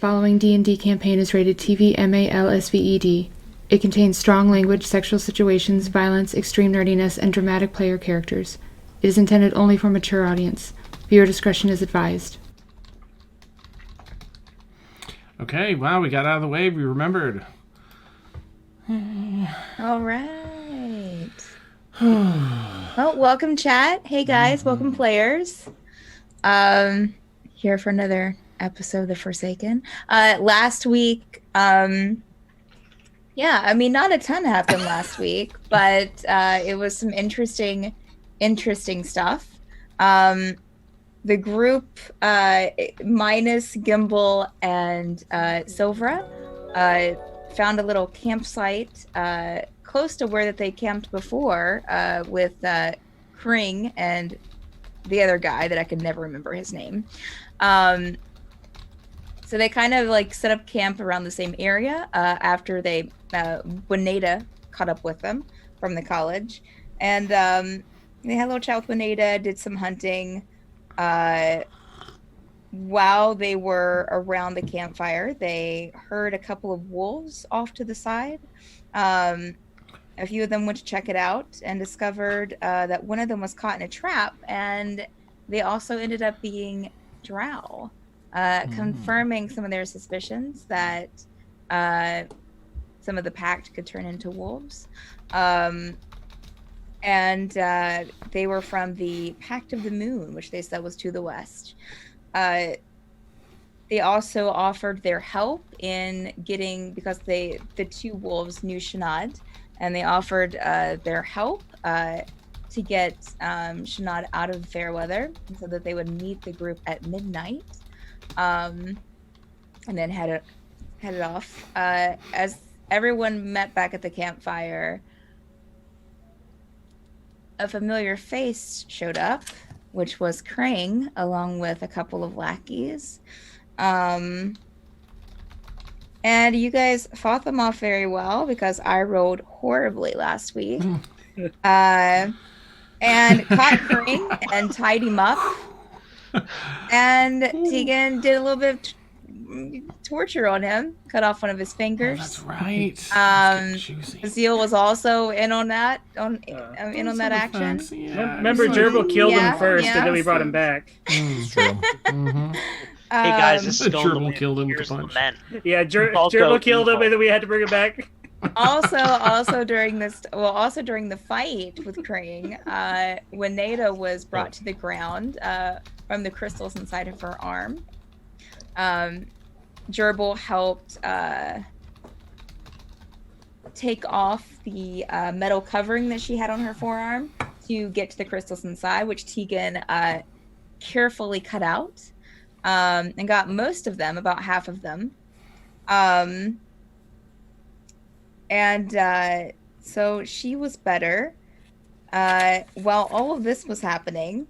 following D&D campaign is rated TV MALSVED. It contains strong language, sexual situations, violence, extreme nerdiness, and dramatic player characters. It is intended only for a mature audience. Viewer discretion is advised. Okay, wow, we got out of the way. We remembered. All right. Well, welcome, chat. Hey, guys. Welcome, players. Here for another episode of The Forsaken. Last week, yeah, I mean, not a ton happened last week, but it was some interesting stuff. The group, minus Gimble and Silvra, found a little campsite close to where that they camped before with Kring and the other guy that I could never remember his name. So they kind of like set up camp around the same area after they Wineta caught up with them from the college, and they had a little chat with Wineta, did some hunting. While they were around the campfire, they heard a couple of wolves off to the side. A few of them went to check it out and discovered that one of them was caught in a trap, and they also ended up being Drow, confirming some of their suspicions that some of the pact could turn into wolves. And they were from the Pact of the Moon, which they said was to the west. They also offered their help in getting, because the two wolves knew Sinead, and they offered their help to get Sinead out of Fairweather so that they would meet the group at midnight, and then headed off. As everyone met back at the campfire, a familiar face showed up, which was Kring, along with a couple of lackeys. And you guys fought them off very well, because I rolled horribly last week. And caught Kring and tied him up. And Teagan did a little bit of torture on him, cut off one of his fingers. Oh, that's right. Caszeel was also in on that, in on that action. Yeah, remember, Jurble killed him first, and then we brought him back. It's true. Mm-hmm. Hey guys, this is Jurble killed him with a punch. Yeah, Jurble killed him, and then we had to bring him back. Also during the fight with Kring, Wineta was brought to the ground from the crystals inside of her arm. Jurble helped take off the metal covering that she had on her forearm to get to the crystals inside, which Teagan carefully cut out, and got most of them, about half of them. So she was better. While all of this was happening,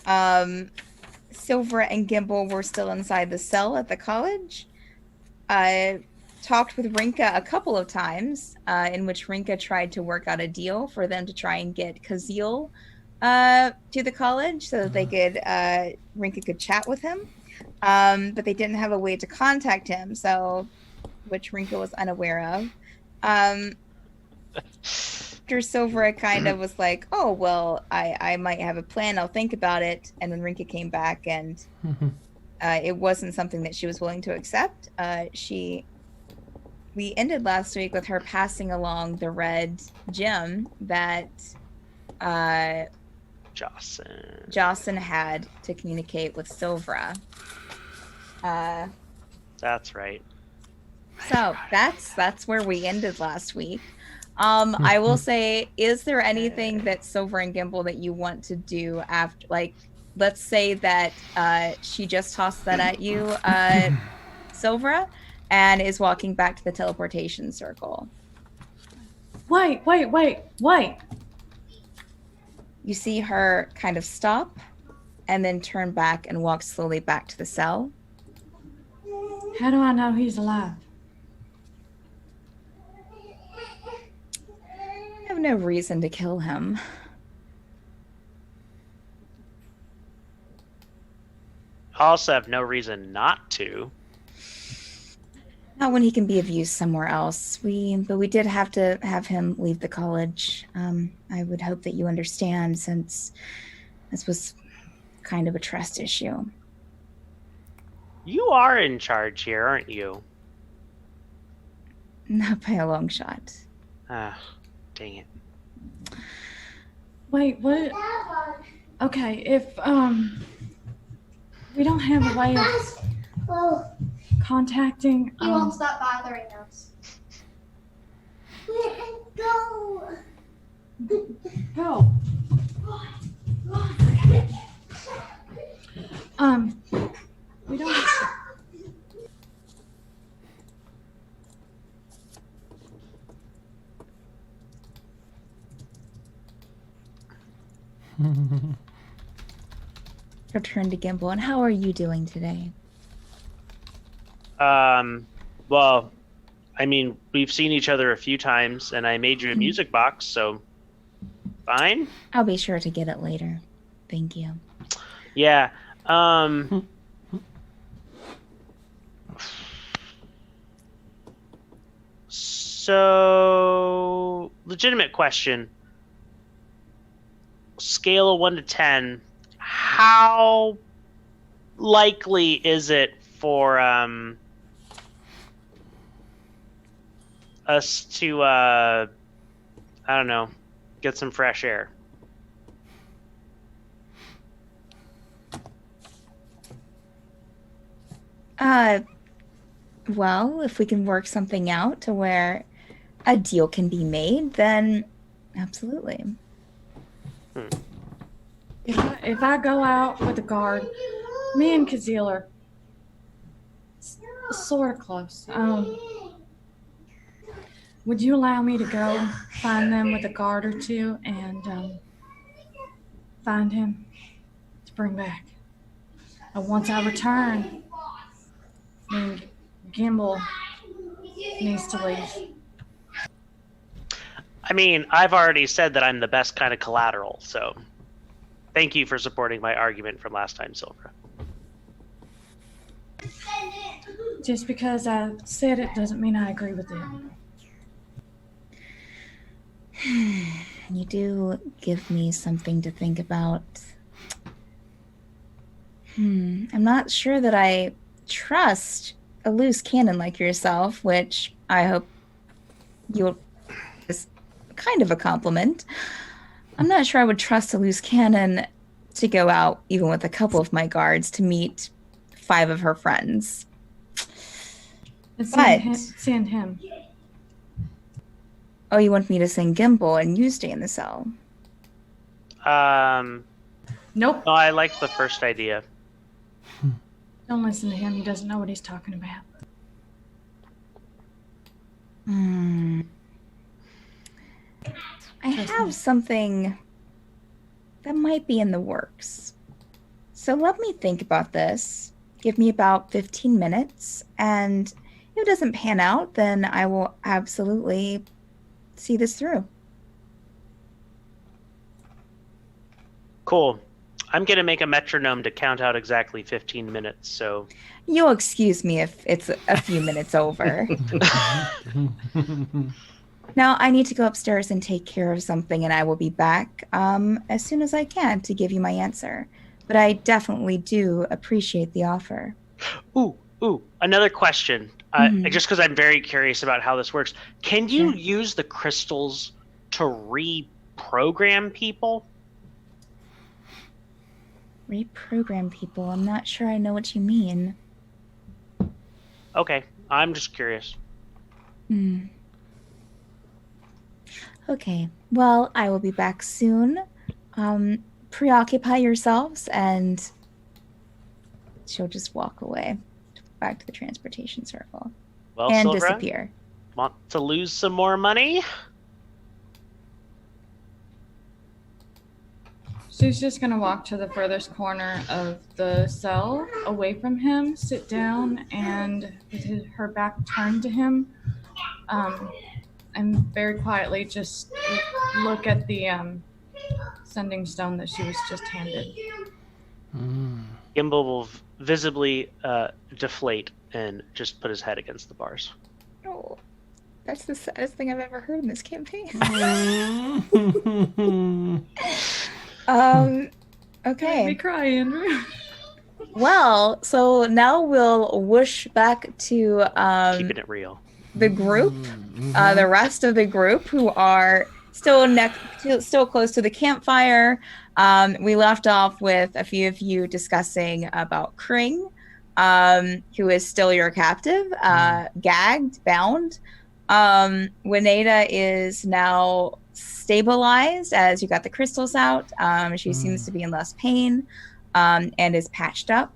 Silvra and Gimble were still inside the cell at the college. I talked with Rinka a couple of times, in which Rinka tried to work out a deal for them to try and get Caszeel to the college so that they could, Rinka could chat with him. But they didn't have a way to contact him, which Rinka was unaware of. After Silvra kind of was like, oh, well, I might have a plan, I'll think about it. And then Rinka came back, and it wasn't something that she was willing to accept. We ended last week with her passing along the red gem that Jocelyn had to communicate with Silvra. That's right. So that's where we ended last week. I will say, is there anything that Silvra and Gimble that you want to do after, like, let's say that she just tossed that at you, Silvra, and is walking back to the teleportation circle. Wait. You see her kind of stop and then turn back and walk slowly back to the cell. How do I know he's alive? I have no reason to kill him. I also have no reason not to. Not when he can be of use somewhere else. But we did have to have him leave the college. I would hope that you understand, since this was kind of a trust issue. You are in charge here, aren't you? Not by a long shot. Ah, dang it. Wait, what? Okay, if we don't have a way of contacting. He won't stop bothering us. Go. Go. We don't. Return to Gimble. And how are you doing today? Well, I mean, we've seen each other a few times, and I made you a music box, so fine. I'll be sure to get it later. Thank you. Yeah. So, legitimate question. Scale of 1 to 10. How likely is it for us to, I don't know, get some fresh air? Well, if we can work something out to where a deal can be made, then absolutely. If I go out with a guard, me and Caszeel are sort of close. Would you allow me to go find them with a guard or two and find him to bring back? And once I return, then Gimble needs to leave. I mean, I've already said that I'm the best kind of collateral, so thank you for supporting my argument from last time, Silvra. Just because I said it doesn't mean I agree with it. You do give me something to think about. I'm not sure that I trust a loose cannon like yourself, which I hope you'll is kind of a compliment. I'm not sure I would trust a loose cannon to go out, even with a couple of my guards, to meet 5 of her friends. Send him. Oh, you want me to send Gimble and you stay in the cell? Nope. No, I like the first idea. Don't listen to him. He doesn't know what he's talking about. I have something that might be in the works. So let me think about this. Give me about 15 minutes, and if it doesn't pan out, then I will absolutely see this through. Cool. I'm going to make a metronome to count out exactly 15 minutes, so... You'll excuse me if it's a few minutes over. Now, I need to go upstairs and take care of something, and I will be back as soon as I can to give you my answer. But I definitely do appreciate the offer. Ooh, another question. Just because I'm very curious about how this works. Can you use the crystals to reprogram people? Reprogram people? I'm not sure I know what you mean. Okay, I'm just curious. Okay, well, I will be back soon. Preoccupy yourselves, and she'll just walk away back to the transportation circle. Well, and Silvra, disappear. Want to lose some more money? She's just going to walk to the furthest corner of the cell, away from him, sit down, and with her back turned to him, and very quietly just look at the sending stone that she was just handed. Gimble will visibly deflate and just put his head against the bars. Oh, that's the saddest thing I've ever heard in this campaign. Okay. Made me cry, Andrew. Well, so now we'll whoosh back to Keeping it real. the group, the rest of the group who are still still close to the campfire. We left off with a few of you discussing about Kring, who is still your captive, gagged, bound. Wineta is now stabilized as you got the crystals out. She seems to be in less pain, and is patched up.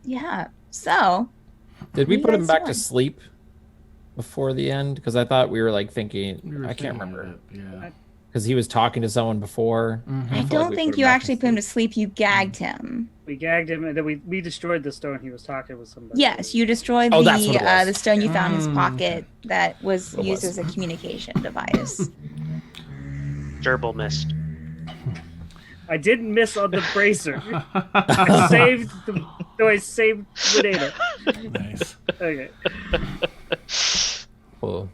Yeah. So. Did we put him back to sleep before the end? Because I thought we were like thinking. I can't remember. Yeah. Because he was talking to someone before. I don't think you actually put him to sleep. You gagged him. We gagged him, and then we destroyed the stone he was talking with somebody. Yes, you destroyed the stone you found in his pocket that was used as a communication device. Jurble missed. I didn't miss on the bracer. I saved Wineta. Nice. Okay. Well,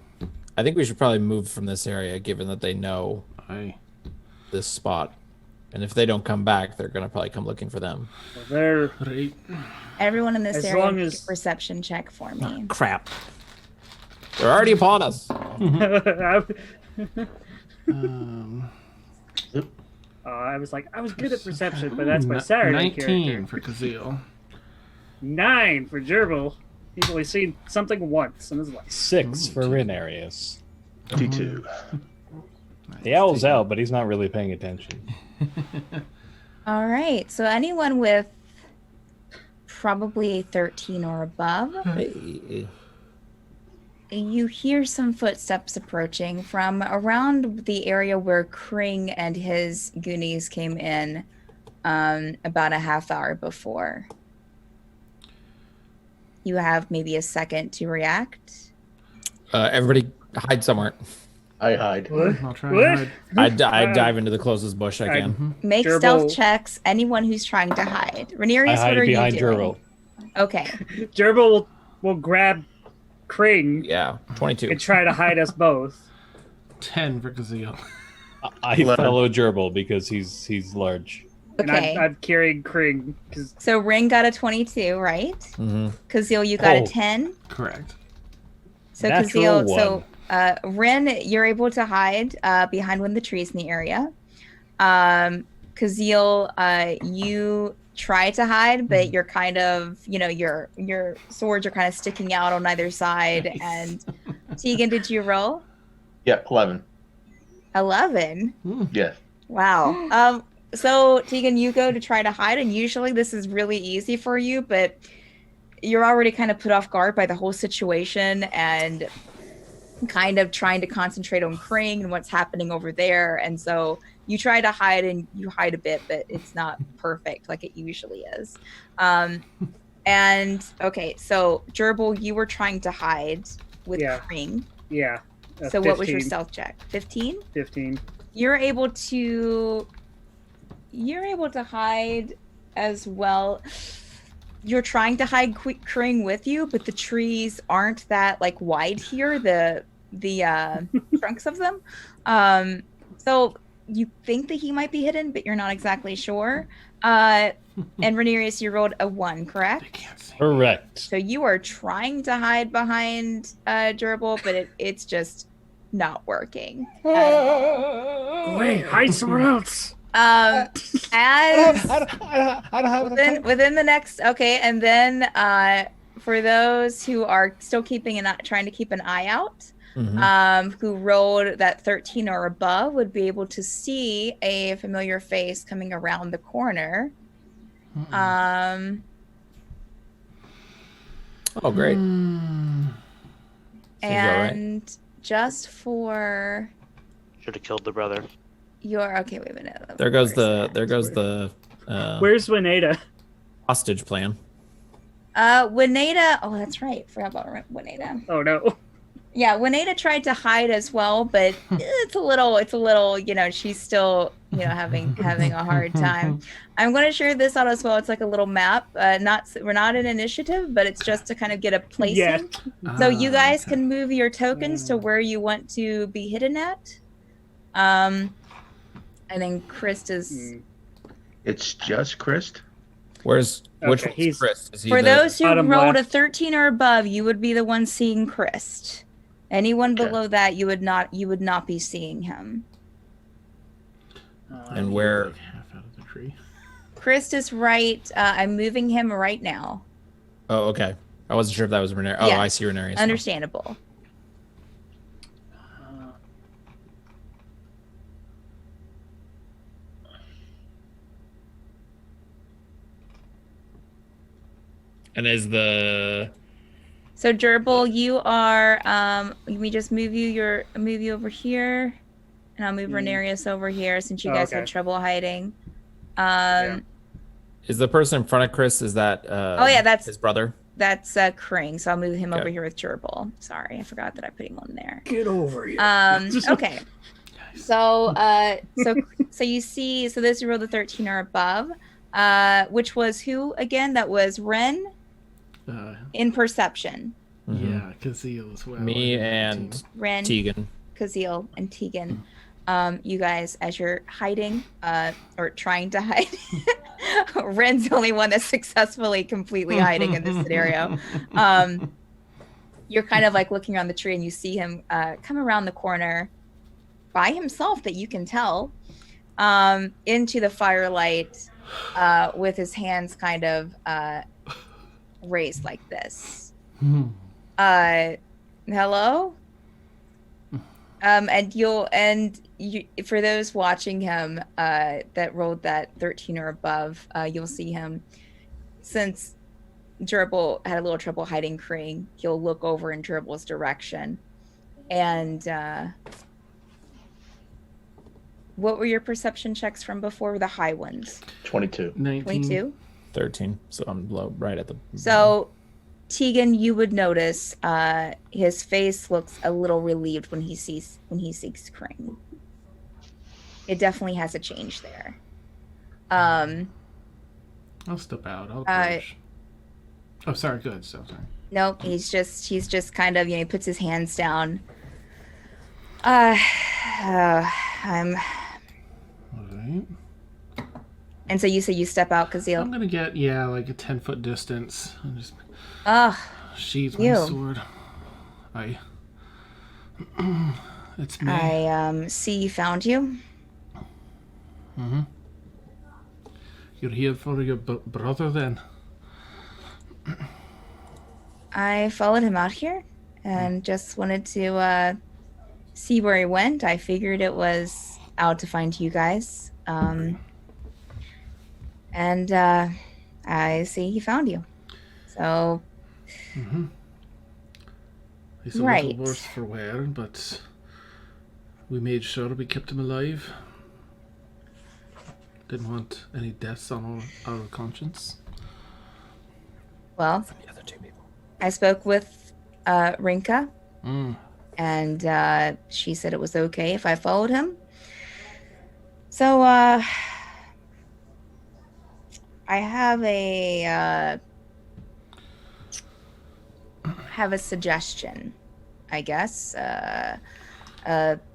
I think we should probably move from this area, given that they know this spot. And if they don't come back, they're going to probably come looking for them. Well, they're... Everyone in this As area, long make as- a perception check for me. Oh, crap. They're already upon us. I was like, I was good at perception, but that's my Saturday 19 character. for Caszeel. 9 for Jurble. He's only seen something once in his life. 6 for Ranerius. 22. The owl's out, but he's not really paying attention. All right. So anyone with probably a 13 or above, you hear some footsteps approaching from around the area where Kring and his Goonies came in about a half hour before. You have maybe a second to react. Everybody hide somewhere. I hide. I'll try and hide. I dive into the closest bush I can. Make Jurble. stealth checks, anyone who's trying to hide. Ranerius, I what are hide you behind doing? Jurble. Okay. Jurble will grab Kring Yeah, 22. and try to hide us both. 10 for Caszeel. I 11. follow Jurble because he's large. Okay. And I'm carrying Kring. Cause... So Ring got a 22, right? Mm-hmm. Caszeel, you got a Oh. 10. Correct. So Natural Caszeel, so Ren, you're able to hide behind one of the trees in the area. Caszeel, you try to hide, but you're kind of, your swords are kind of sticking out on either side. Nice. And Teagan, did you roll? Yep, 11. 11. Yes. Wow. So Teagan, you go to try to hide, and usually this is really easy for you, but you're already kind of put off guard by the whole situation and kind of trying to concentrate on Kring and what's happening over there. And so you try to hide, and you hide a bit, but it's not perfect like it usually is. And okay, so Jurble, you were trying to hide with Kring. Yeah. So what was your stealth check? 15? 15. You're able to hide as well. You're trying to hide Kring with you, but the trees aren't that wide here, the trunks of them. So you think that he might be hidden, but you're not exactly sure. And Ranerius, you rolled a 1, correct? Correct. So you are trying to hide behind Jurble, but it's just not working. Wait, hide somewhere else. As I don't have within the next and then for those who are still trying to keep an eye out, who rolled that 13 or above would be able to see a familiar face coming around the corner. Oh, great. And just for Should have killed the brother. your wait a minute. There goes the Where's Wineta? hostage plan. Wineta. Oh, that's right. Forgot about Wineta. Oh no. Yeah, Wineta tried to hide as well, but it's a little, she's still, having a hard time. I'm going to share this out as well. It's like a little map. We're not in initiative, but it's just to kind of get a placing. So you guys can move your tokens to where you want to be hidden at. And then Chris is. It's just Chris. Which one's he's- Chris? Is he For those who bottom rolled left. a 13 or above, you would be the one seeing Chris. Anyone Okay. below that, you would not be seeing him. And where? Like half out of the tree. Chris is right. I'm moving him right now. Oh, okay. I wasn't sure if that was Ranerius. Oh, Yeah. I see Ranerius. now. Understandable. And is the So Jurble, you are. Let me just move you over here, and I'll move Ranerius over here since you Oh, guys okay. had trouble hiding. is the person in front of Chris? Is that? Yeah, that's- his brother. That's Kring, so I'll move him over Okay. here with Jurble. Sorry, I forgot that I put him on there. Get over here. Okay. So you see, so this roll the 13 or above, which was who again? That was Wren in perception. Yeah, Caszeel as well. Me and Wren, Teagan. Caszeel, and Teagan. You guys, as you're hiding, or trying to hide, Wren's the only one that's successfully completely hiding in this scenario. You're kind of like looking around the tree and you see him come around the corner by himself that you can tell into the firelight with his hands kind of raised like this. Hello? And you, for those watching him that rolled that 13 or above, you'll see him. Since Jurble had a little trouble hiding Kring, he'll look over in Jurble's direction. And what were your perception checks from before? The high ones. 22. 19. 22? 13. So I'm low, right at the. So, Teagan, you would notice his face looks a little relieved when he sees Kring. It definitely has a change there. I'll step out. I'll approach. Oh, sorry. Good. So sorry. Nope, he's just kind of, he puts his hands down. I'm. All right. And so you say you step out, Caszeel. I'm gonna get like a 10-foot distance. I'm just sheathe my you. sword. It's me. I see you found you. Mm-hmm. You're here for your brother, then? I followed him out here and just wanted to see where he went. I figured it was out to find you guys. And I see he found you. So. Mm-hmm. He's a Right. little worse for wear, but we made sure we kept him alive. Didn't want any deaths on our conscience. Well, The other two people. I spoke with Rinka, Mm. and she said it was okay if I followed him. So I have a suggestion, I guess.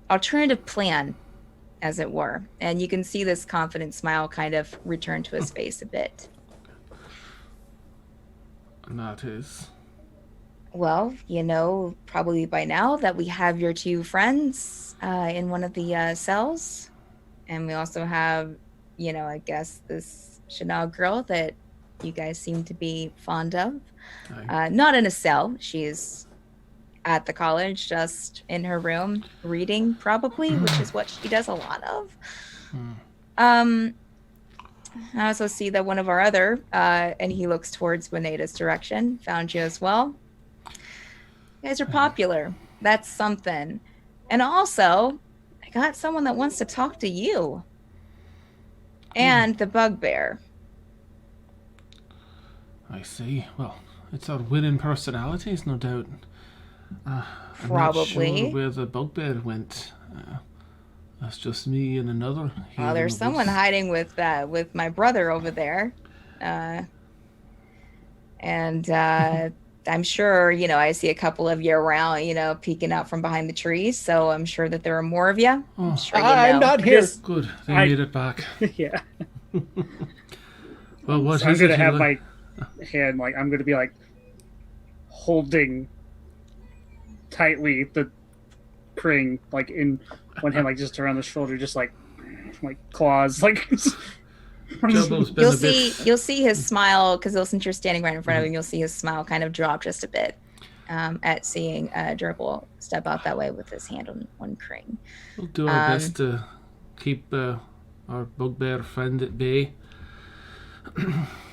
Alternative plan, as it were. And you can see this confident smile kind of return to his face a bit. And that is. Well, probably by now that we have your two friends in one of the cells. And we also have, I guess this Sinead girl that you guys seem to be fond of. Not in a cell. She's at the college, just in her room, reading probably, which is what she does a lot of. I also see that one of our other, and he looks towards Wineta's direction, found you as well. You guys are popular. That's something. And also, I got someone that wants to talk to you. And the bugbear. I see. Well, it's our winning personalities, no doubt. I'm Probably. not sure where the bugbear went. That's just me and another. Well, there's someone hiding with my brother over there. I'm sure, I see a couple of you around, peeking out from behind the trees. So I'm sure that there are more of you. Oh, I'm sure I'm not here. Good. They made it back. Yeah. Well, what so I'm is going it to have like? my hand, I'm going to be holding tightly the Kring, in one hand, just around the shoulder, just claws, You'll see his smile, because since you're standing right in front of him, you'll see his smile kind of drop just a bit at seeing Jurble step out that way with his hand on Kring. We'll do our best to keep our bugbear friend at bay.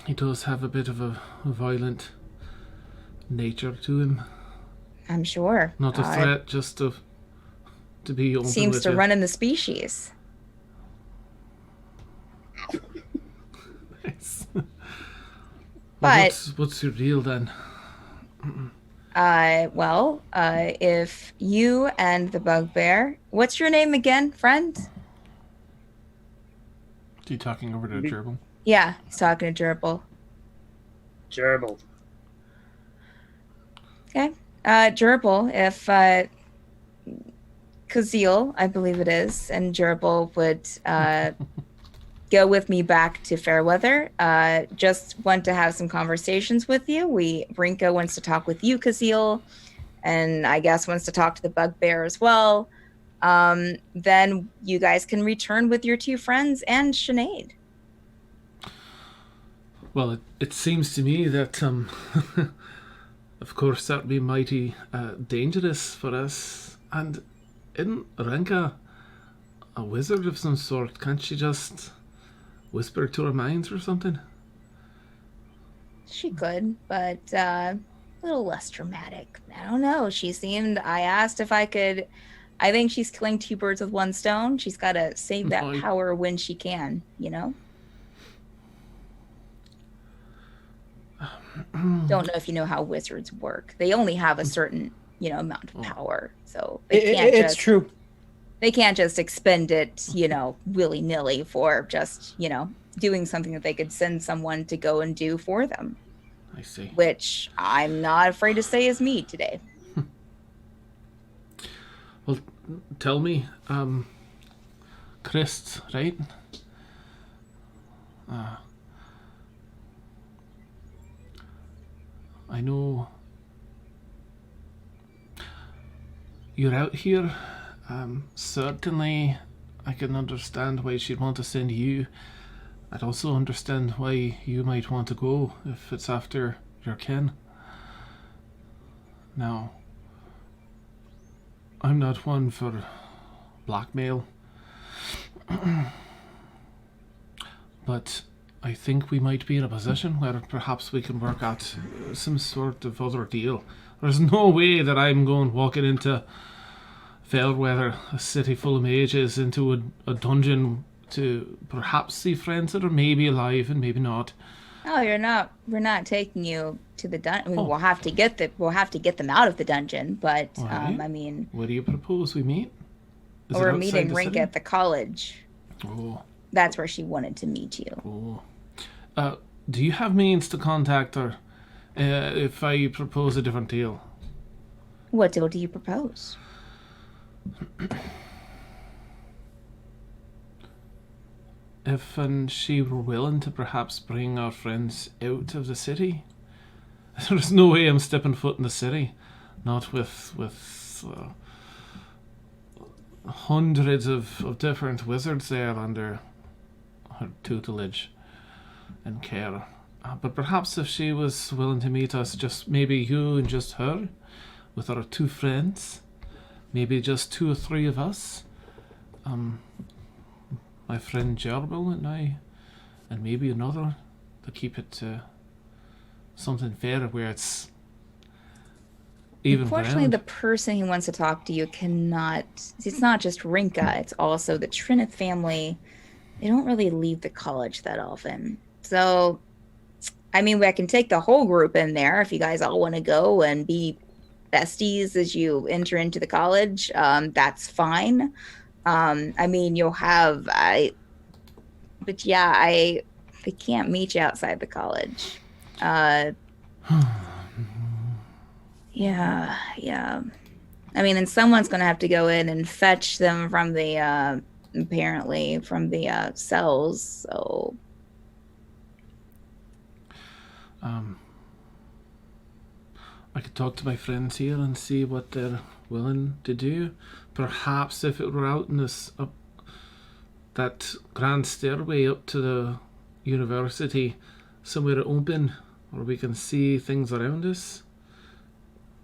He does have a bit of a violent nature to him. I'm sure. Not a threat, just to be open seems with to you. run in the species. Nice. But what's your deal then? If you and the bugbear, what's your name again, friend? Are you talking over to Jurble? Yeah, he's talking to Jurble. Jurble. Okay. Jurble, if Caszeel, I believe it is, and Jurble would go with me back to Fairweather. Just want to have some conversations with you. Brinko wants to talk with you, Caszeel, and I guess wants to talk to the bugbear as well. Then you guys can return with your two friends and Sinead. Well, it seems to me that, of course, that would be mighty dangerous for us. And isn't Renka a wizard of some sort? Can't she just whisper to her minds or something? She could, but a little less dramatic. I don't know. I asked if I could. I think she's killing two birds with one stone. She's got to save that power when she can, Don't know if you know how wizards work. They only have a certain, amount of power. So it's true. They can't just expend it, willy-nilly for just, doing something that they could send someone to go and do for them. I see. Which I'm not afraid to say is me today. Well, tell me, Christ, right? I know you're out here. Certainly, I can understand why she'd want to send you. I'd also understand why you might want to go if it's after your kin. Now, I'm not one for blackmail, but I think we might be in a position where perhaps we can work out some sort of other deal. There's no way that I'm walking into Fairweather, a city full of mages, into a dungeon to perhaps see friends that are maybe alive and maybe not. Oh, you're not. We're not taking you to the dungeon. I mean, we'll have to get them out of the dungeon. But right. I mean, what do you propose we meet? We're meeting Rink at the college. Oh, that's where she wanted to meet you. Oh, do you have means to contact her if I propose a different deal? What deal do you propose? If she were willing to perhaps bring our friends out of the city. There's no way I'm stepping foot in the city, not with hundreds of different wizards there under her tutelage and care. But perhaps if she was willing to meet us, just maybe you and just her, with our two friends, maybe just 2 or 3 of us, my friend Jurble and I, and maybe another, to keep it something fair where it's even. Unfortunately, ground. the person who wants to talk to you cannot. It's not just Rinka; it's also the Trinith family. They don't really leave the college that often. So, I mean, I can take the whole group in there if you guys all want to go and be besties as you enter into the college, that's fine. I mean, you'll have but yeah, they can't meet you outside the college. Yeah. I mean, and someone's gonna have to go in and fetch them from the apparently from the cells. So, I could talk to my friends here and see what they're willing to do. Perhaps if it were out in that grand stairway up to the university, somewhere open where we can see things around us.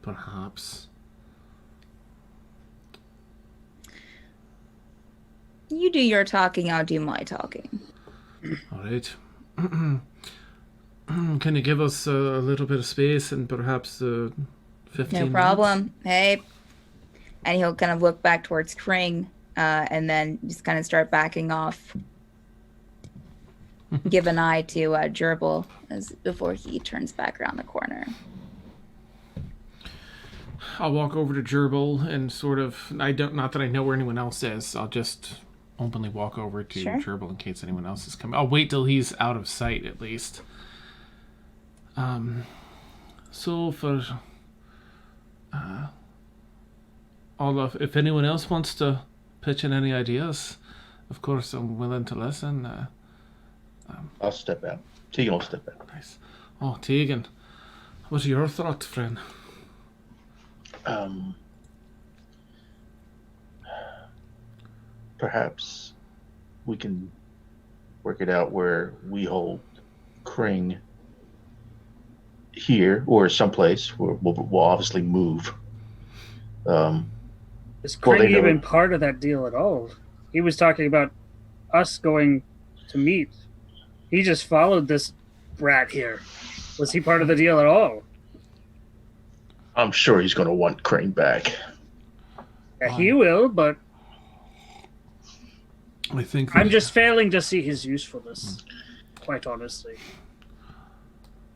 Perhaps. you do your talking, I'll do my talking. All right. Can you give us a little bit of space and perhaps 15 No problem. Hey. And he'll kind of look back towards Kring, and then just kind of start backing off. Give an eye to Jurble before he turns back around the corner. I'll walk over to Jurble and sort of, not that I know where anyone else is, I'll just openly walk over to Jurble in case anyone else is coming. I'll wait till he's out of sight at least. So for Olaf, if anyone else wants to pitch in any ideas, of course I'm willing to listen. I'll step out. Teagan will step out. Nice. Oh, Teagan, what's your thought, friend? Perhaps we can work it out where we hold Kring here or someplace where we'll obviously move. Is Kring even part of that deal at all? He was talking about us going to meet. He just followed this brat here. Was he part of the deal at all? I'm sure he's going to want Kring back. Yeah, he will, but I think I'm just failing to see his usefulness, quite honestly.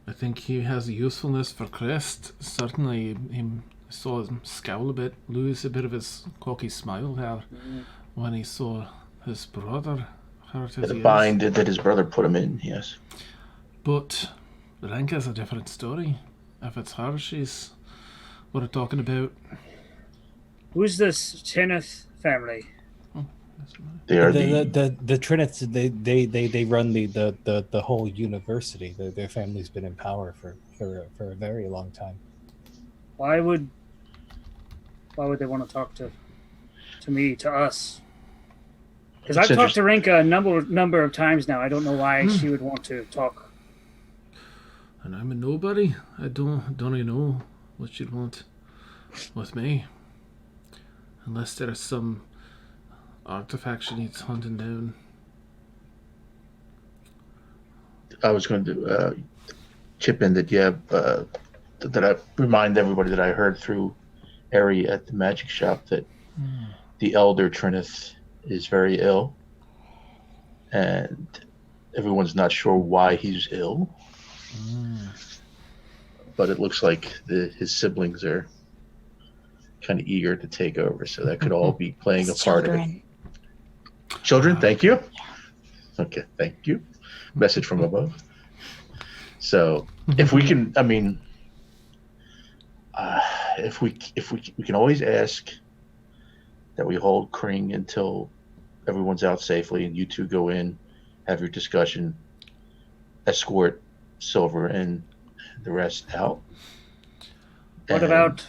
I think he has a usefulness for Crest. Certainly, he saw him scowl a bit, lose a bit of his cocky smile there when he saw his brother hurt as The he bind is. that his brother put him in, yes. But Renka's a different story. If it's her, she's what we're talking about. Who's this Tenneth family? They are the Trinits. They run the whole university. Their family's been in power for a very long time. Why would they want to talk to me, to us? Because I've talked to Renka a number of times now. I don't know why she would want to talk. And I'm a nobody. I don't even know what she'd want with me. Unless there's some artifact she needs hunting down. I was going to chip in that, that I remind everybody that I heard through Ari at the magic shop that the elder Trinith is very ill, and everyone's not sure why he's ill. But it looks like his siblings are kind of eager to take over, so that could all be playing a part of it. Children, thank you. Okay, thank you. Message from above. So if we can, I mean, if we can always ask that we hold Kring until everyone's out safely, and you two go in, have your discussion, escort Silver and the rest out. What about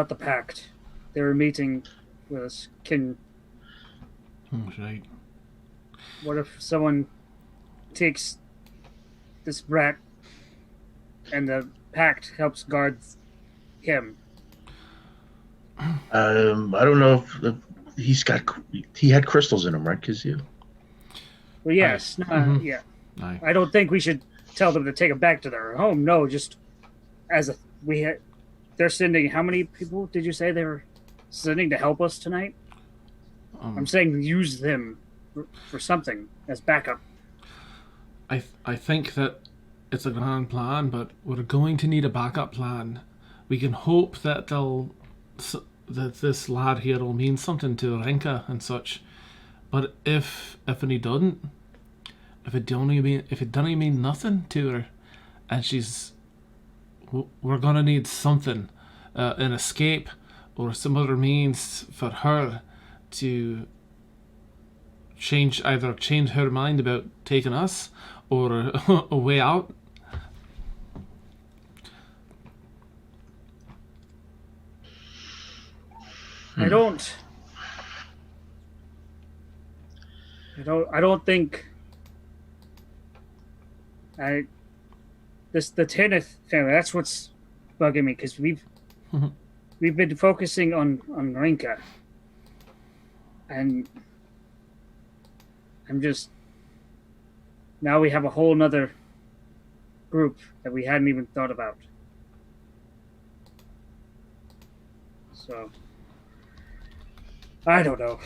the pact? They were meeting with us. Right. What if someone takes this brat and the pact helps guard him? I don't know if he had crystals in him, right? Well, yes. Yeah. Aye. I don't think we should tell them to take him back to their home. No, just they're sending. How many people did you say they were sending to help us tonight? I'm saying use them for something as backup. I think that it's a grand plan, but we're going to need a backup plan we can hope that that this lad here will mean something to Renka and such. But if it doesn't, if it doesn't mean nothing to her, and we're gonna need something, an escape or some other means for her to change her mind about taking us or a way out. I don't think the Tanith family. That's what's bugging me, because we've been focusing on Rinka, and I'm just now we have a whole nother group that we hadn't even thought about. So I don't know.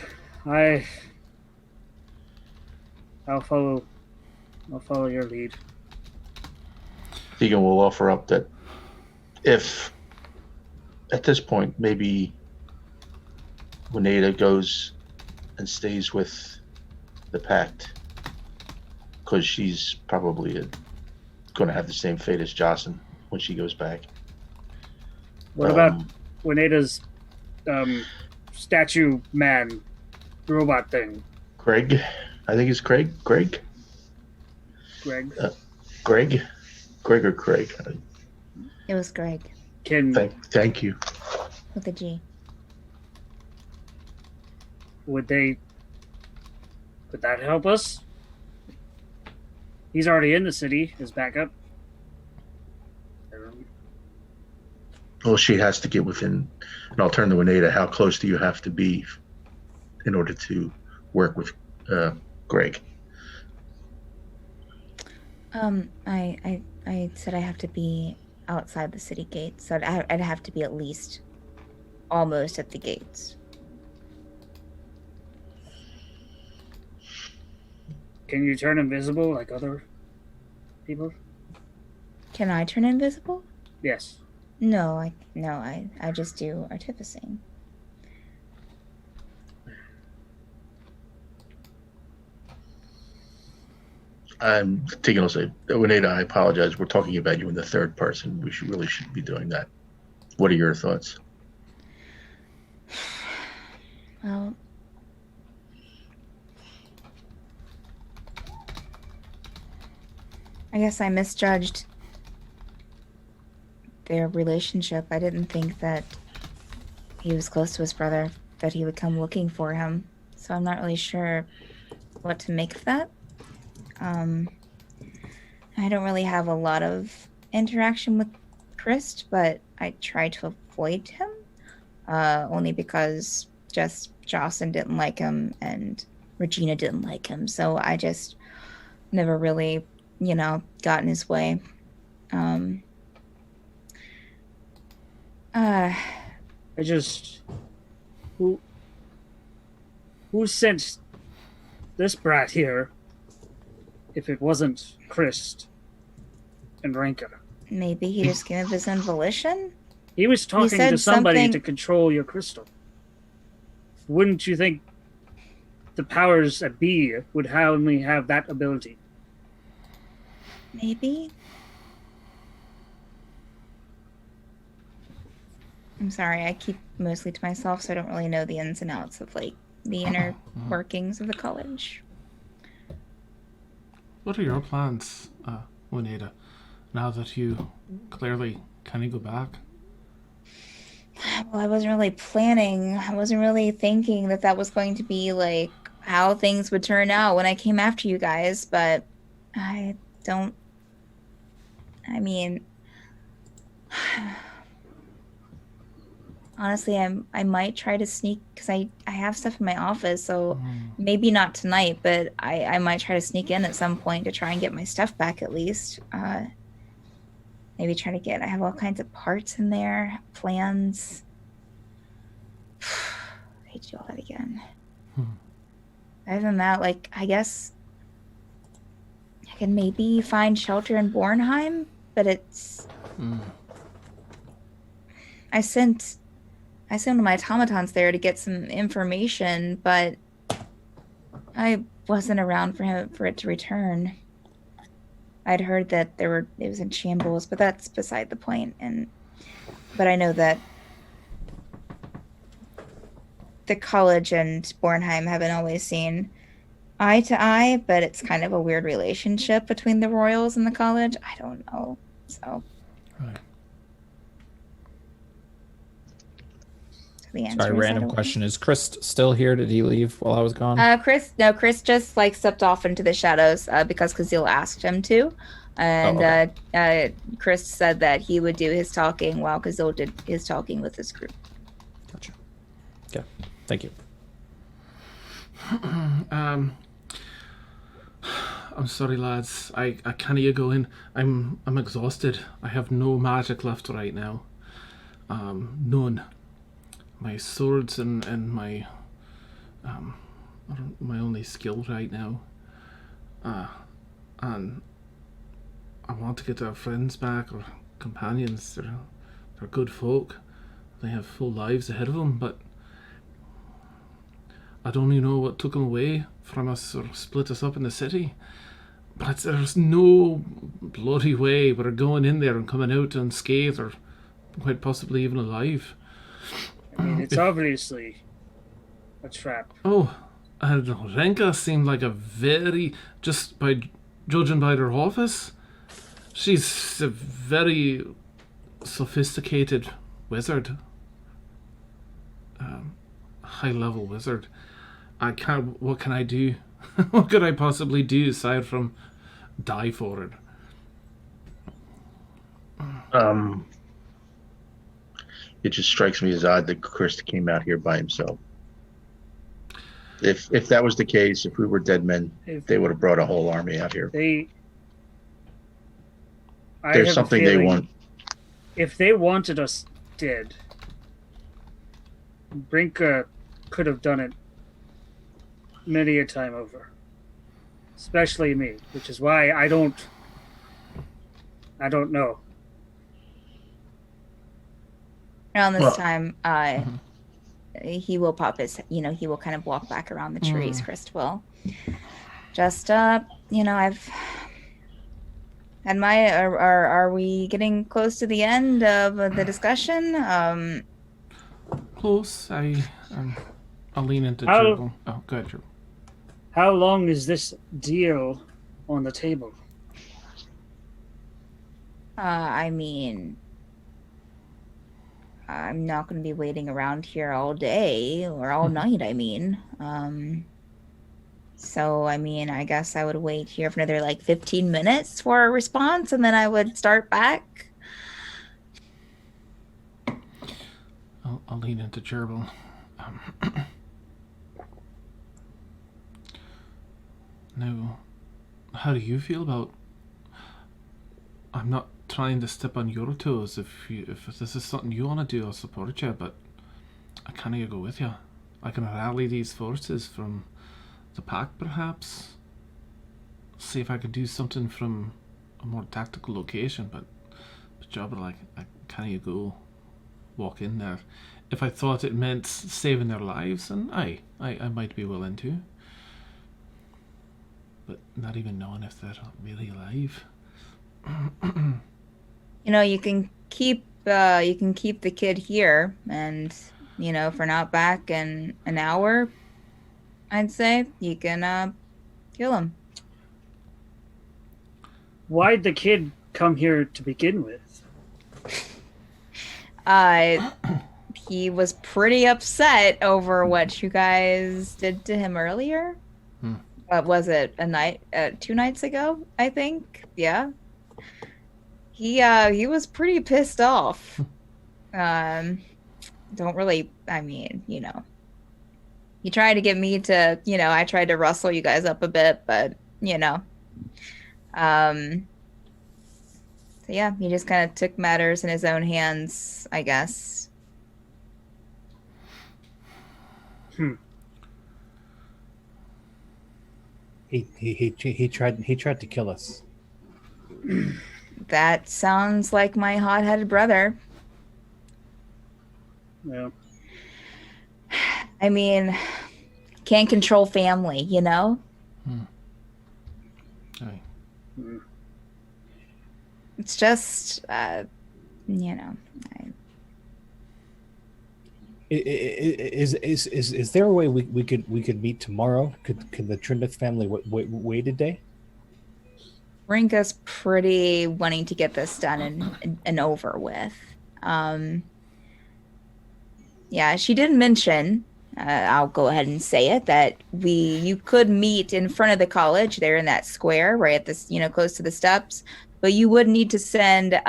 I'll follow your lead. Teagan will offer up that if at this point maybe Wineta goes and stays with the Pact, because she's probably going to have the same fate as Jocelyn when she goes back. What about Wineta's statue man robot thing? Greg? I think it's Greg. Greg? Greg? Greg or Craig? It was Greg Thank you. with a G. Would that help us? He's already in the city as backup. Well, she has to get within, and I'll turn to Wineta. How close do you have to be in order to work with Greg? I said I have to be outside the city gates, so I'd have to be at least almost at the gates. Can you turn invisible like other people? Can I turn invisible? Yes. No, I just do artificing. I'm Teagan will say, Wineta, I apologize. We're talking about you in the third person. We really shouldn't be doing that. What are your thoughts? Well, I guess I misjudged their relationship. I didn't think that he was close to his brother, that he would come looking for him. So I'm not really sure what to make of that. I don't really have a lot of interaction with Christ, but I try to avoid him, only because just Jocelyn didn't like him and Regina didn't like him. So I just never really, got in his way. Who sent this brat here if it wasn't Christ and Ranka? Maybe he just came of his own volition? He was talking said to somebody something- to control your crystal. Wouldn't you think the powers at be would only have that ability? Maybe. I'm sorry, I keep mostly to myself, so I don't really know the ins and outs of the inner workings of the college. What are your plans, Wineta, now that you clearly can you go back? Well, I wasn't really planning. I wasn't really thinking that was going to be how things would turn out when I came after you guys, but I don't. I mean, honestly, I might try to sneak, because I have stuff in my office, so maybe not tonight, but I might try to sneak in at some point to try and get my stuff back at least. Maybe try to I have all kinds of parts in there, plans. I hate to do all that again. Other than that, I guess I can maybe find shelter in Bornheim, but it's... I sent one of my automatons there to get some information, but I wasn't around for it to return. I'd heard that it was in shambles, but that's beside the point. But I know that the college and Bornheim haven't always seen eye to eye, but it's kind of a weird relationship between the royals and the college. I don't know. So. Right. The answer Sorry, is random question. Is Chris still here? Did he leave while I was gone? Chris just like stepped off into the shadows because Caszeel asked him to. And Chris said that he would do his talking while Caszeel did his talking with his group. Gotcha. Okay. Thank you. I'm sorry, lads. I can't go in. I'm exhausted. I have no magic left right now. None. My swords and my my only skill right now. And I want to get our friends back or companions. They're good folk. They have full lives ahead of them, but I don't even know what took them away from us or split us up in the city. But there's no bloody way we're going in there and coming out unscathed or quite possibly even alive. I mean, it's obviously a trap. Oh, and Renka seemed like just by judging by her office, she's a very sophisticated wizard. High-level wizard. What can I do? What could I possibly do aside from die for it? It just strikes me as odd that Chris came out here by himself. If that was the case, if we were dead men, they would have brought a whole army out here. There's something they want. If they wanted us dead, Brinka could have done it many a time over. Especially me, which is why I don't know. Around this time, he will pop his, he will kind of walk back around the trees, Chris will. Just, I've had are we getting close to the end of the discussion? Close. I'll lean into Jurble. Oh, go ahead, Jurble. How long is this deal on the table? I mean, I'm not going to be waiting around here all day or all night, I mean. So, I mean, I guess I would wait here for another 15 minutes for a response and then I would start back. I'll lean into Jurble. Now, how do you feel about... I'm not trying to step on your toes. If this is something you want to do, I'll support you, but I can't go with you. I can rally these forces from the pack, perhaps. See if I could do something from a more tactical location, but Jobber, I can't go walk in there. If I thought it meant saving their lives, then I might be willing to. But not even knowing if they're really alive. You can keep the kid here, and if we're not back in an hour, I'd say you can kill him. Why'd the kid come here to begin with? He was pretty upset over what you guys did to him earlier. Was it 2 nights ago? I think. Yeah. He was pretty pissed off. Don't really. I mean, he tried to get me to. I tried to rustle you guys up a bit, but So yeah, he just kind of took matters in his own hands, I guess. He tried to kill us. That sounds like my hot-headed brother. Yeah. I mean, can't control family, you know? Aye. It's just, you know. Is there a way we could meet tomorrow? Could the Trinith family wait a day? Rinka's pretty wanting to get this done and over with. Yeah, she did mention, I'll go ahead and say it, that you could meet in front of the college there in that square, right at this, close to the steps, but you would need to send,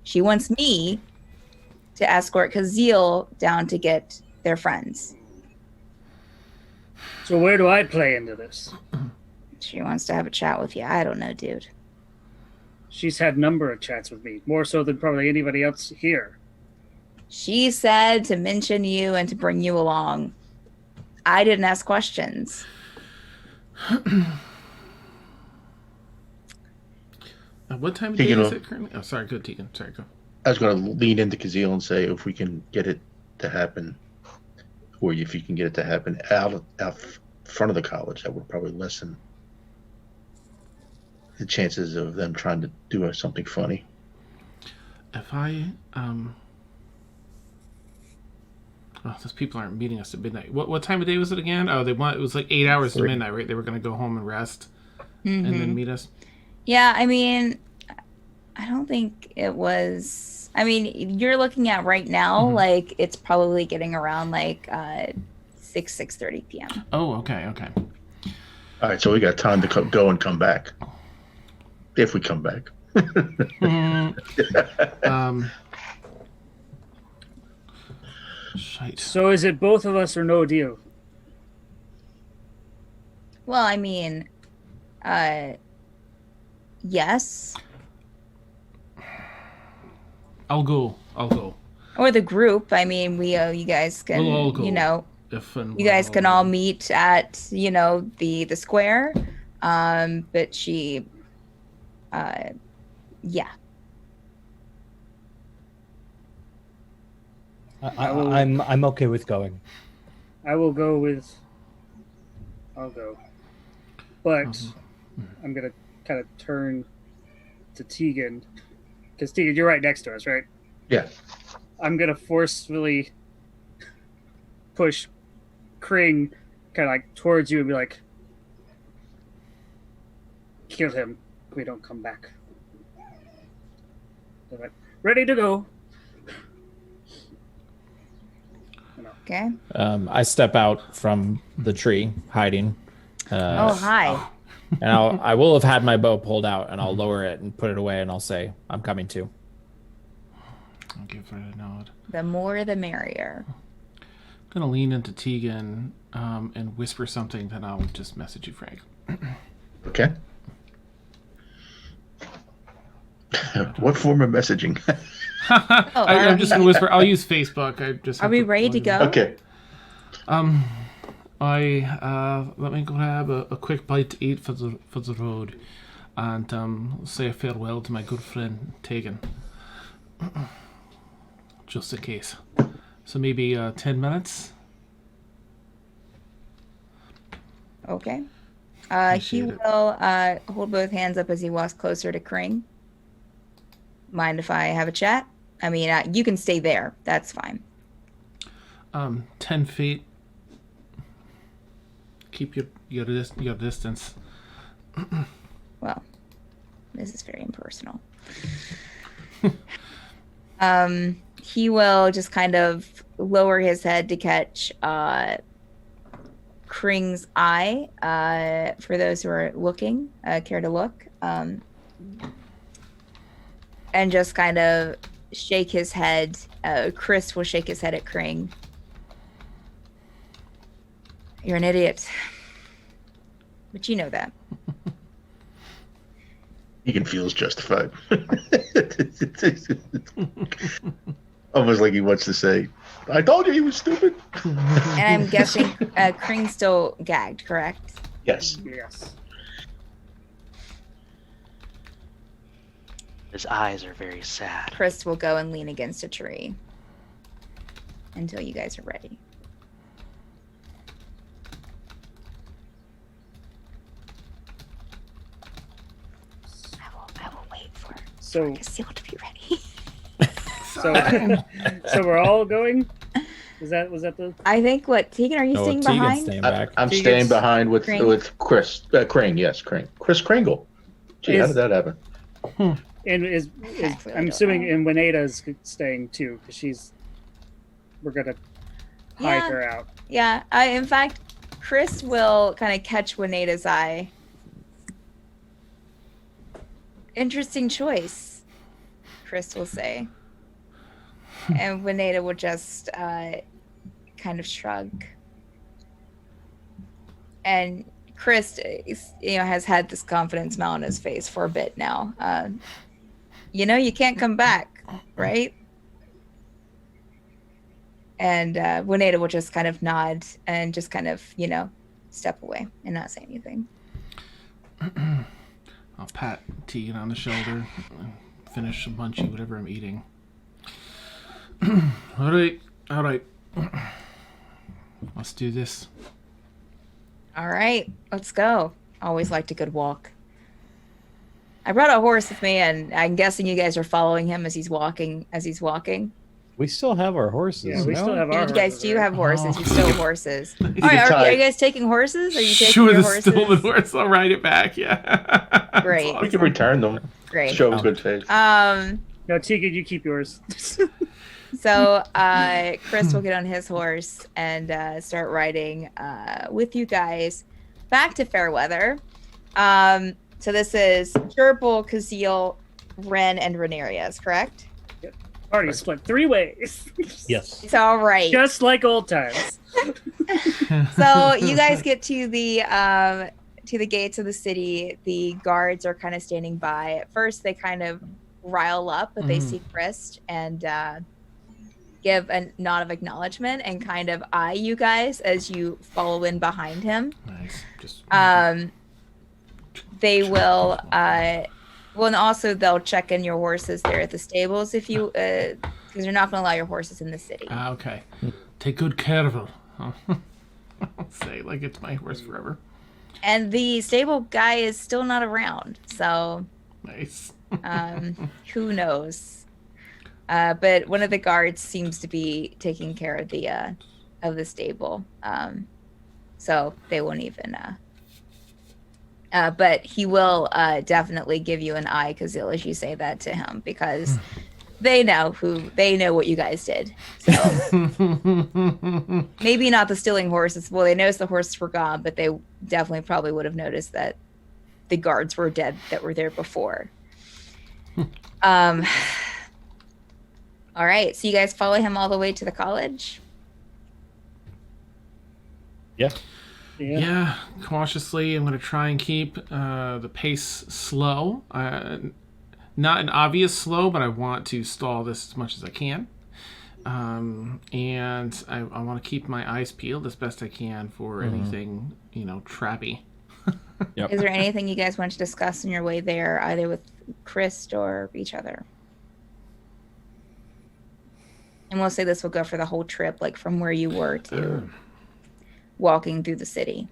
she wants me to escort Caszeel down to get their friends. So where do I play into this? She wants to have a chat with you. I don't know, dude. She's had a number of chats with me, more so than probably anybody else here. She said to mention you and to bring you along. I didn't ask questions. What time of day is it currently? Oh, sorry, go, Teagan. Sorry, go. I was going to lean into Caszeel and say if we can get it to happen, or if you can get it to happen out front of the college, that would probably lessen the chances of them trying to do something funny. If I those people aren't meeting us at midnight. What time of day was it again? Oh, it was like 8 hours to midnight, right? They were going to go home and rest, and then meet us. Yeah, I mean, I don't think it was. I mean, you're looking at right now, like it's probably getting around like 6:30 p.m. Oh, okay. All right, so we got time to go and come back, if we come back. Shite. So is it both of us or no deal? Well, I mean, yes. I'll go. Or the group. I mean, you guys can, We'll all go. You guys can all meet at, the square. But she, yeah. I'm okay with going. I'll go. But I'm going to kind of turn to Teagan. Because Teagan, you're right next to us, right? Yeah. I'm going to forcefully push Kring kind of like towards you and be like, kill him if we don't come back. They're like, ready to go. Okay. I step out from the tree, hiding. Hi. And I will have had my bow pulled out, and I'll lower it and put it away, and I'll say, I'm coming too. I'll give her a nod. The more the merrier. I'm going to lean into Teagan and whisper something, then I'll just message you, Frank. Okay. What form of messaging? I'm just going to whisper. I'll use Facebook. Are we ready to go? Okay. Let me grab a quick bite to eat for the road, and say a farewell to my good friend Teagan, just in case. So maybe 10 minutes. Okay. He will hold both hands up as he walks closer to Kring. Mind if I have a chat? I mean, you can stay there. That's fine. 10 feet. Keep your distance. Well, this is very impersonal. He will just kind of lower his head to catch Kring's eye. For those who are looking, care to look, and just kind of shake his head. Chris will shake his head at Kring. You're an idiot. But you know that. Teagan feels justified. Almost like he wants to say, I told you he was stupid. And I'm guessing Kring's still gagged, correct? Yes. Yes. His eyes are very sad. Chris will go and lean against a tree until you guys are ready. I will wait for Caszeel to be ready. So we're all going. Was that the? I think Teagan, are you staying Teagan's behind? staying back. I'm staying behind with Chris Crane. Yes, Crane. Chris Kringle. Gee, how did that happen? And I'm assuming and Wineta's staying too because we're gonna hide her out. Yeah. In fact, Chris will kind of catch Wineta's eye. Interesting choice, Chris will say. And Wineta will just kind of shrug. And Chris, has had this confident smile on his face for a bit now. You can't come back, right? And Wineta will just kind of nod and just kind of, step away and not say anything. I'll pat Teagan on the shoulder and finish munching whatever I'm eating. All right. Let's do this. All right, let's go. Always liked a good walk. I brought a horse with me, and I'm guessing you guys are following him as he's walking. We still have our horses. Yeah, we no? still have our. You guys do have horses. You stole horses. All can right, tie- are you guys taking horses? Are you taking Sure, your the horses? stolen horse. I'll ride it back. Yeah. Great. We can return them. Great. Show good faith. No, Teagan, you keep yours. So Chris will get on his horse and start riding with you guys back to Fairweather. So this is Jurble, Caszeel, Wren, and Ranerius, correct? Party split 3 ways. Yes. It's all right. Just like old times. So you guys get to the gates of the city. The guards are kind of standing by. At first, they kind of rile up, but they see Chris and give a nod of acknowledgement and kind of eye you guys as you follow in behind him. Nice. Just. They will. Well, and also they'll check in your horses there at the stables if you, because you're not going to allow your horses in the city. Okay. Take good care of them. I'll say like it's my horse forever. And the stable guy is still not around, so Nice. who knows? But one of the guards seems to be taking care of the stable, so they won't even. But he will definitely give you an eye, Caszeel, as you say that to him, because they know what you guys did. So maybe not the stealing horses. Well, they noticed the horses were gone, but they definitely probably would have noticed that the guards were dead that were there before. All right, so you guys follow him all the way to the college? Yeah. Yeah, cautiously. I'm going to try and keep the pace slow. Not an obvious slow, but I want to stall this as much as I can. And I want to keep my eyes peeled as best I can for anything, trappy. Yep. Is there anything you guys want to discuss on your way there, either with Chris or each other? And we'll say this will go for the whole trip, like from where you were to walking through the city.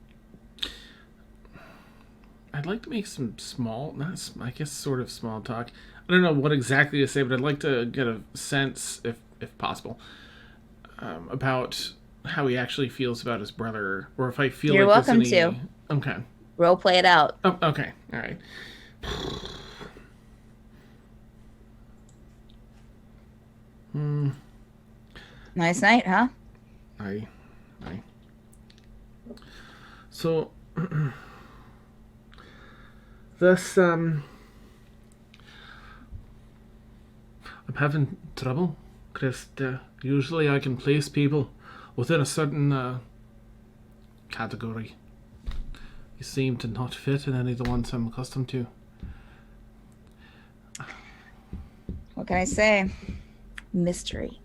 I'd like to make some sort of small talk. I don't know what exactly to say, but I'd like to get a sense, if possible, about how he actually feels about his brother, or if I feel You're like welcome there's any... to. Okay. Role play it out. Oh, okay. All right. Nice night, huh? Aye. So, this, I'm having trouble, Chris. Usually I can place people within a certain category. You seem to not fit in any of the ones I'm accustomed to. What can I say? Mystery.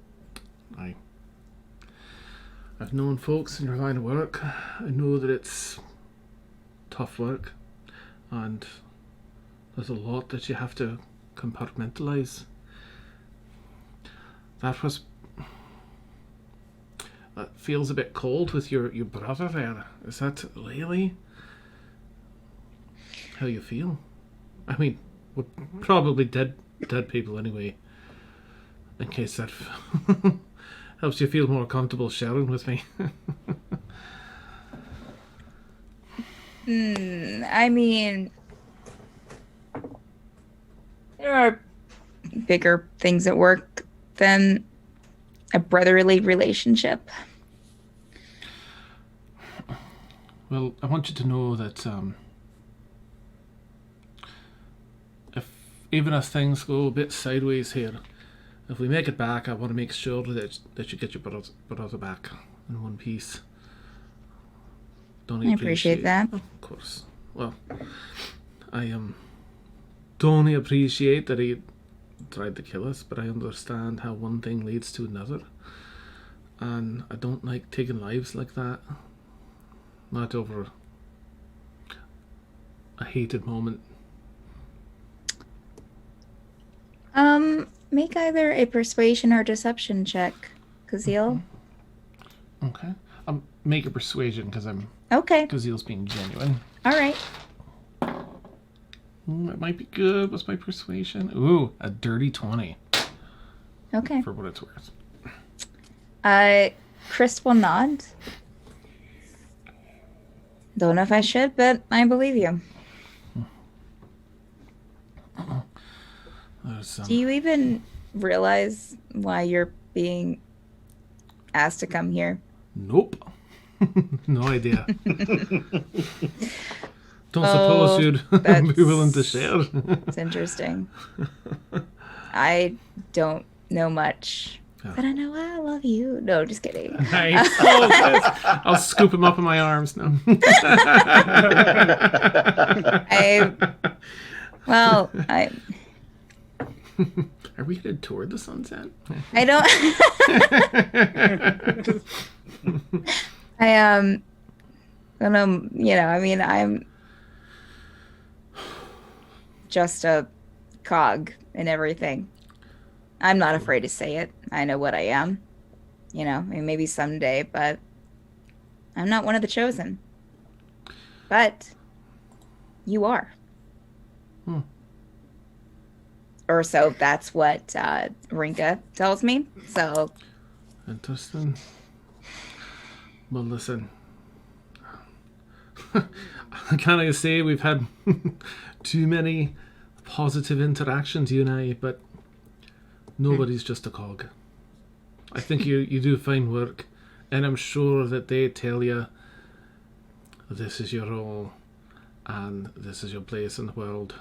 I've known folks in your line of work. I know that it's tough work, and there's a lot that you have to compartmentalize. That feels a bit cold with your brother there. Is that really how you feel? I mean, we're probably dead people anyway. In case that helps you feel more comfortable sharing with me. I mean, there are bigger things at work than a brotherly relationship. Well, I want you to know that even if things go a bit sideways here, if we make it back, I want to make sure that you get your brother back in one piece. I appreciate that. Of course. Well, I don't appreciate that he tried to kill us, but I understand how one thing leads to another. And I don't like taking lives like that. Not over a hated moment. Make either a persuasion or deception check, Caszeel. Okay. Make a persuasion because I'm... Okay. Cazeel's being genuine. All right. It might be good. What's my persuasion? Ooh, a dirty 20. Okay. For what it's worth. Chris will nod. Don't know if I should, but I believe you. Do you even realize why you're being asked to come here? Nope. No idea. Don't suppose you'd be willing to share. It's interesting. I don't know much, but I know I love you. No, just kidding. Nice. I'll scoop him up in my arms now. Are we headed toward the sunset? I don't. I don't know. I mean, I'm just a cog in everything. I'm not afraid to say it. I know what I am. I mean, maybe someday, but I'm not one of the chosen. But you are. Or so that's what Rinka tells me. So interesting. Well, listen. I can't say we've had too many positive interactions, you and I, but nobody's just a cog. I think you do fine work, and I'm sure that they tell you this is your role and this is your place in the world.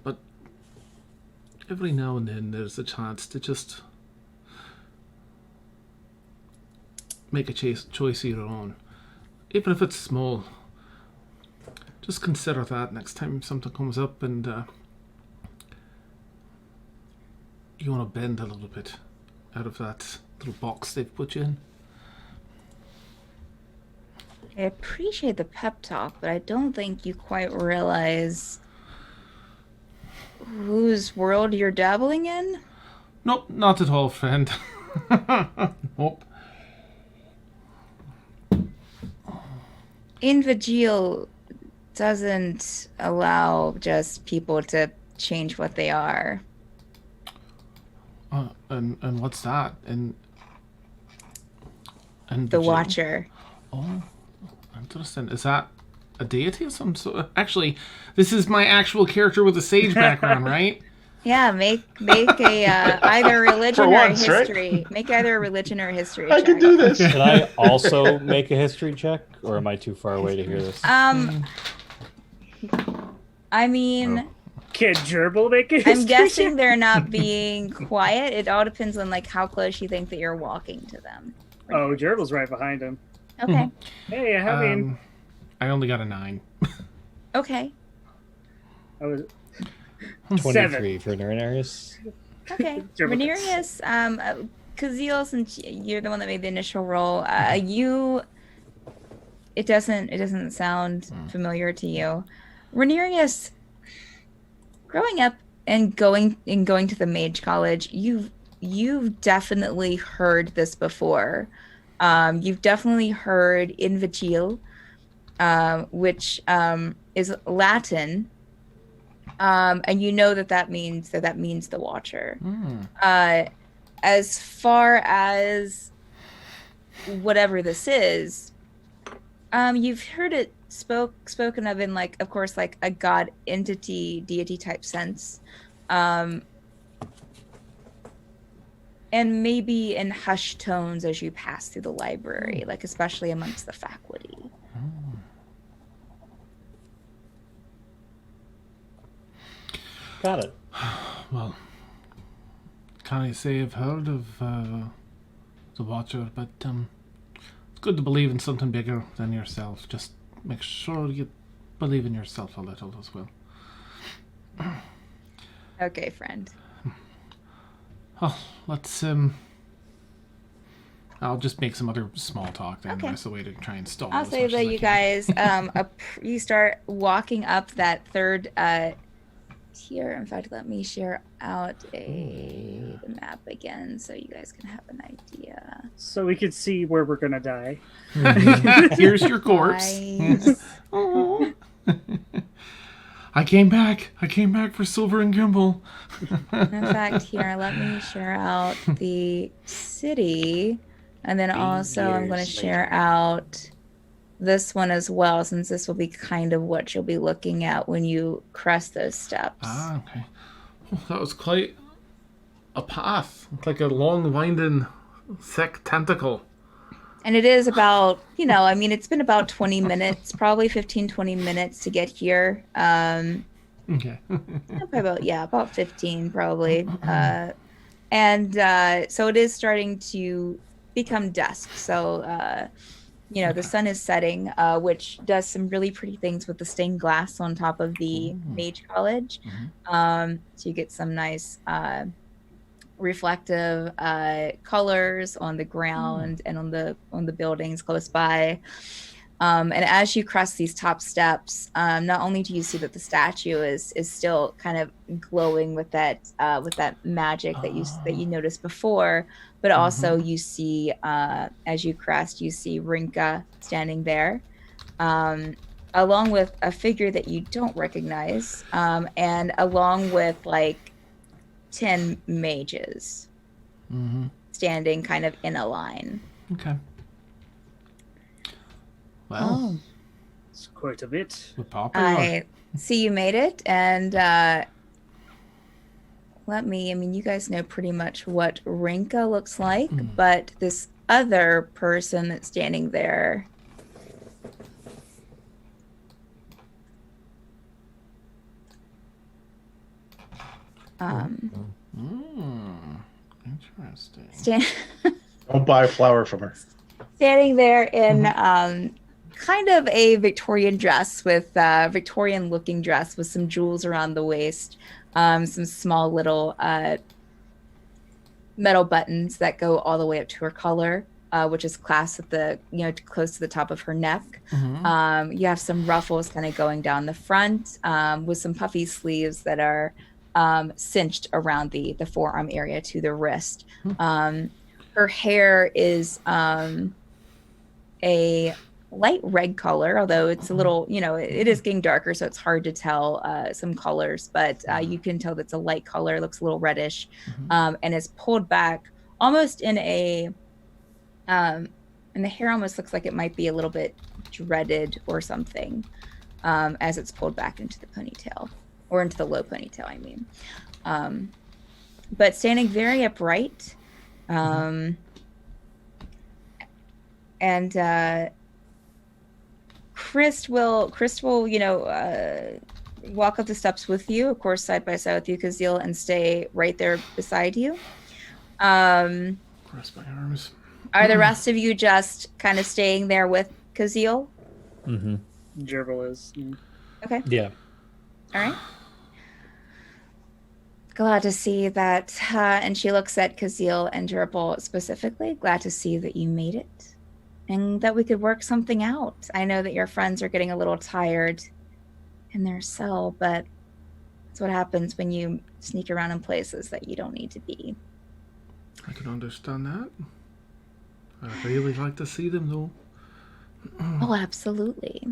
But every now and then there's a chance to just make a choice of your own, even if it's small. Just consider that next time something comes up and you want to bend a little bit out of that little box they've put you in. I appreciate the pep talk, but I don't think you quite realize whose world you're dabbling in. Nope, not at all, friend. Nope. Invigil doesn't allow just people to change what they are. And what's that? And the Watcher. Oh, interesting. Is that a deity of some sort? Actually, this is my actual character with a sage background, right? Yeah, make a either religion or once, history. right? Make either a religion or a history. I can do this. Can I also make a history check, or am I too far away to hear this? I mean, Can Jurble make it? I'm guessing they're not being quiet. It all depends on how close you think that you're walking to them. Oh, Jurble's right behind him. Okay. Hey, I mean, I only got a 9. Okay. I was 23 for Ranerius. Okay. Jurble. Ranerius, Caszeel, since you're the one that made the initial roll, it doesn't sound familiar to you. Ranerius, growing up and going to the Mage College, you've definitely heard this before. You've definitely heard Invigil, which is Latin, and you know that means the Watcher. As far as whatever this is, you've heard it spoken of in, like, of course, like a god entity, deity type sense, and maybe in hushed tones as you pass through the library, like especially amongst the faculty. Got it. Well, can I say I've heard of the Watcher, but it's good to believe in something bigger than yourself. Just make sure you believe in yourself a little as well. Okay, friend. Oh, let's I'll just make some other small talk then. Okay. That's the way to try and stall. I'll say that you guys you start walking up that third tier. In fact, let me share out the map again so you guys can have an idea. So we could see where we're gonna die. Here's your corpse. Nice. Oh. I came back for Silver and Gimble. In fact, here, let me share out the city, and then also I'm going to share out this one as well, since this will be kind of what you'll be looking at when you crest those steps. Ah, okay. Oh, that was quite a path. It's like a long, winding, thick tentacle. And it is about, I mean, it's been about 20 minutes, probably 15, 20 minutes to get here. Okay. About 15 probably. And so it is starting to become dusk. So, the sun is setting, which does some really pretty things with the stained glass on top of the Mage College. So you get some nice reflective colors on the ground and on the buildings close by. And as you cross these top steps, not only do you see that the statue is still kind of glowing with that magic that you noticed before, but also you see as you crest, you see Rinka standing there, along with a figure that you don't recognize, and along with like 10 mages standing kind of in a line. Okay. Well, it's quite a bit. I see you made it, and you guys know pretty much what Rinka looks like, but this other person that's standing there, interesting. Don't buy a flower from her. Standing there in kind of a Victorian dress with Victorian looking dress with some jewels around the waist, some small little metal buttons that go all the way up to her collar, which is clasped at the close to the top of her neck. You have some ruffles kind of going down the front, with some puffy sleeves that are cinched around the forearm area to the wrist. Her hair is a light red color, although it's a little, it is getting darker, so it's hard to tell some colors, but you can tell that's a light color, looks a little reddish, and is pulled back almost in a, and the hair almost looks like it might be a little bit dreaded or something, as it's pulled back into the ponytail, or into the low ponytail, I mean. But standing very upright, and Chris will walk up the steps with you, of course, side by side with you, Caszeel, and stay right there beside you. Cross my arms. Are the rest of you just kind of staying there with Caszeel? Jurble is. Okay. Yeah. All right. Glad to see that, and she looks at Caszeel and Jurble specifically. Glad to see that you made it, and that we could work something out. I know that your friends are getting a little tired in their cell, but That's what happens when you sneak around in places that you don't need to be. I can understand that. I'd really like to see them, though. Oh, absolutely.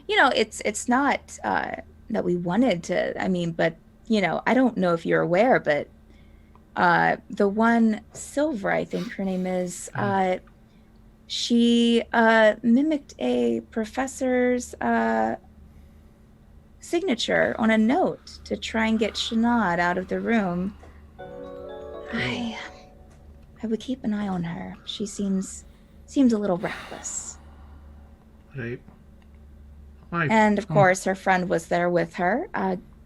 It's not that we wanted to. I mean, but I don't know if you're aware, but the one Silver, I think her name is, she mimicked a professor's signature on a note to try and get Sinead out of the room. I would keep an eye on her. She seems a little reckless. Right. And of course, her friend was there with her,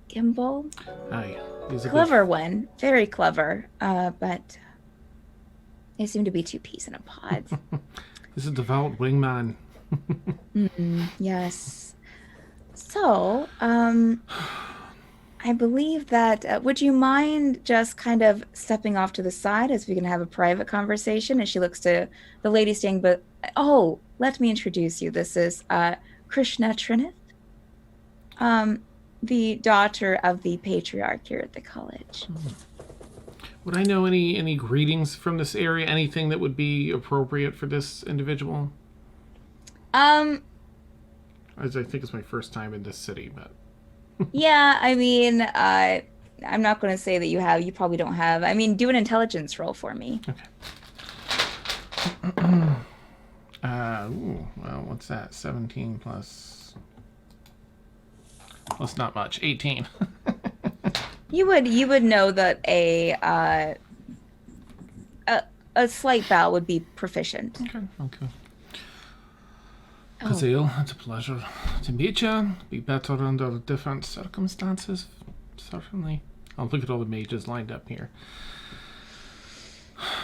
Gimble. Aye. He's a Clever one, very clever. But they seem to be two peas in a pod. This is a devout wingman. Yes. So, I believe that, would you mind just kind of stepping off to the side as we can have a private conversation? And she looks to the lady staying, but, oh, let me introduce you. This is Krishna Trinith, the daughter of the patriarch here at the college. Would I know any greetings from this area? Anything that would be appropriate for this individual? As I think it's my first time in this city, but... Yeah, I mean, I'm not going to say that you probably don't have. I mean, do an intelligence roll for me. Okay. Well, what's that? 17 plus... Well, it's not much. 18. You would know that a slight bow would be proficient. Okay. Caszeel, it's a pleasure to meet you. Be better under different circumstances, certainly. I'll look at all the mages lined up here.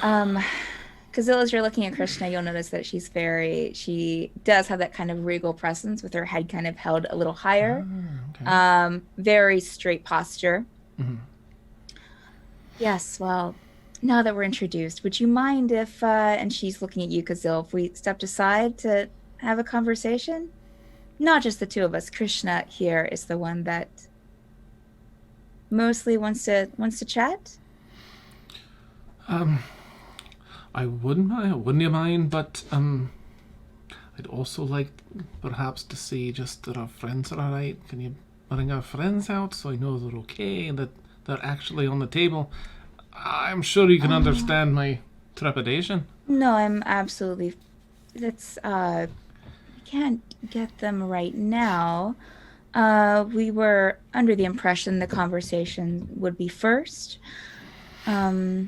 Caszeel, as you're looking at Krishna, you'll notice that she does have that kind of regal presence with her head kind of held a little higher. Okay. Very straight posture. Mm-hmm. Yes, well, now that we're introduced, would you mind if, and she's looking at you, Caszeel, if we stepped aside to have a conversation? Not just the two of us. Krishna here is the one that mostly wants to chat. I wouldn't mind, but I'd also like perhaps to see just that our friends are alright. Can you bring our friends out so I know they're okay and that they're actually on the table? I'm sure you can understand my trepidation. No, I'm absolutely. I can't get them right now. We were under the impression the conversation would be first. All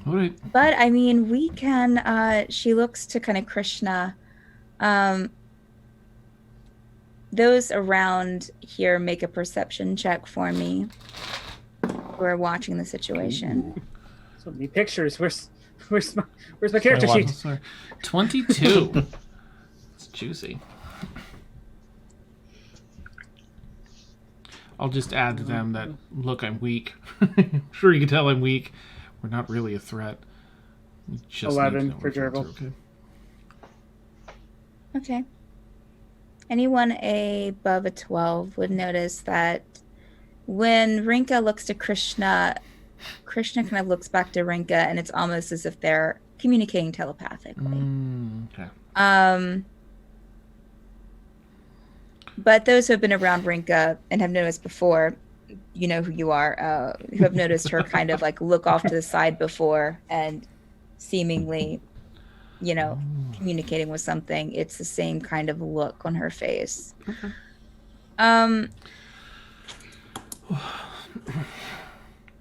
right. But I mean, we can. She looks to kind of Krishna. Those around here make a perception check for me. We're watching the situation. So many pictures. Where's my character sheet? Sorry. 22. It's juicy. I'll just add to them that, look, I'm weak. I'm sure you can tell I'm weak. We're not really a threat. Just 11 for Jurble. Okay. Anyone above a 12 would notice that when Rinka looks to Krishna kind of looks back to Rinka, and it's almost as if they're communicating telepathically. Okay. But those who have been around Rinka and have noticed before, you know who you are, who have noticed her kind of like look off to the side before and seemingly, communicating with something. It's the same kind of look on her face. Okay.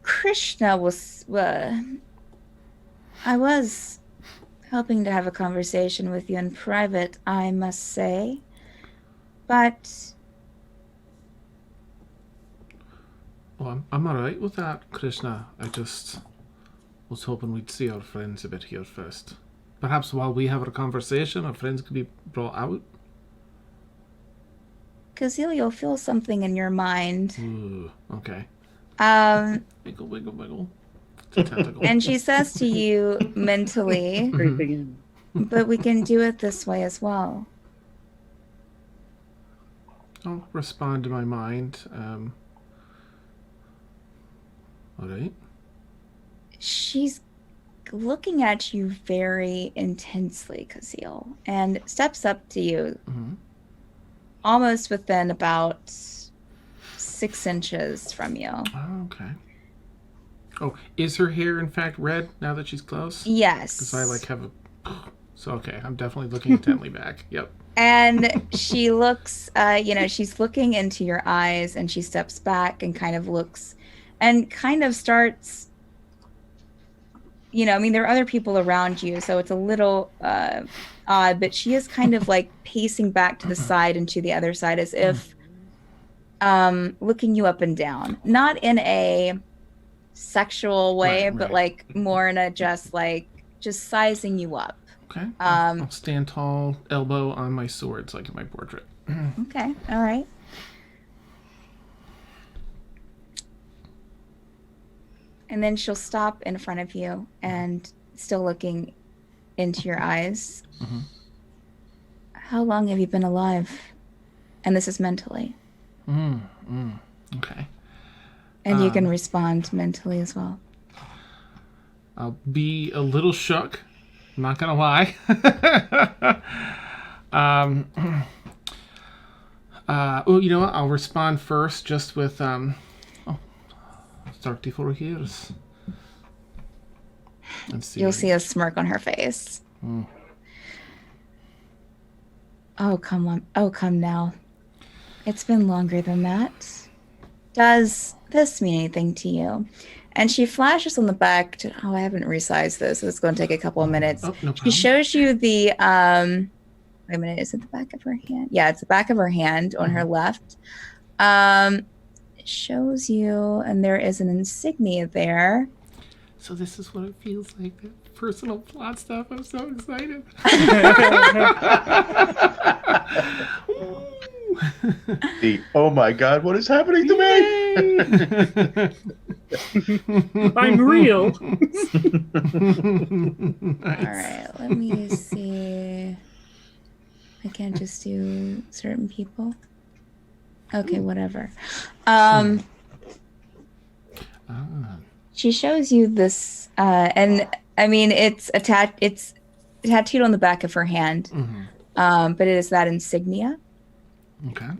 Krishna was, I was hoping to have a conversation with you in private, I must say. But... Well, I'm alright with that, Krishna. I just was hoping we'd see our friends a bit here first. Perhaps while we have our conversation, our friends could be brought out. Caszeel, you'll feel something in your mind. Ooh, okay. Wiggle, wiggle, wiggle. And she says to you mentally, but we can do it this way as well. I'll respond to my mind. All right. She's looking at you very intensely, Caszeel, and steps up to you, almost within about 6 inches from you. Oh, okay. Oh, is her hair in fact red now that she's close? Yes. Because I have a. So okay, I'm definitely looking intently back. Yep. And she looks, she's looking into your eyes, and she steps back and kind of looks, and kind of starts. There are other people around you, so it's a little odd, but she is kind of pacing back to the side and to the other side as if looking you up and down. Not in a sexual way, but more in a just sizing you up. Okay. I'll stand tall, elbow on my swords like in my portrait. Okay, all right. And then she'll stop in front of you and still looking into your eyes. How long have you been alive? And this is mentally. Okay. And you can respond mentally as well. I'll be a little shook. I'm not going to lie. You know what? I'll respond first just with... 34 years. Let's see. You'll see a smirk on her face. Oh, come on. Oh, come now. It's been longer than that. Does this mean anything to you? And she flashes on the back. I haven't resized this, so it's going to take a couple of minutes. Oh, no problem. She shows you the... wait a minute. Is it the back of her hand? Yeah, it's the back of her hand on her left. Shows you, and there is an insignia there. So this is what it feels like, that personal plot stuff. I'm so excited. Oh my god, what is happening to me? I'm real. All right, let me see. I can't just do certain people. Okay, whatever. She shows you this, and I mean it's attached. It's tattooed on the back of her hand, but it is that insignia. Okay.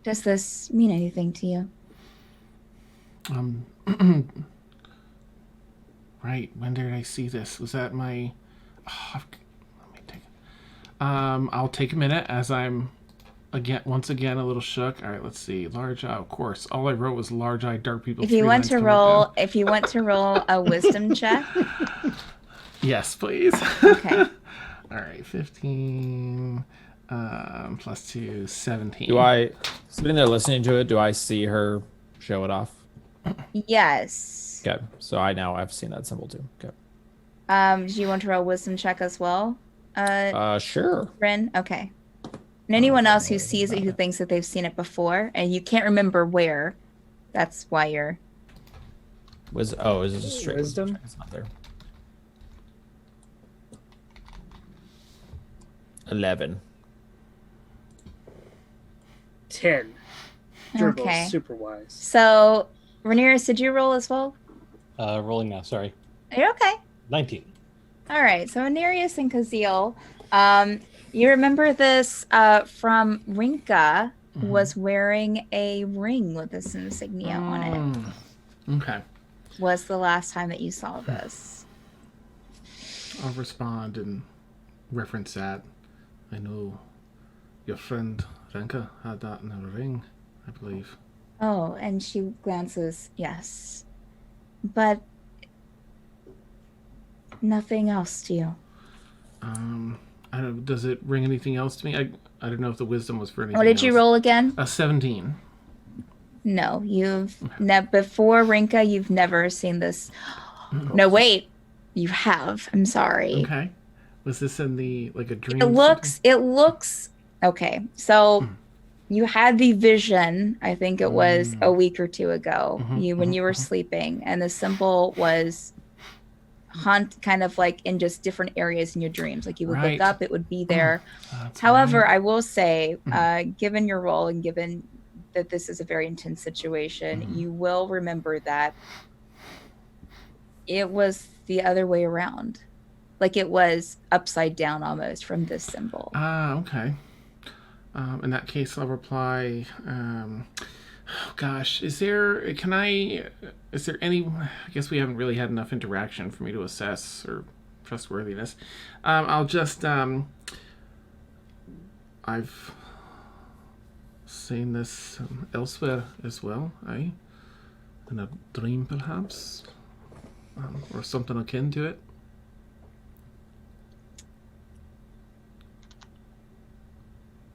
Does this mean anything to you? Right. When did I see this? Was that my? Let me take. I'll take a minute as I'm. Once again, a little shook. All right, let's see. Large eye, of course. All I wrote was large-eyed dark people. If you want to roll a wisdom check. Yes, please. Okay. All right, 15 plus 2, 17. Do I, sitting there listening to it, do I see her show it off? Yes. Okay, so I've seen that symbol too. Okay. Do you want to roll a wisdom check as well? Sure. Ren? Okay. And anyone else who sees it, who thinks that they've seen it before, and you can't remember where, that's why you're... Is it just straight Wisdom? It's not there. 11. 10. Jurble, Okay. super wise. So, Ranerius, did you roll as well? Rolling now. Sorry. You're okay. 19. All right. So, Ranerius and Caszeel, you remember this from Rinka was wearing a ring with this insignia on it. Okay. Was the last time that you saw this? I'll respond and reference that. I know your friend Renka had that in her ring, I believe. Oh, and she glances, yes. But nothing else to you. I don't. Does it ring anything else to me? I don't know if the wisdom was for anything. What did you roll again? 17. No, before Rinka, you've never seen this. No, wait, you have. I'm sorry. Okay. Was this in the a dream? It looks okay. So you had the vision. I think it was a week or two ago. When you were sleeping, and the symbol was kind of in just different areas in your dreams. Like you would look up, it would be there. However, I will say, given your role and given that this is a very intense situation, you will remember that it was the other way around. Like it was upside down almost from this symbol. Okay. In that case, I'll reply, gosh, is there any, I guess we haven't really had enough interaction for me to assess or trustworthiness. I'll just, I've seen this elsewhere as well, in a dream perhaps, or something akin to it.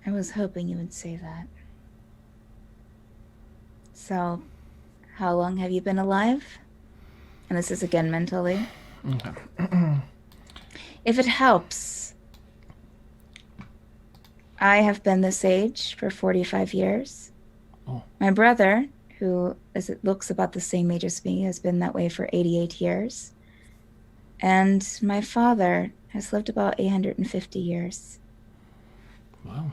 I was hoping you would say that. So, how long have you been alive? And this is again mentally. Okay. If it helps, I have been this age for 45 years. Oh. My brother, who as it looks about the same age as me, has been that way for 88 years. And my father has lived about 850 years. Wow.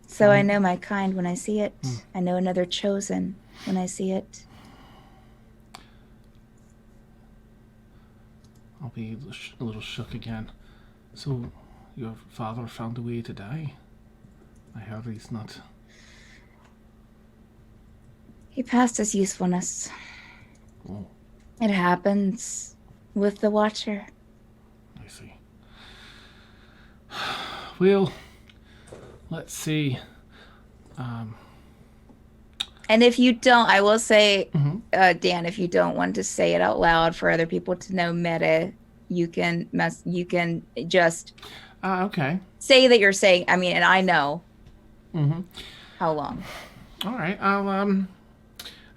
So I know my kind when I see it. I know another chosen when I see it. I'll be a little shook again. So, your father found a way to die? I heard he's not... He passed his usefulness. Oh, It happens with the Watcher. I see. Well, let's see. And if you don't, I will say, Mhm. Dan, if you don't want to say it out loud for other people to know meta, you can just Okay. say that you're saying, I mean, and I know Mm-hmm. how long. All right.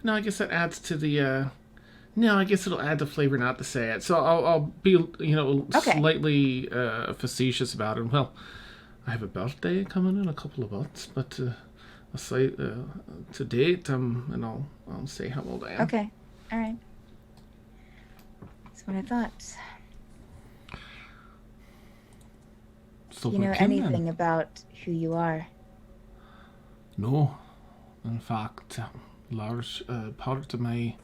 No, I guess that adds to the, no, I guess it'll add the flavor not to say it. So I'll be, Okay. slightly facetious about it. Well, I have a birthday coming in a couple of months, but aside to date, and I'll say how old I am. Okay. All right. That's what I thought. So Do you know we're kin then? anything about who you are? No. In fact, a large part of my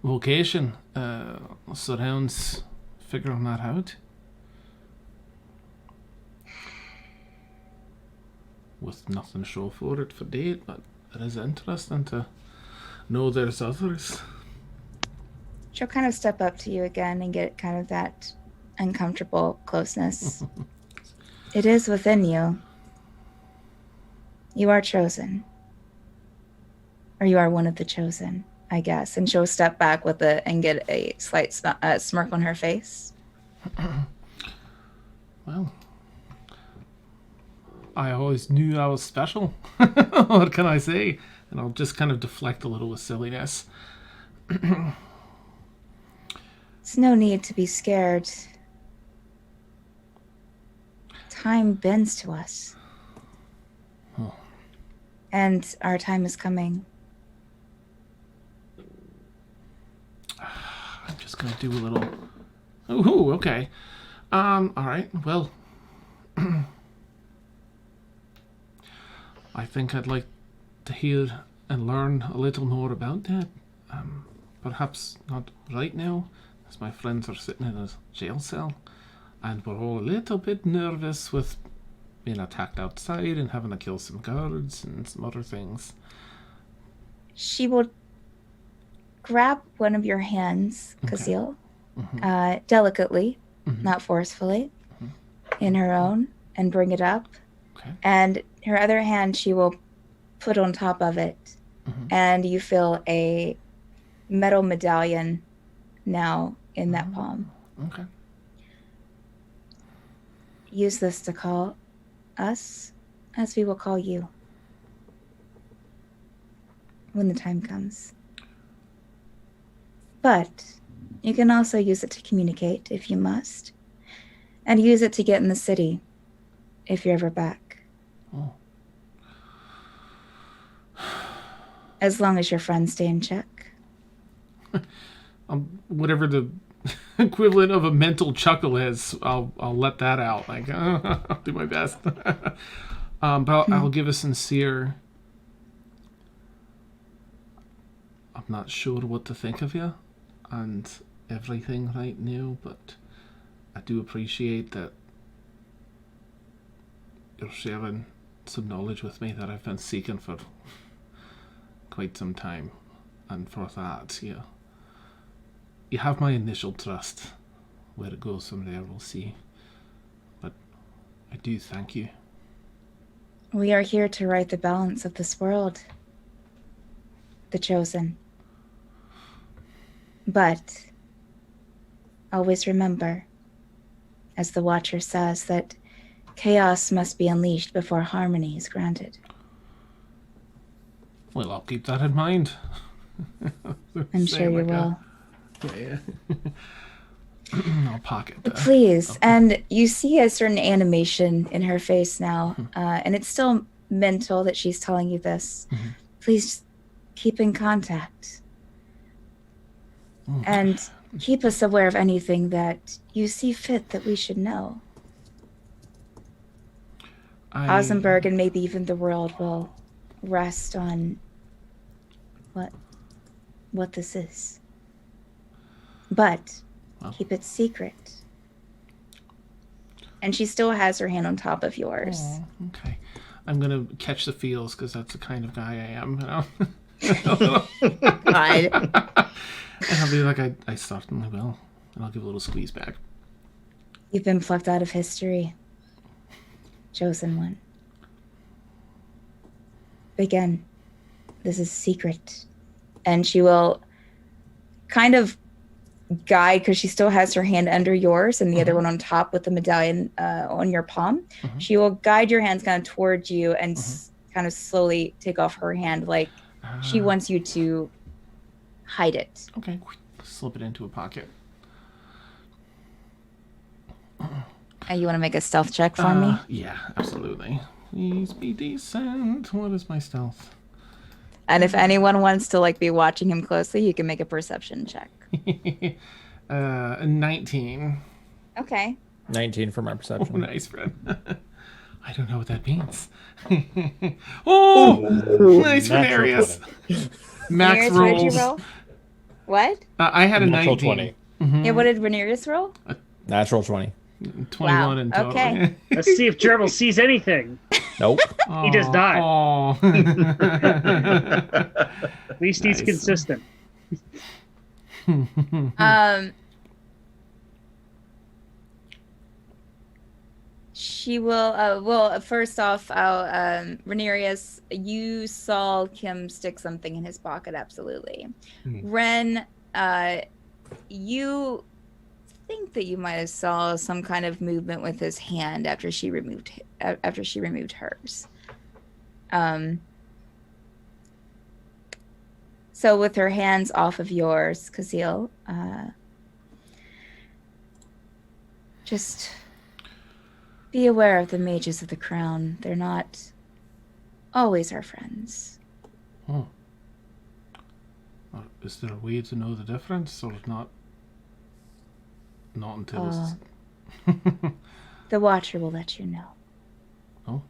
vocation surrounds figuring that out. With nothing to show for it for date, but it is interesting to know there's others. She'll kind of step up to you again and get kind of that uncomfortable closeness. It is within you. You are chosen. Or you are one of the chosen, I guess. And she'll step back and get a slight smirk on her face. Well, I always knew I was special. What can I say? And I'll just kind of deflect a little with silliness. There's no need to be scared. Time bends to us. Oh. And our time is coming. I'm just gonna do a little... Ooh, okay. Alright, well... I think I'd like to hear and learn a little more about that. Perhaps not right now, as my friends are sitting in a jail cell, and we're all a little bit nervous with being attacked outside and having to kill some guards and some other things. She will grab one of your hands, Okay. Caszeel, Mhm. delicately, Mhm. not forcefully, in her own, and bring it up. Okay. And her other hand she will put on top of it. Mhm. And you feel a metal medallion now in that palm. Okay. Use this to call us as we will call you when the time comes. But you can also use it to communicate if you must, and use it to get in the city if you're ever back. Oh. As long as your friends stay in check. Whatever the equivalent of a mental chuckle is, I'll let that out. Like, I'll do my best. But I'll give a sincere... I'm not sure what to think of you. and everything right now, but I do appreciate that you're sharing some knowledge with me that I've been seeking for quite some time. And for that, you have my initial trust. Where it goes from there, we'll see. But I do thank you. We are here to right the balance of this world. The Chosen. But always remember, as the Watcher says, that chaos must be unleashed before harmony is granted. Well, I'll keep that in mind. I'm sure you will. Yeah. I'll pocket that. Please. Okay. And you see a certain animation in her face now, and it's still mental that she's telling you this. Mm-hmm. Please keep in contact. And keep us aware of anything that you see fit that we should know. Ozenberg and maybe even the world will rest on what this is. But keep it secret. And she still has her hand on top of yours. Oh, okay. I'm going to catch the feels because that's the kind of guy I am, you know? God. And I'll be like, I certainly will. And I'll give a little squeeze back. You've been plucked out of history. Chosen one. But again, this is secret. And she will kind of guide, because she still has her hand under yours and the other one on top with the medallion on your palm. She will guide your hands kind of towards you and kind of slowly take off her hand, like she wants you to hide it. Okay. Slip it into a pocket. You want to make a stealth check for me? Yeah, absolutely. Please be decent. What is my stealth? And if anyone wants to be watching him closely, you can make a perception check. 19. Okay. 19 for my perception. Oh, nice, friend. I don't know what that means. Nice, Ranerius. Max Ranerius, what did you rolls. roll? What? I had a Natural 19. 20. Mm-hmm. Yeah, what did Ranerius roll? Natural 20. 21 in total. Okay. Let's see if Jurble sees anything. Nope. He does not. At least he's consistent. She will, well, first off, Ranerius, you saw Kim stick something in his pocket, absolutely. Wren, you think that you might have saw some kind of movement with his hand after she removed hers. So with her hands off of yours, Caszeel, just be aware of the mages of the crown. They're not always our friends. Oh. Is there a way to know the difference, or not? Not until it's... The Watcher will let you know. Oh.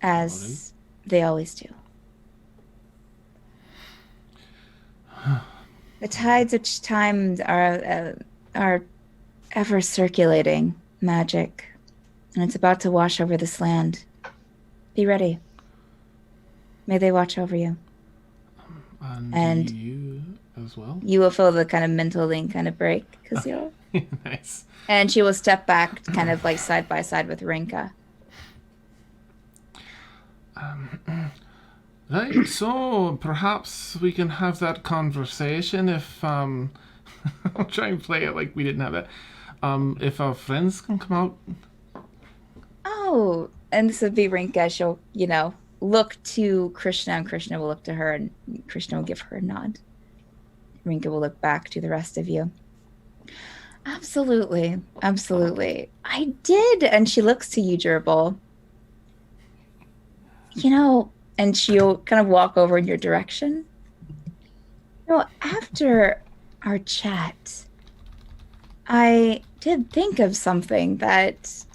As they always do. The tides of time are ever circulating magic, and it's about to wash over this land. Be ready. May they watch over you. And you as well? You will feel the kind of mental link kind of break, Caszeel. Nice. And she will step back kind of side by side with Rinka. Right, so perhaps we can have that conversation if, I'll try and play it like we didn't have that. If our friends can come out. Oh, and this would be Rinka. She'll, look to Krishna, and Krishna will look to her, and Krishna will give her a nod. Rinka will look back to the rest of you. Absolutely. Absolutely. I did. And she looks to you, Jurble. And she'll kind of walk over in your direction. After our chat, I did think of something that,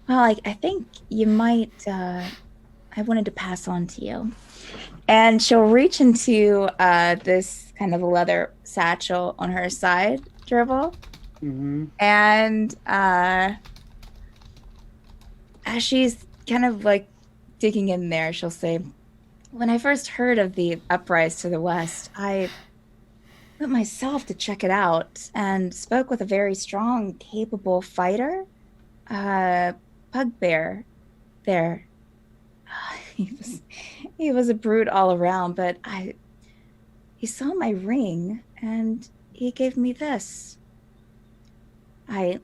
I think you might I wanted to pass on to you. And she'll reach into this kind of leather satchel on her side, Jurble. Mm-hmm. And as she's kind of like digging in there, she'll say, when I first heard of the uprise to the west, I went myself to check it out and spoke with a very strong, capable fighter, Bugbear there. He was a brute all around, but he saw my ring and he gave me this. I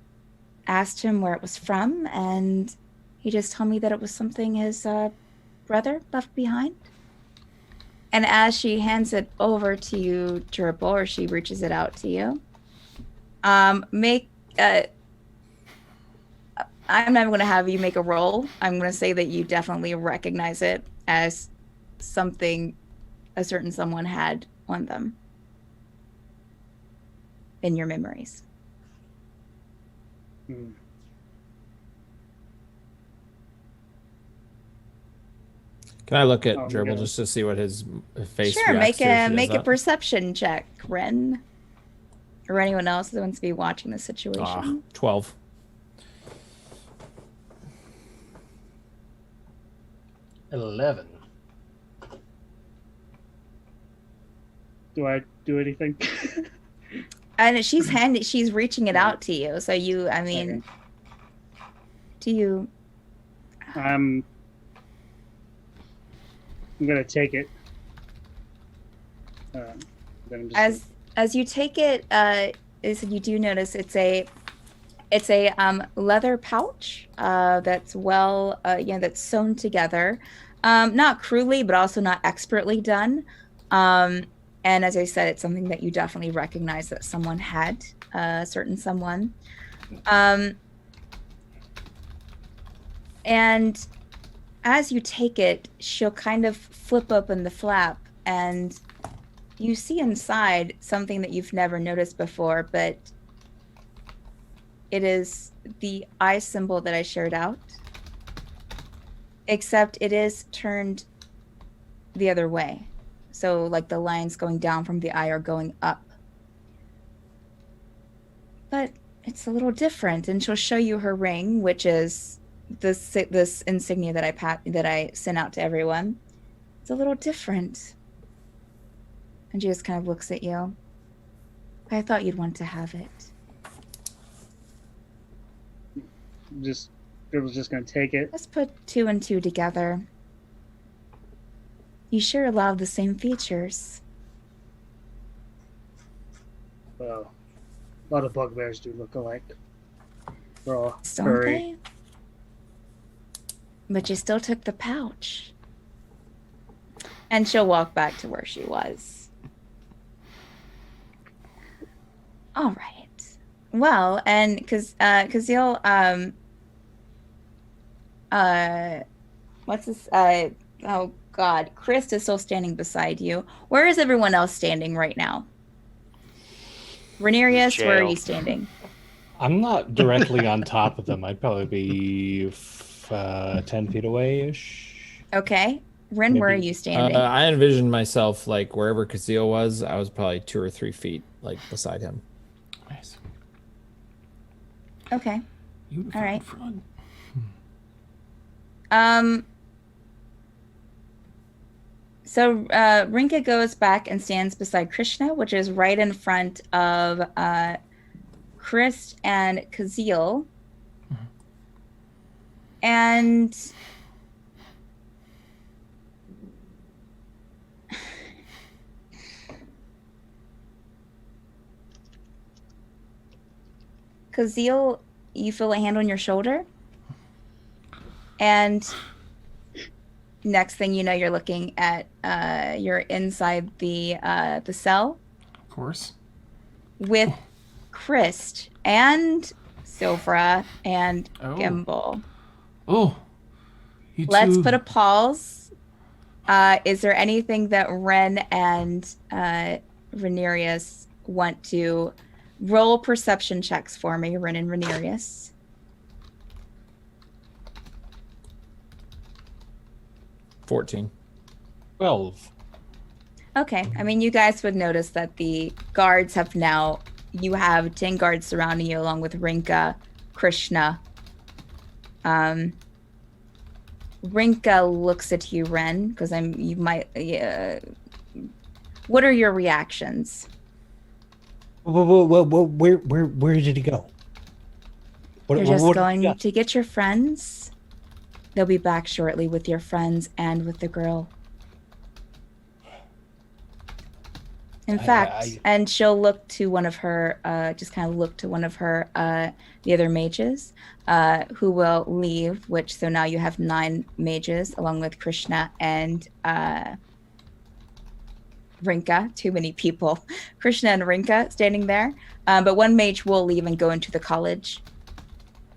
asked him where it was from, and he just told me that it was something his brother left behind. And as she hands it over to you, Jurble, or she reaches it out to you, I'm not going to have you make a roll. I'm going to say that you definitely recognize it as something a certain someone had on them in your memories. Hmm. Can I look at Oh, Jurble yeah. just to see what his face Sure, reacts to if he make does a that? perception check, Wren, or anyone else that wants to be watching the situation. 12. $11. Do I do anything? And she's reaching it out to you. So Okay. Do you? I'm gonna take it. Then I'm just As you take it, you do notice it's a leather pouch that's that's sewn together, not crudely but also not expertly done. And as I said, it's something that you definitely recognize that someone had, a certain someone. And as you take it, she'll kind of flip open the flap, and you see inside something that you've never noticed before, but it is the eye symbol that I shared out, except it is turned the other way. So like the lines going down from the eye are going up. But it's a little different, and she'll show you her ring, which is this insignia that I sent out to everyone. It's a little different. And she just kind of looks at you. I thought you'd want to have it. Dribble's just gonna take it. Let's put 2 and 2 together. You share a lot of the same features. Well, a lot of bugbears do look alike. They're all Don't furry. they? But you still took the pouch. And she'll walk back to where she was. All right. Well, and Caszeel, what's this? Oh God, Chris is still standing beside you. Where is everyone else standing right now? Ranerius, where are you standing? I'm not directly on top of them. I'd probably be 10 feet away-ish. Okay. Wren, where are you standing? I envisioned myself like wherever Caszeel was, I was probably 2 or 3 feet like beside him. Nice. Okay. Beautiful. All right. Front. So Rinka goes back and stands beside Krishna, which is right in front of Chris and Caszeel. Mm-hmm. And Caszeel, you feel a hand on your shoulder. And next thing you know, you're looking at you're inside the cell Of course. with Christ and Silfra and Oh. Gimble. Oh. You Let's two- put a pause. Is there anything that Wren and Ranerius want to roll perception checks for me, Wren and Ranerius? 14. 12. Okay. I mean, you guys would notice that the guards have now. You have 10 guards surrounding you, along with Rinka, Krishna. Rinka looks at you, Wren, because you might. What are your reactions? Where did he go? You're just going to get your friends. They'll be back shortly with your friends and with the girl. In fact, and she'll look to one of her, just kind of look to one of her, the other mages, who will leave, so now you have 9 mages, along with Krishna and Rinka. Too many people. Krishna and Rinka standing there. But one mage will leave and go into the college.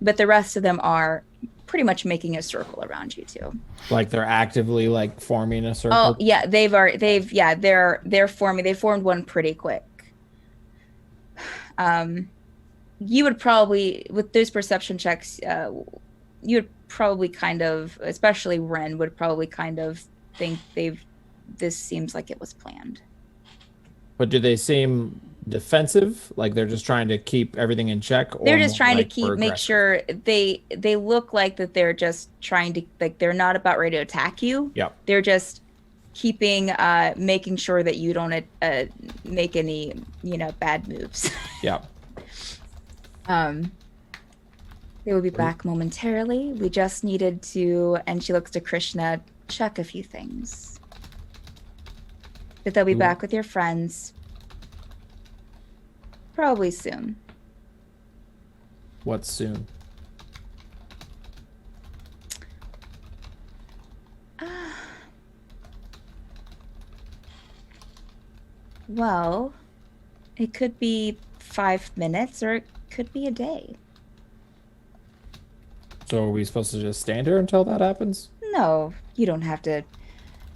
But the rest of them are pretty much making a circle around you two. Like they're actively like forming a circle. Oh yeah, they're forming. They formed one pretty quick. You would probably, with those perception checks, you would probably kind of, especially Wren, would probably kind of think this seems like it was planned. But do they seem defensive? Like they're just trying to keep everything in check? Or they're just trying like to make sure they look like that they're just trying to, like, they're not about ready to attack you. Yep. They're just making sure that you don't make any, bad moves. Yep. They will be back momentarily. We just needed to, and she looks to Krishna, check a few things. But they'll be back with your friends probably soon. What's soon? Well, it could be 5 minutes or it could be a day. So are we supposed to just stand here until that happens? No, you don't have to.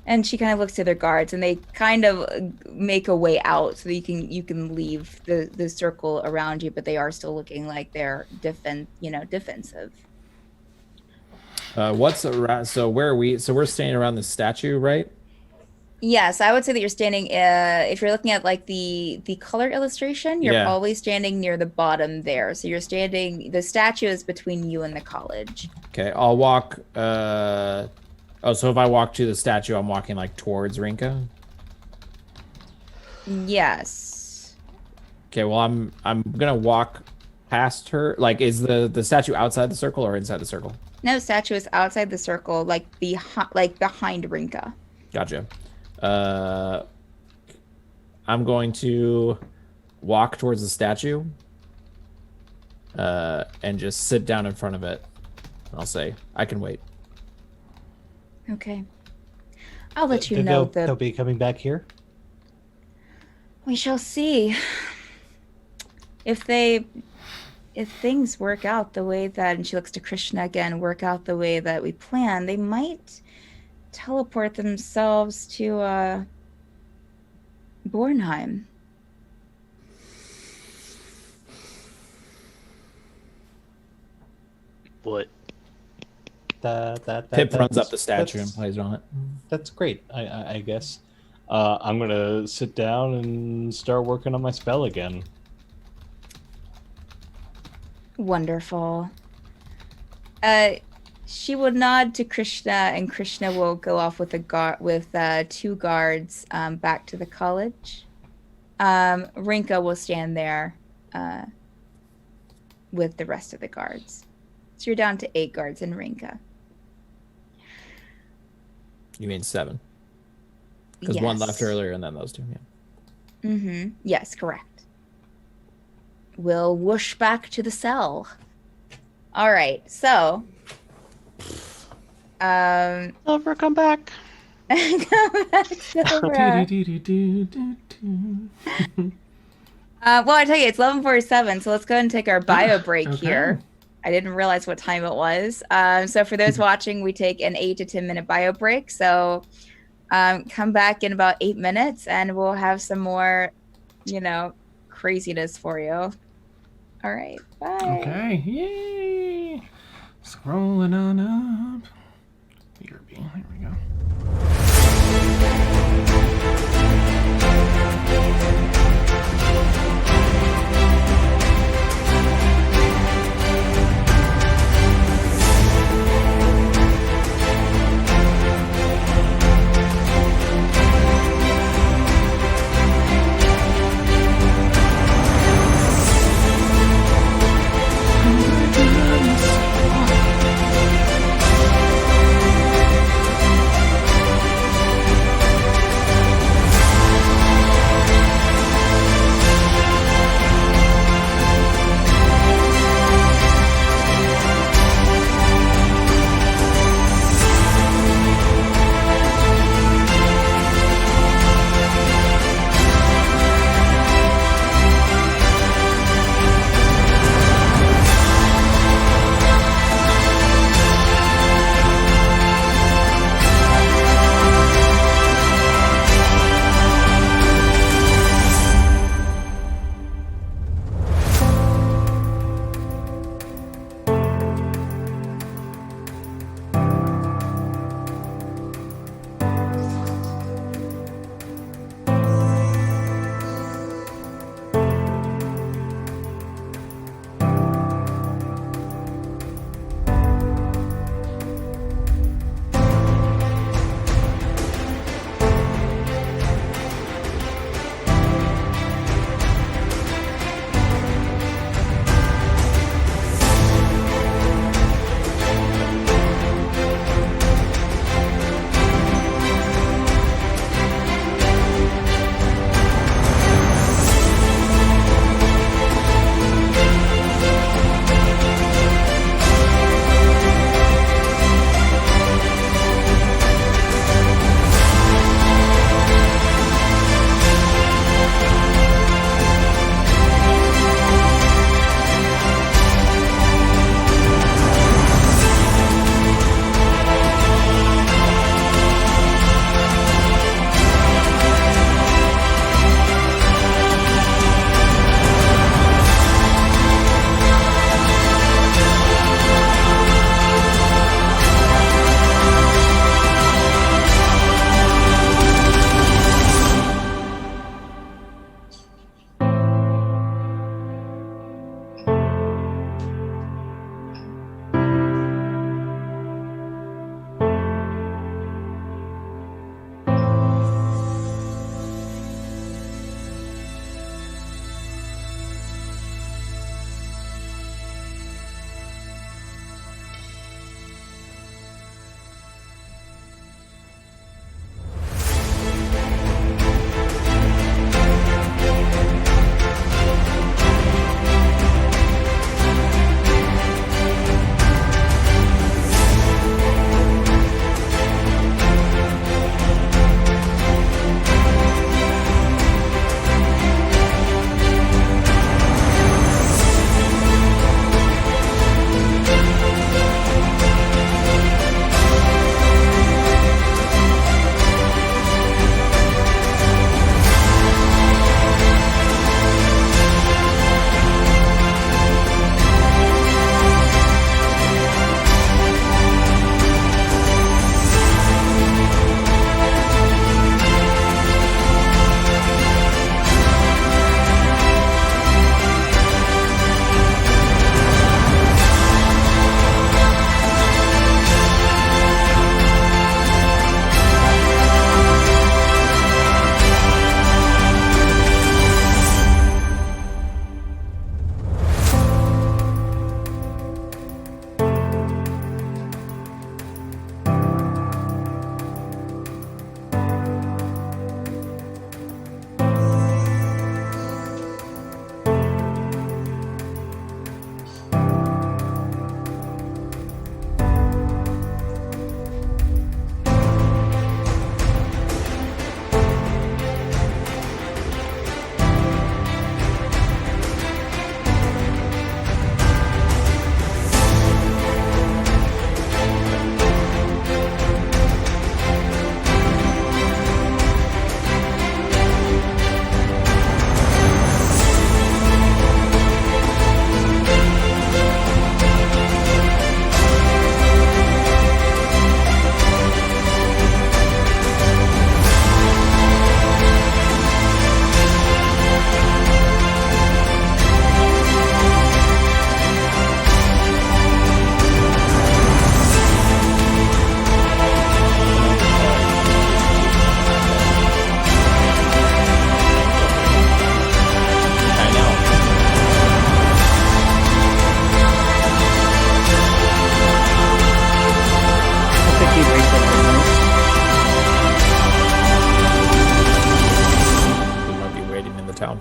And she kind of looks to their guards, and they kind of make a way out so that you can leave the circle around you, but they are still looking like they're defensive. What's around? So where are we? So we're standing around the statue, right? Yes, I would say that you're standing. If you're looking at like the color illustration, you're probably standing near the bottom there. So you're standing. The statue is between you and the college. Okay, I'll walk. So if I walk to the statue, I'm walking like towards Rinka. Yes. Okay, well I'm gonna walk past her. Like, is the statue outside the circle or inside the circle? No, statue is outside the circle, like behind Rinka. Gotcha. I'm going to walk towards the statue and just sit down in front of it. I'll say, I can wait. Okay. I'll let you know they'll be coming back here? We shall see. If things work out the way that, and she looks to Krishna again, work out the way that we plan, they might teleport themselves to Bornheim. What? Pip runs up the statue and plays on it. That's great, I guess. I'm gonna sit down and start working on my spell again. Wonderful. She will nod to Krishna, and Krishna will go off with 2 guards back to the college. Rinka will stand there with the rest of the guards. So you're down to 8 guards in Rinka. You mean 7? Because 1 left earlier and then those 2, yeah. Mm-hmm. Yes, correct. We'll whoosh back to the cell. All right, so... Silver, come back. Come back, Silver. Well, I tell you, it's 11:47, so let's go ahead and take our bio break here. I didn't realize what time it was. So for those watching, we take an 8 to 10 minute bio break. So come back in about 8 minutes, and we'll have some more, craziness for you. All right, bye. Okay, yay! Scrolling on up. Here we go.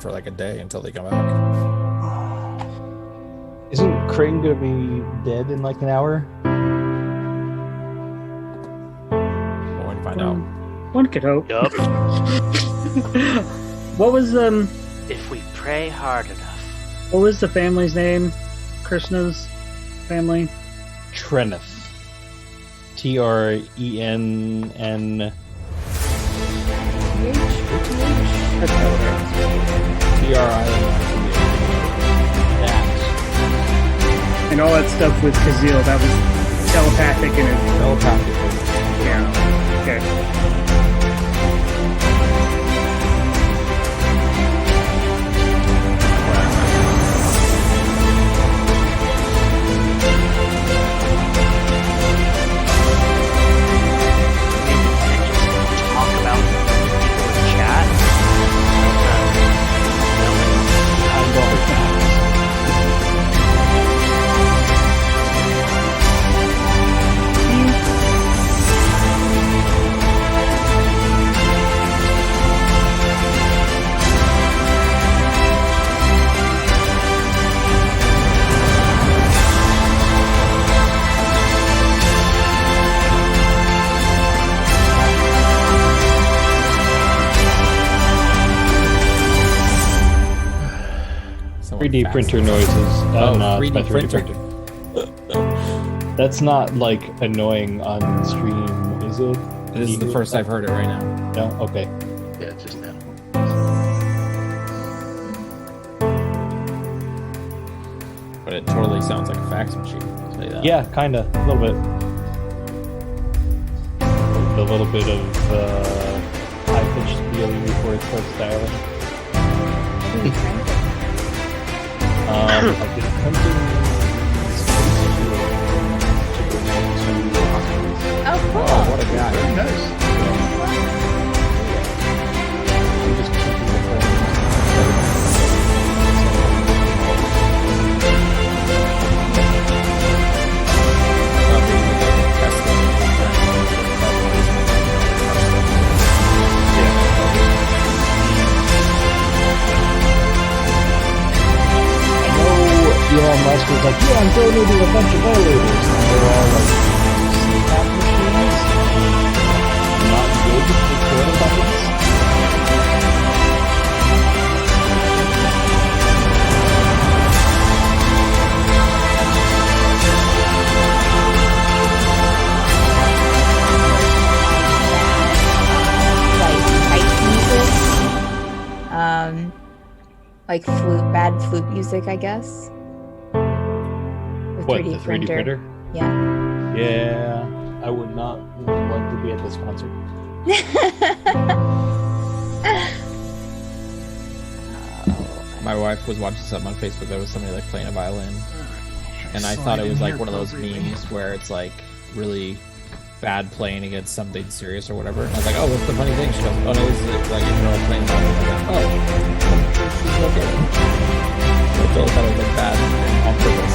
for like a day until they come back. Isn't Crane gonna be dead in like an hour? We're going to find out. One could hope. Yup. What was If we pray hard enough. what was the family's name? Krishna's family? Treneth. Trenn. That's how it is. That. And all that stuff with Caszeel, that was telepathic and it, Telepathic. yeah. Okay. Talk about people in chat. I'm going back. Someone 3D fast. printer noises. Oh, no, 3D by 3D printer. That's not like annoying on stream, is it? This is the first I've heard it right now. No? Okay. Yeah, just now. But it totally sounds like a fax machine. I'll tell you that. Yeah, kinda. A little bit. A little bit of high-pitched feeling before it starts dialing. I've been hunting Oh, cool. Oh, what a guy. Very nice. I'm just keeping the Elon Musk was like, yeah, I'm donating a bunch of violators. And they're all like CPAP machines. Not good for corona buttons. Like bad flute music, I guess. With What, the 3D printer? Yeah. Yeah, I would not like to be at this concert. My wife was watching something on Facebook. There was somebody like playing a violin, and I thought it was like one of those memes where it's like really bad playing against something serious or whatever. And I was like, oh, what's the funny thing? She goes, oh no, this is like a girl playing the violin. I was like, oh, she's okay. I totally thought it was like bad on purpose.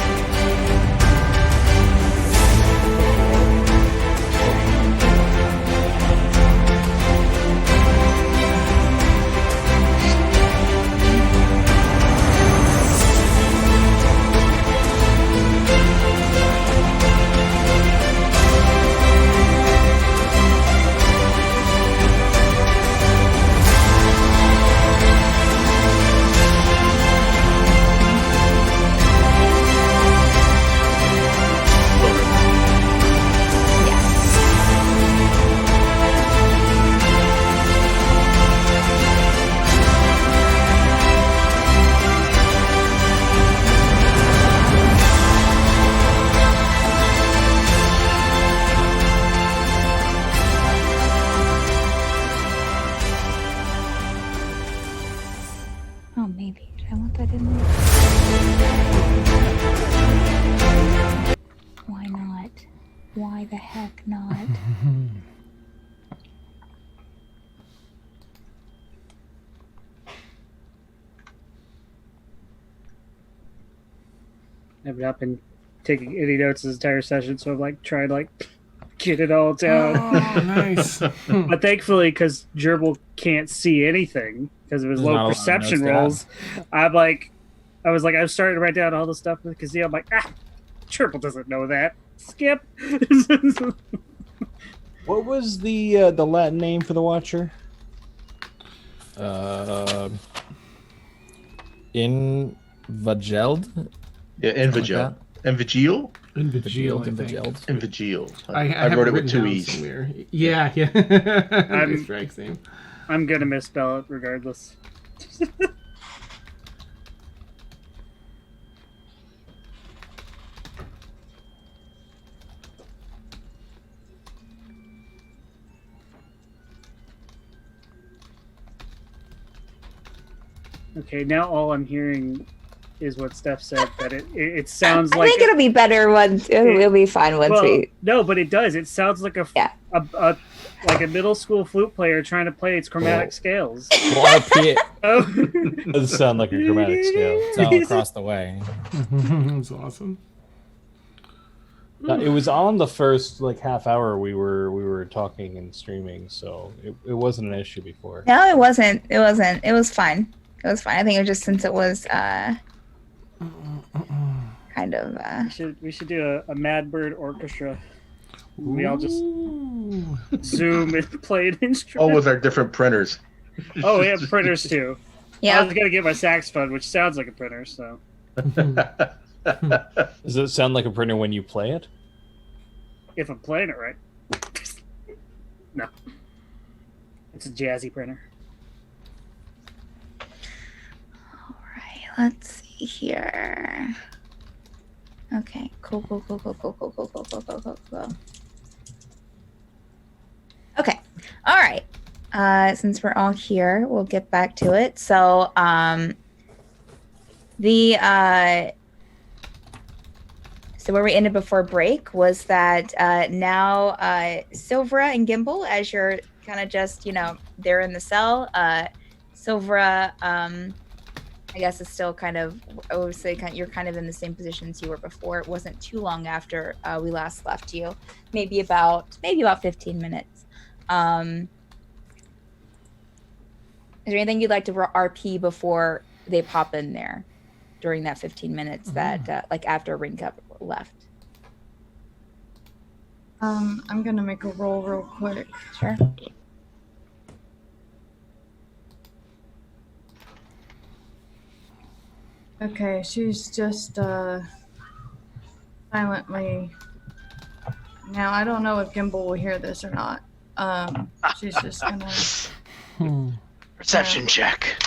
Oh, maybe. Did I want that in there? Why not? Why the heck not? I've not been taking any notes this entire session, so I've like tried like get it all down. Oh, nice. But thankfully, because Jurble can't see anything because of his There's not a low lot of perception notes to rolls, I was starting to write down all the stuff with Caszeel. I'm like, Jurble doesn't know that. Skip. What was the Latin name for the Watcher? Invageld? Yeah, Invigil. Invigil? Invigil, I think. Invigil. I wrote it with written 2 down E's. somewhere. Yeah. Nice drag name. I'm gonna misspell it regardless. Okay, now all I'm hearing is what Steph said, that it sounds I like think it'll be better once. It'll be fine once we. No, but it does. It sounds like a middle school flute player trying to play its chromatic scales. Well, RP Oh. does sound like a chromatic scale. It's all across the way. That's awesome. It was on the first half hour we were talking and streaming, so it wasn't an issue before. No, it wasn't. It wasn't. It was fine. It was fine. I think it was just since it was kind of. We should do a Mad Bird orchestra. We all just zoom and play an instrument. Oh, with our different printers. Oh, we have printers too. Yeah. I was gonna get my saxophone, which sounds like a printer. So. Does it sound like a printer when you play it? If I'm playing it right. No. It's a jazzy printer. Alright, let's see here. Okay, cool. Okay, alright. Since we're all here, we'll get back to it. So, so where we ended before break was that now Silvera and Gimble, as you're kind of just, they're in the cell. Silvera, I guess, is still kind of, I would say, you're kind of in the same position as you were before. It wasn't too long after we last left you, maybe about 15 minutes. Is there anything you'd like to RP before they pop in there during that 15 minutes that, after Ring Cup left? I'm gonna make a roll real quick. Sure. Okay, she's just silently. Now I don't know if Gimble will hear this or not. She's just gonna. Perception check.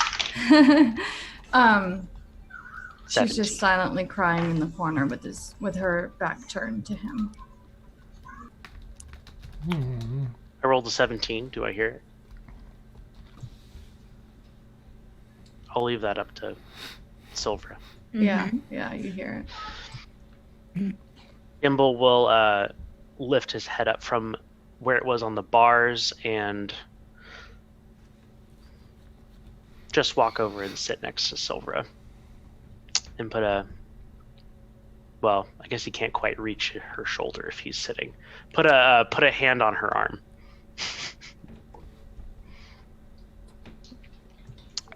She's just silently crying in the corner with her back turned to him. I rolled a 17. Do I hear it? I'll leave that up to Silvera. Mm-hmm. Yeah, you hear it. Gimble will lift his head up from where it was on the bars and just walk over and sit next to Silvera and put I guess he can't quite reach her shoulder if he's sitting. Put a hand on her arm.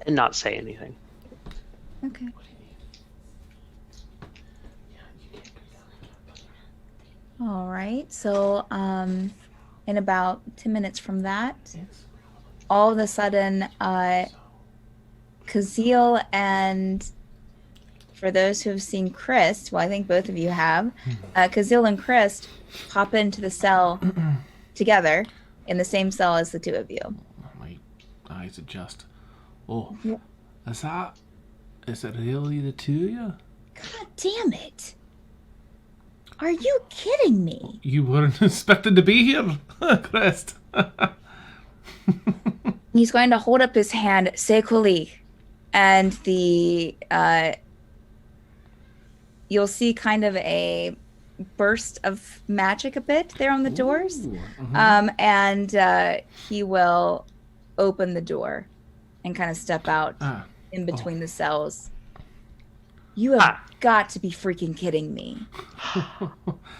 And not say anything. Okay. All right. So, in about 10 minutes from that, all of a sudden, Caszeel and, for those who have seen Chris, well, I think both of you have, Caszeel and Chris pop into the cell together in the same cell as the two of you. My eyes adjust. Oh, is it really the two of you? God damn it. Are you kidding me? You weren't expected to be here, Chris. He's going to hold up his hand, Sekuli, and you'll see kind of a burst of magic a bit there on the doors. And he will open the door and kind of step out in between the cells. You have got to be freaking kidding me.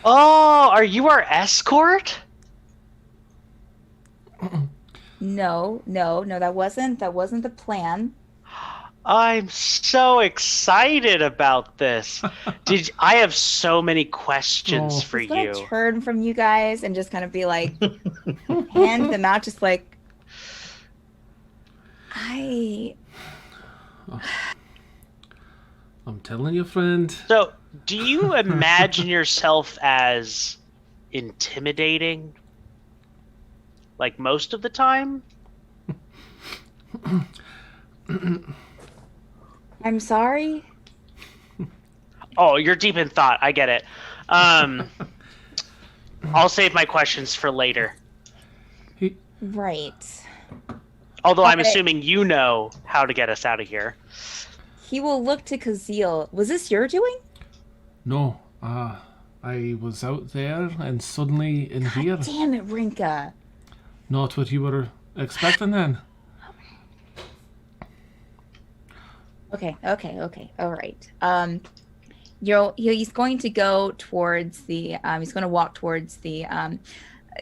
Oh, are you our escort? No, that wasn't the plan. I'm so excited about this. I have so many questions for I'm gonna you. turn from you guys and just kind of be like, hand them out, just like, I'm telling you, friend. So, do you imagine yourself as intimidating? Like most of the time? I'm sorry. Oh, you're deep in thought. I get it. I'll save my questions for later. Right. Although I'm assuming you know how to get us out of here. He will look to Caszeel. Was this your doing? No, I was out there and suddenly in here. Damn it, Rinka. Not what you were expecting then. Okay. All right. He's going to go towards the. He's going to walk towards the.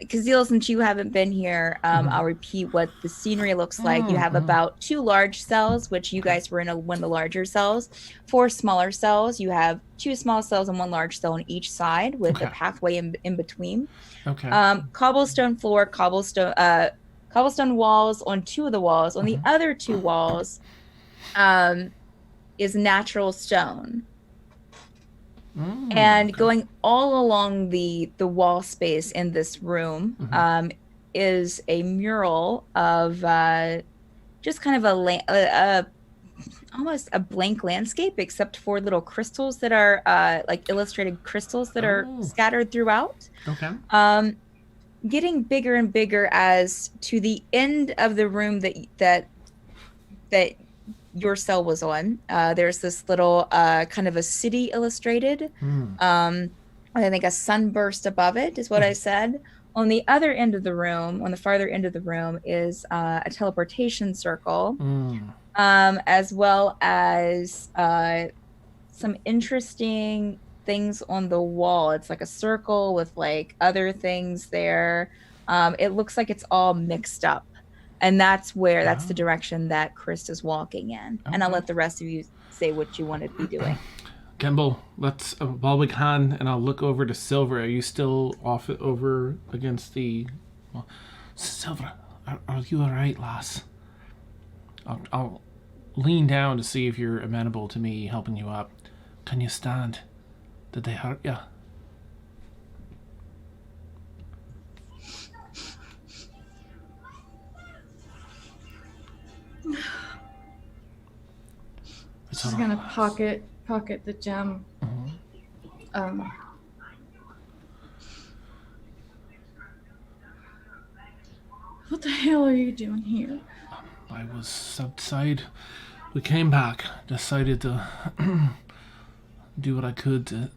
Caszeel, since you haven't been here, I'll repeat what the scenery looks like. You have about 2 large cells, which you guys were in one of the larger cells. 4 smaller cells. You have 2 small cells and 1 large cell on each side, with a pathway in between. Okay. Cobblestone floor, cobblestone walls on 2 of the walls. On the other 2 walls, is natural stone. And going all along the wall space in this room is a mural of just kind of almost a blank landscape, except for little crystals that are like illustrated crystals that are scattered throughout. Okay. Getting bigger and bigger as to the end of the room that your cell was on. There's this little kind of a city illustrated. I think a sunburst above it is what I said. On the other end of the room, on the farther end of the room, is a teleportation circle, as well as some interesting things on the wall. It's like a circle with like other things there. It looks like it's all mixed up. And that's the direction that Chris is walking in. And I'll let the rest of you say what you want to be doing. Gimble, let's, while we can, and I'll look over to Silver. Are you still off over against the... Well, Silver, are you alright, lass? I'll lean down to see if you're amenable to me helping you up. Can you stand? Did they hurt you? She's gonna pocket the gem. What the hell are you doing here? I was outside. We came back. Decided to do what I could to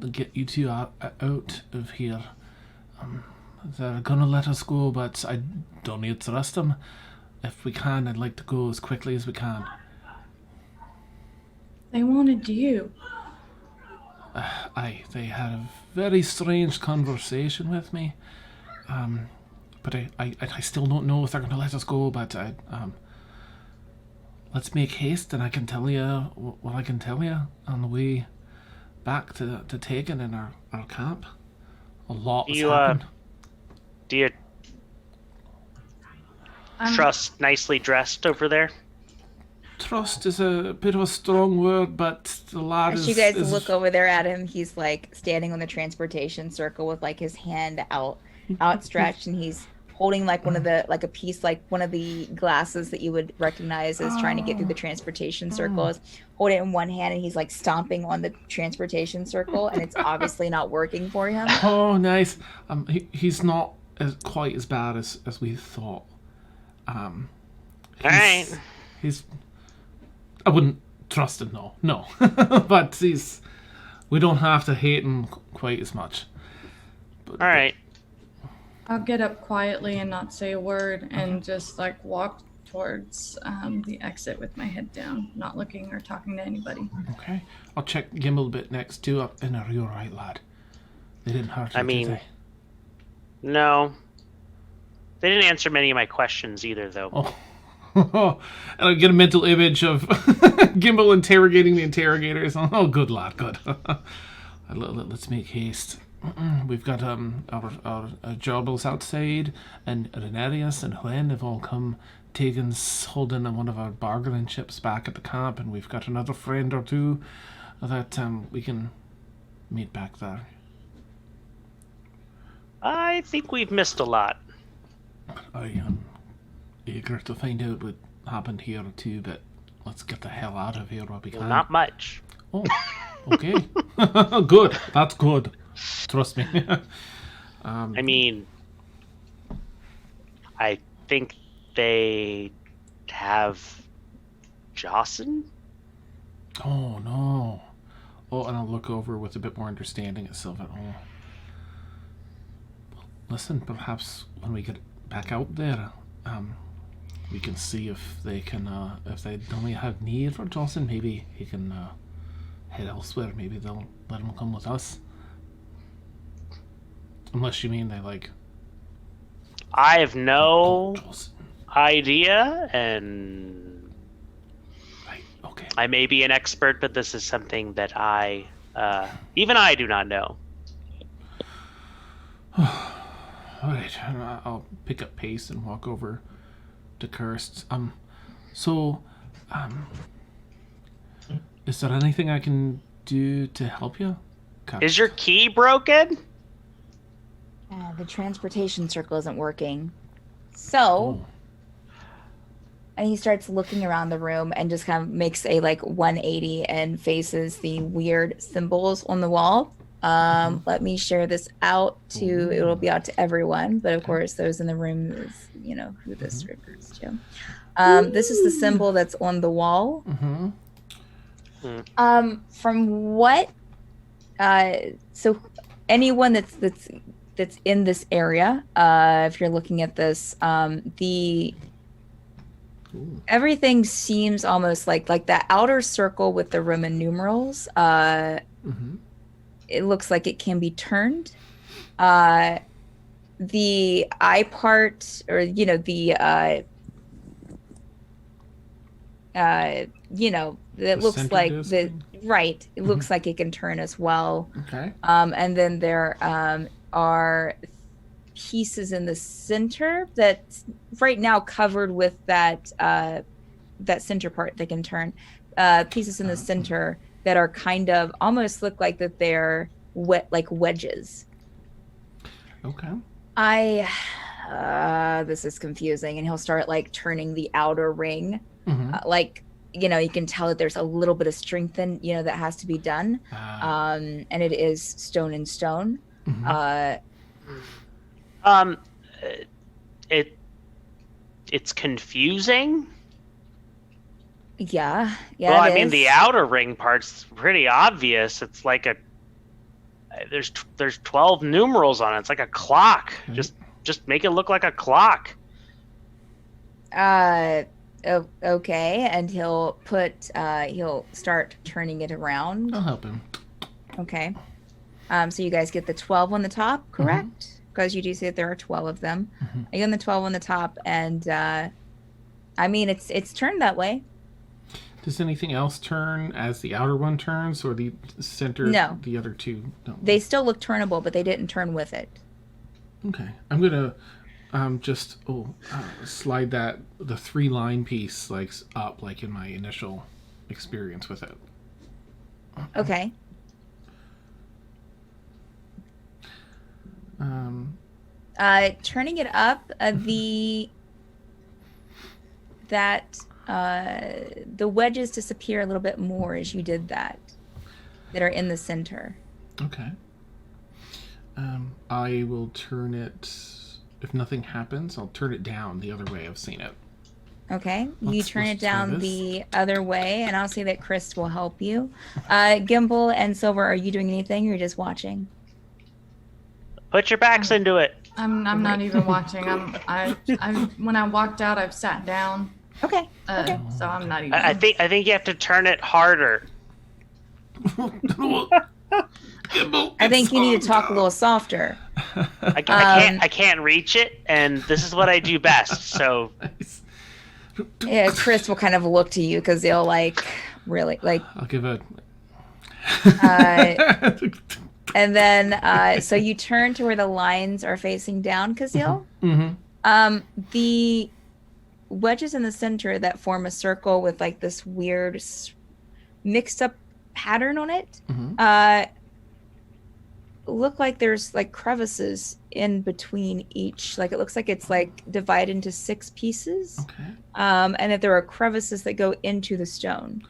get you two out of here. They're gonna let us go, but I don't need to arrest them. If we can, I'd like to go as quickly as we can. They wanted you. They had a very strange conversation with me. But I still don't know if they're going to let us go, but let's make haste and I can tell you what I can tell you on the way back to Teagan in our camp. A lot has happened. Do you trust nicely dressed over there? Trust is a bit of a strong word, but the lad As you guys look over there at him, he's like standing on the transportation circle with like his hand outstretched, and he's holding like one of the glasses that you would recognize as trying to get through the transportation circles. Hold it in one hand, and he's like stomping on the transportation circle, and it's obviously not working for him. Oh, nice. He's not quite as bad as we thought. He's I wouldn't trust him, no. But we don't have to hate him quite as much. All right. I'll get up quietly and not say a word and just like walk towards the exit with my head down, not looking or talking to anybody. Okay. I'll check Gimble a bit next too. And are you alright, lad? They didn't hurt you, did they? No. They didn't answer many of my questions either, though. Oh. And I get a mental image of Gimble interrogating the interrogators. Oh, good lad, good. Let's make haste. We've got our Jurbles outside, and Ranerius and Wren have all come. Teagan's holding one of our bargaining chips back at the camp, and we've got another friend or two that we can meet back there. I think we've missed a lot. I am eager to find out what happened here too, but let's get the hell out of here while we can. Well, not much. Oh, okay. Good. That's good. Trust me. I mean, I think they have Jocelyn? Oh, no. Oh, and I'll look over with a bit more understanding at Sylvan. Oh. Listen, perhaps when we get back out there, we can see if they can, if they only have need for Jocelyn, maybe he can head elsewhere. Maybe they'll let him come with us. Unless you mean they like... I have no idea, and right. Okay. I may be an expert, but this is something that even I do not know. All right, I'll pick up pace and walk over to Kirst. Is there anything I can do to help you? Kirst? Is your key broken? The transportation circle isn't working. So, and he starts looking around the room and just kind of makes a 180 and faces the weird symbols on the wall. Let me share this out to, it'll be out to everyone, but of course those in the room is, who this refers to. This is the symbol that's on the wall. From what, so anyone that's in this area, if you're looking at this, everything seems almost like that outer circle with the Roman numerals. It looks like it can be turned. The eye part, or it looks like it looks like it can turn as well. Okay. And then there are pieces in the center that's right now covered with that center part that can turn. Pieces in the center that are kind of almost look like that they're like wedges. Okay. This is confusing, and he'll start turning the outer ring. You can tell that there's a little bit of strength in, that has to be done. And it is stone and stone. It's confusing. Yeah. Well, I mean, the outer ring part's pretty obvious. It's like there's 12 numerals on it. It's like a clock. Just make it look like a clock. Okay, and he'll start turning it around. I'll help him. Okay. So you guys get the 12 on the top, correct? Because you do say that there are 12 of them. You get the 12 on the top, and I mean, it's turned that way. Does anything else turn as the outer one turns, or the center? No. The other two don't. They still look turnable, but they didn't turn with it. Okay, I'm gonna slide the 3-line piece up in my initial experience with it. Okay. Turning it up, the wedges disappear a little bit more as you did that are in the center. Okay. I will turn it, if nothing happens, I'll turn it down the other way I've seen it. Okay, you turn it down the other way, and I'll say that Chris will help you. Gimble and Silver, are you doing anything, or are you just watching? Put your backs into it. I'm not even watching. When I walked out, I've sat down. Okay. So I'm not even. I think you have to turn it harder. Gimble, I think it's you need to on talk a little softer. I can't reach it, and this is what I do best. So Nice. Yeah, Chris will kind of look to you because they'll like really like. I'll give a. And then, so you turn to where the lines are facing down, Caszeel. Mm-hmm. The wedges in the center that form a circle with like this weird mixed up pattern on it look like there's like crevices in between each. Like it looks like it's like divided into 6 pieces. Okay. And that there are crevices that go into the stone.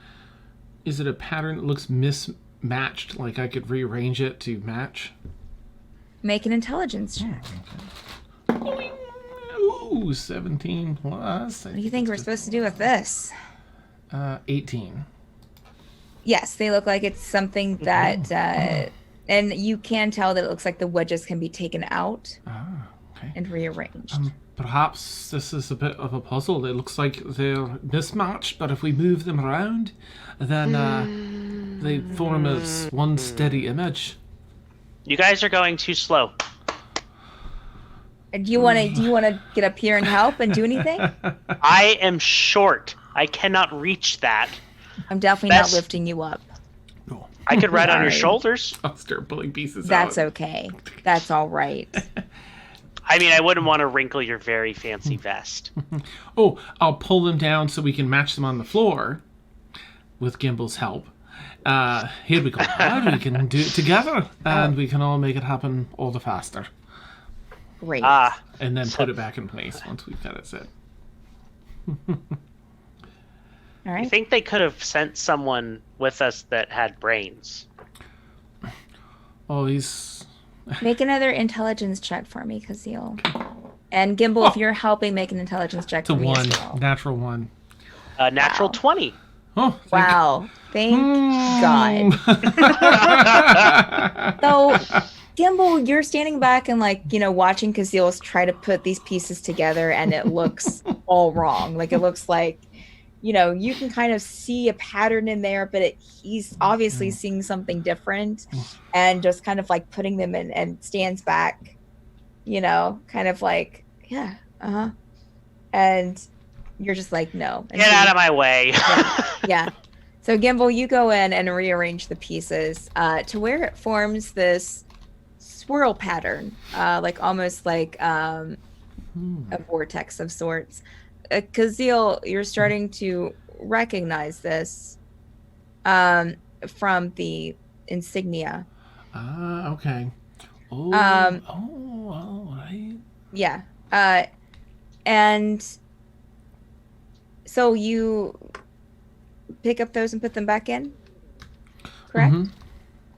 Is it a pattern that looks mismatched? Like I could rearrange it to match? Make an intelligence check. Okay. Ooh, 17 plus. What do you think we're supposed to do with this? 18. Yes, they look like it's something that, and you can tell that it looks like the wedges can be taken out Okay. and rearranged. Perhaps this is a bit of a puzzle. It looks like they're mismatched, but if we move them around, then they form as one steady image. you guys are going too slow. Do you want to get up here and help and do anything? I am short. I cannot reach that. I'm definitely Best- not lifting you up. No. I could ride on your Sorry. shoulders. I'll start pulling pieces That's out. okay. That's all right. I mean, I wouldn't want to wrinkle your very fancy vest. Oh, I'll pull them down so we can match them on the floor with Gimble's help. Here we go. Now we can do it together, and we can all make it happen all the faster. Great. And then put it back in place once we've got it set. All I right. think they could have sent someone with us that had brains. Oh, he's... Make another intelligence check for me, Caszeel. And Gimble, if you're helping, make an intelligence check to for me one. as well. Natural one. Natural Wow. 20. Oh, Wow. Thank God. So, Gimble, you're standing back and like, watching Caszeel try to put these pieces together and it looks all wrong. Like it looks like, you can kind of see a pattern in there, but he's obviously seeing something different and just kind of like putting them in and stands back, kind of like, yeah, and you're just like, no. And Get so out of my way. yeah. So Gimble, you go in and rearrange the pieces to where it forms this swirl pattern, like almost like a vortex of sorts. Caszeel, you're starting to recognize this from the insignia. Okay. Oh, all right. Yeah. And so you pick up those and put them back in? Correct?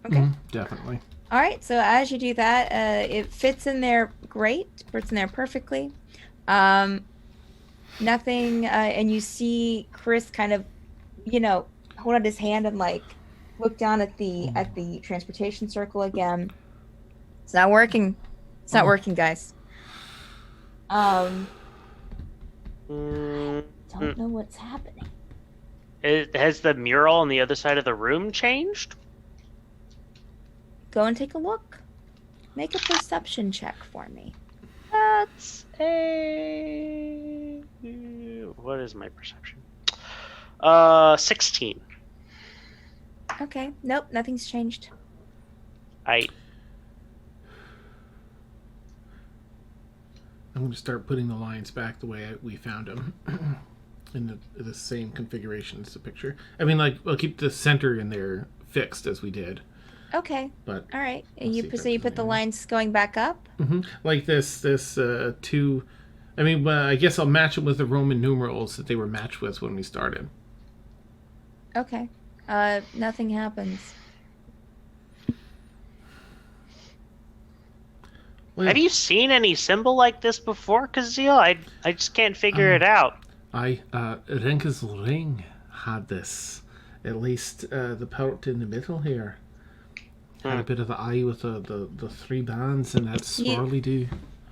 Okay. Definitely. All right. So as you do that, it fits in there great. Fits in there perfectly. Nothing, and you see Chris kind of, hold out his hand and like look down at the transportation circle again. It's not working. It's not working, guys. Don't know what's happening. Has the mural on the other side of the room changed? Go and take a look. Make a perception check for me. That's a... What is my perception? 16. Okay. Nope. Nothing's changed. I'm going to start putting the lines back the way we found them. In the same configuration as the picture. I mean, like, we'll keep the center in there fixed as we did. Okay. But all right. I'll see if So there's you put the something lines going back up? like this two. I mean, I guess I'll match it with the Roman numerals that they were matched with when we started. Okay. Nothing happens. Well, Have you seen any symbol like this before, Caszeel? I just can't figure it out. Renke's ring had this. At least the part in the middle here. Had a bit of the eye with the 3 bands and that swirly do.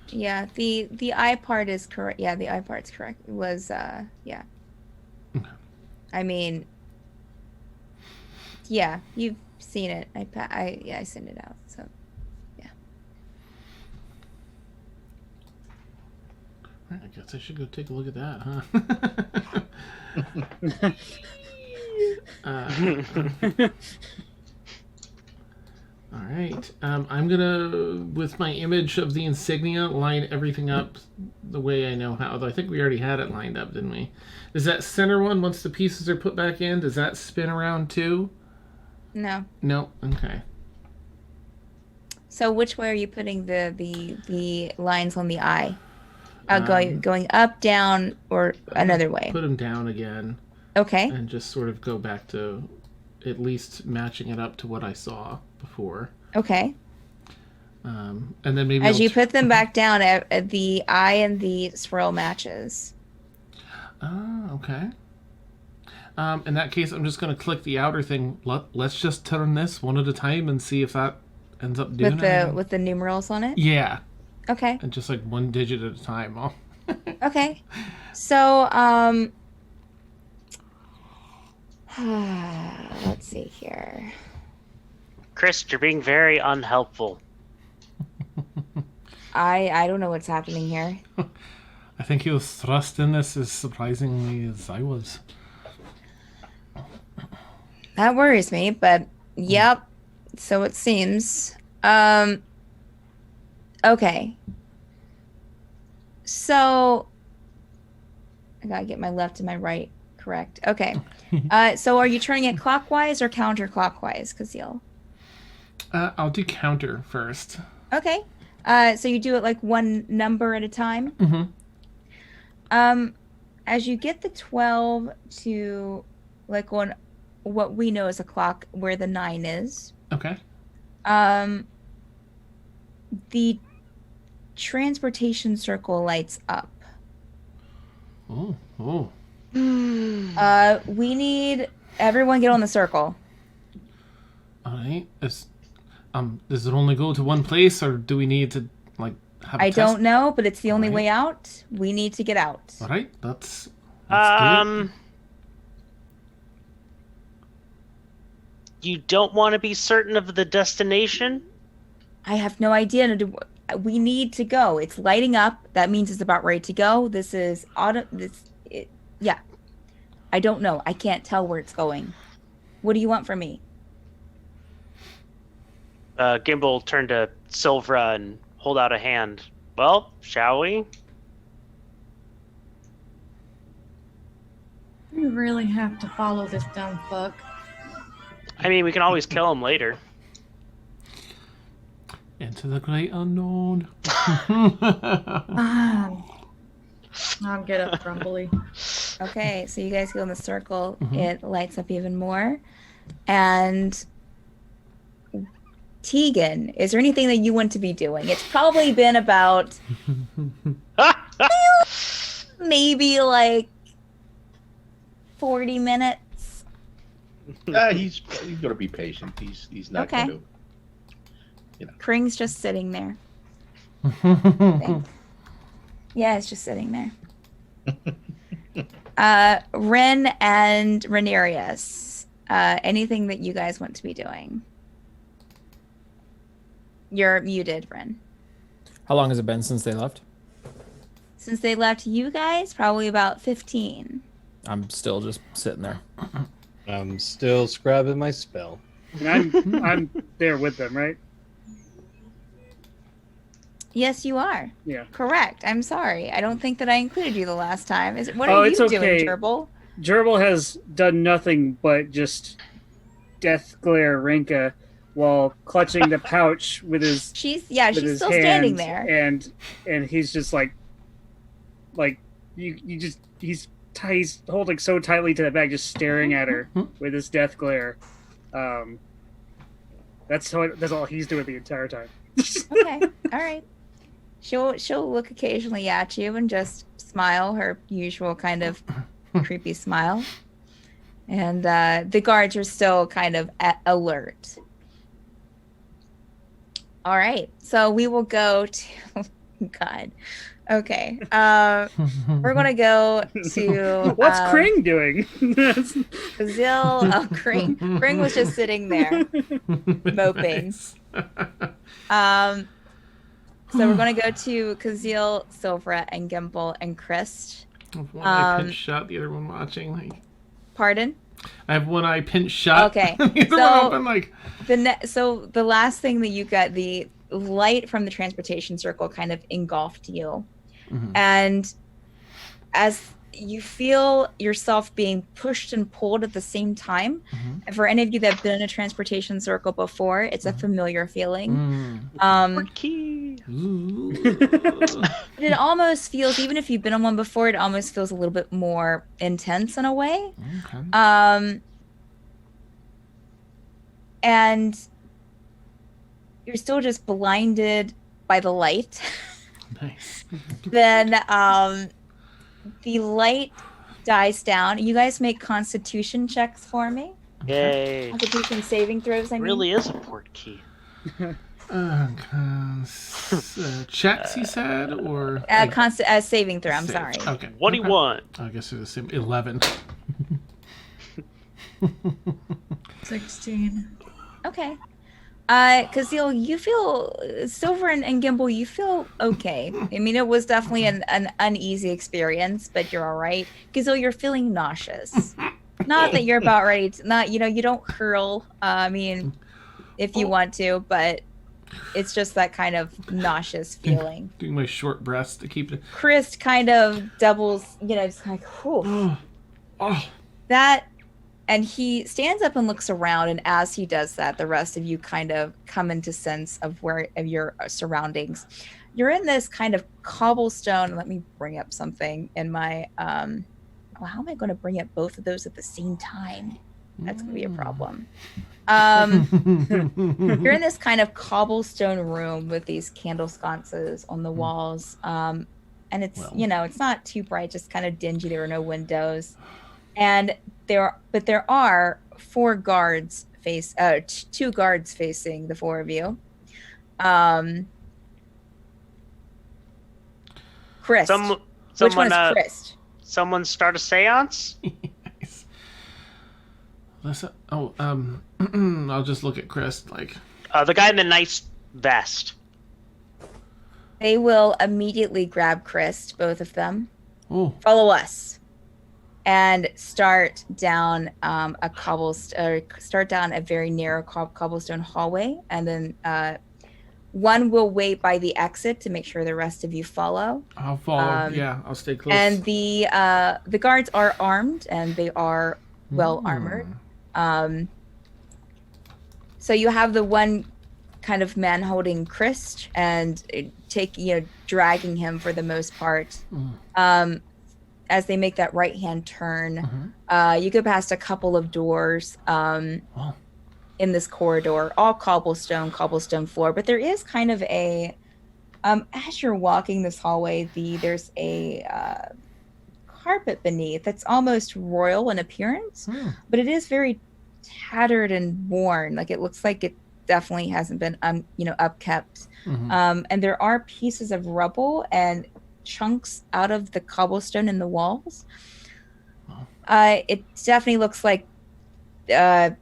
Yeah, the eye part is correct. Yeah, the eye part's correct. It was yeah. Okay. I mean, yeah, seen it. I sent it out. So I guess I should go take a look at that, huh? All right. I'm gonna, with my image of the insignia, line everything up the way I know how. Although I think we already had it lined up, didn't we? Is that center one, once the pieces are put back in, does that spin around too? no. No. Okay. So which way are you putting the lines on the eye? Um, Going up, down, or another way? Put them down again, Okay. and just sort of go back to at least matching it up to what I saw before. Okay. And then maybe As I'll you put them back down, the eye and the swirl matches. Oh, okay. In that case, I'm just going to click the outer thing. Let's just turn this one at a time and see if that ends up doing anything. With the numerals on it? Yeah. Okay. And just like one digit at a time. Oh. Okay. So, let's see here. Chris, you're being very unhelpful. I don't know what's happening here. I think he was thrust in this as surprisingly as I was. That worries me, but yep. So it seems. Okay. So I gotta get my left and my right correct. Okay. So are you turning it clockwise or counterclockwise, Caszeel? I'll do counter first. Okay. So you do it like one number at a time. Mm-hmm. As you get the 12 to like on what we know as a clock where the 9 is, Okay. the transportation circle lights up. Oh. Oh. We need everyone get on the circle. All right. Does it only go to one place, or do we need to like have a I test? don't know, but it's the only Alright. way out. We need to get out. All right. Let's do it. You don't want to be certain of the destination? I have no idea. We need to go. It's lighting up. That means it's about ready to go. This is yeah. I don't know. I can't tell where it's going. What do you want from me? Gimble turned to Silvra and hold out a hand. Well, shall we? We really have to follow this dumb fuck. I mean, we can always kill him later. Into the great unknown. I'll get up, Grumbly. Okay, so you guys go in the circle. Mhm. It lights up even more. And Teagan, is there anything that you want to be doing? It's probably been about maybe like 40 minutes. He's gonna be patient. He's not Okay. gonna. Kring's just sitting there. Yeah, it's just sitting there. Wren and Ranerius, anything that you guys want to be doing? You're muted, Wren. How long has it been since they left? Since they left you guys, probably about 15. I'm still just sitting there. I'm still scrubbing my spell. And I'm there with them, right? Yes, you are. Yeah. Correct. I'm sorry. I don't think that I included you the last time. What are Oh, you it's doing, okay. Jurble? Jurble has done nothing but just death glare Rinka while clutching the pouch with his She's with still his standing hand, there. and he's just like he's holding so tightly to the bag, just staring at her with his death glare. That's all he's doing the entire time. Okay. All right. She'll look occasionally at you and just smile, her usual kind of creepy smile. And the guards are still kind of alert. All right. So we will go to God. Okay. We're gonna go to What's Kring doing? Caszeel. Oh, Kring was just sitting there moping. So we're gonna go to Caszeel, Silvra, and Gimble and Christ. One eye pinch shot, the other one watching. Like, Pardon? I have one eye pinch shot. Okay. The other one open, like. So the last thing that you got, the light from the transportation circle kind of engulfed you. Mm-hmm. And as you feel yourself being pushed and pulled at the same time, and for any of you that have been in a transportation circle before, it's a familiar feeling. It almost feels, even if you've been on one before, it almost feels a little bit more intense in a way. Okay. And you're still just blinded by the light. Nice. Then the light dies down. You guys make constitution checks for me. Yay. Constitution saving throws, I mean. Really is a port key. Checks, he said, or saving throw. I'm sorry. Okay. 21. Okay. I guess it was 11. 16. Okay. Caszeel, you feel Silver and Gimble, you feel okay. I mean, it was definitely an uneasy experience, but you're all right. Caszeel, you're feeling nauseous. Not that you're about ready to, not, you don't hurl. I mean, if you want to, but it's just that kind of nauseous feeling. Doing my short breaths to keep it. Chris kind of doubles, it's like, whew. That, and he stands up and looks around, and as he does that, the rest of you kind of come into sense of your surroundings. You're in this kind of cobblestone. Let me bring up something in my, how am I going to bring up both of those at the same time? That's going to be a problem. You're in this kind of cobblestone room with these candle sconces on the walls. And it's, it's not too bright, just kind of dingy. There are no windows. And there are 4 guards two guards facing the 4 of you. Chris. Which one's Chris? Someone start a seance? Nice. Listen, I'll just look at Chris like. The guy in the nice vest. They will immediately grab Chris, both of them. Oh. Follow us. And start down start down a very narrow cobblestone hallway, and then one will wait by the exit to make sure the rest of you follow. I'll follow. I'll stay close. And the guards are armed, and they are well armored. So you have the one kind of man holding Chris and dragging him for the most part. As they make that right-hand turn, you go past a couple of doors in this corridor, all cobblestone floor. But there is kind of a, as you're walking this hallway, there's a carpet beneath that's almost royal in appearance, but it is very tattered and worn. Like, it looks like it definitely hasn't been, upkept. And there are pieces of rubble and chunks out of the cobblestone in the walls. It definitely looks like it's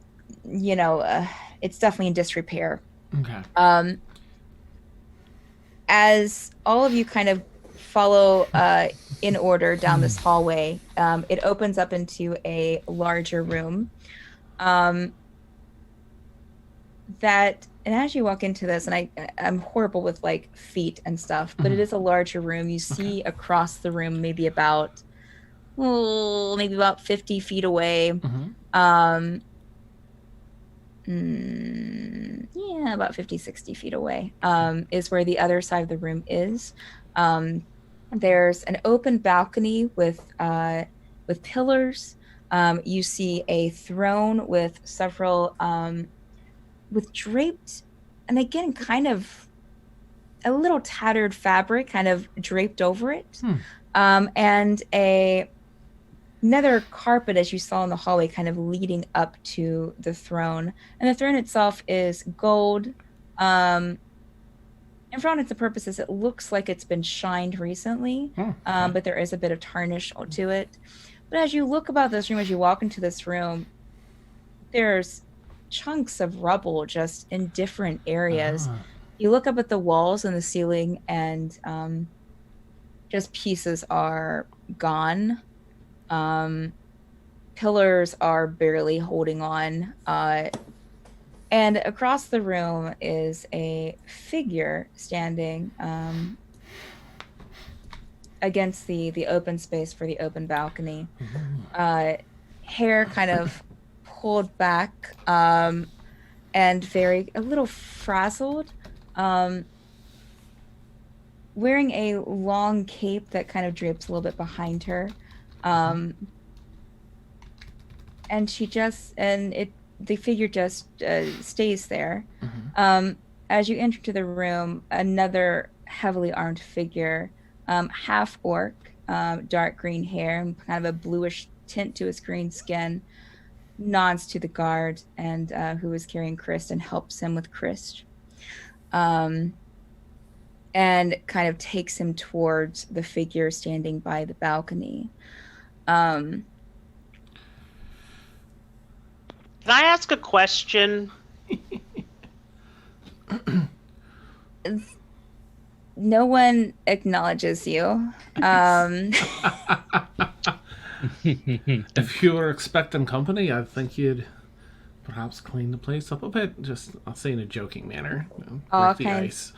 definitely in disrepair. Okay. As all of you kind of follow in order down this hallway, it opens up into a larger room and as you walk into this, and I'm horrible with like feet and stuff, but it is a larger room. You see across the room maybe about 50 feet away. About 50, 60 feet away is where the other side of the room is. There's an open balcony with pillars. You see a throne with several with draped, and again, kind of a little tattered fabric kind of draped over it. And another carpet, as you saw in the hallway, kind of leading up to the throne. And the throne itself is gold, And for all intents and purposes, it looks like it's been shined recently, but there is a bit of tarnish to it. But as you look about this room, as you walk into this room, there's chunks of rubble just in different areas. You look up at the walls and the ceiling, and just pieces are gone. Pillars are barely holding on. And across the room is a figure standing against the open space for the open balcony. Hair kind of pulled back and a little frazzled. Wearing a long cape that kind of drapes a little bit behind her. And the figure just stays there. As you enter to the room, another heavily armed figure, half orc, dark green hair, and kind of a bluish tint to his green skin, nods to the guard and who is carrying Christ and helps him with Christ. And kind of takes him towards the figure standing by the balcony. Can I ask a question? No one acknowledges you. If you were expecting company, I think you'd perhaps clean the place up a bit. Just, I'll say in a joking manner. Break the ice.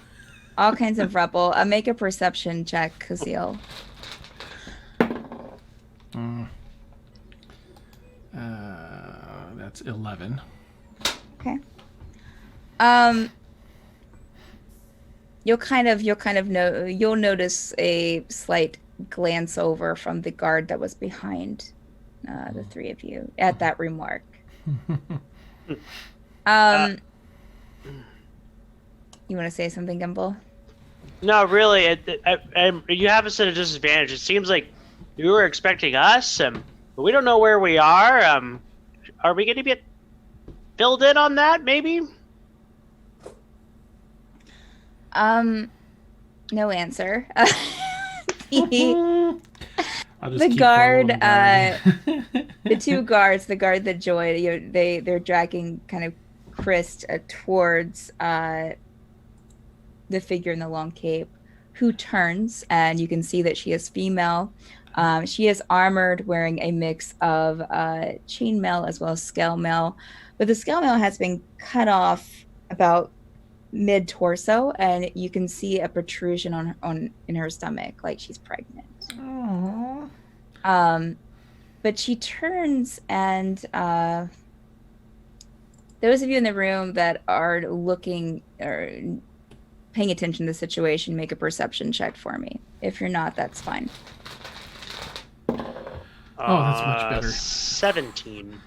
All kinds of rubble. Make a perception check, Caszeel. That's 11. Okay. You'll notice a slight glance over from the guard that was behind the three of you at that remark. You want to say something, Gimble? No, really. You have us at a disadvantage. It seems like you were expecting us, but we don't know where we are. Are we going to get filled in on that, maybe? No answer. I'll just The keep guard, following the two guards, the guard that joined, they're dragging kind of Christ towards the figure in the long cape, who turns, and you can see that she is female. She is armored, wearing a mix of chainmail as well as scale mail, but the scale mail has been cut off about mid torso, and you can see a protrusion in her stomach, like she's pregnant. But she turns, and those of you in the room that are looking or paying attention to the situation, make a perception check for me. If you're not, that's fine. Oh, that's much better. 17.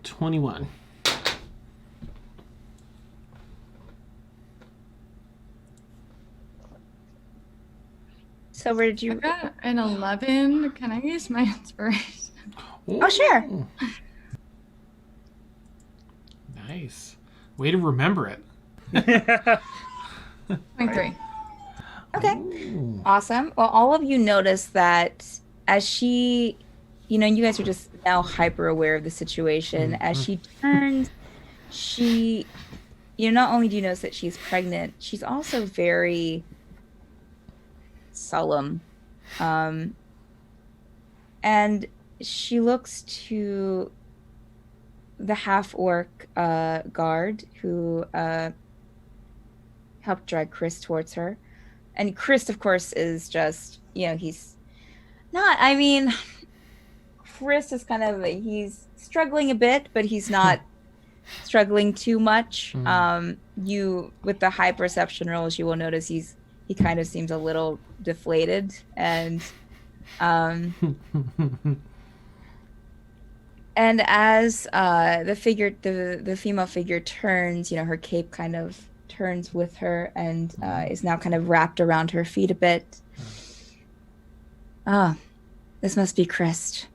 21. So where did I you... got an 11. Can I use my inspiration? Oh, sure. Nice. Way to remember it. 23. Okay. Ooh. Awesome. Well, all of you notice that as she, you guys are just now hyper aware of the situation. As she turns, not only do you notice that she's pregnant, she's also very solemn. And she looks to the half-orc guard who helped drag Chris towards her. And Chris, of course, is just, he's not, Chris is he's struggling a bit, but he's not struggling too much. With the high perception rolls, you will notice he kind of seems a little deflated, and and as the female figure turns, her cape kind of turns with her and is now kind of wrapped around her feet a bit. This must be Christ.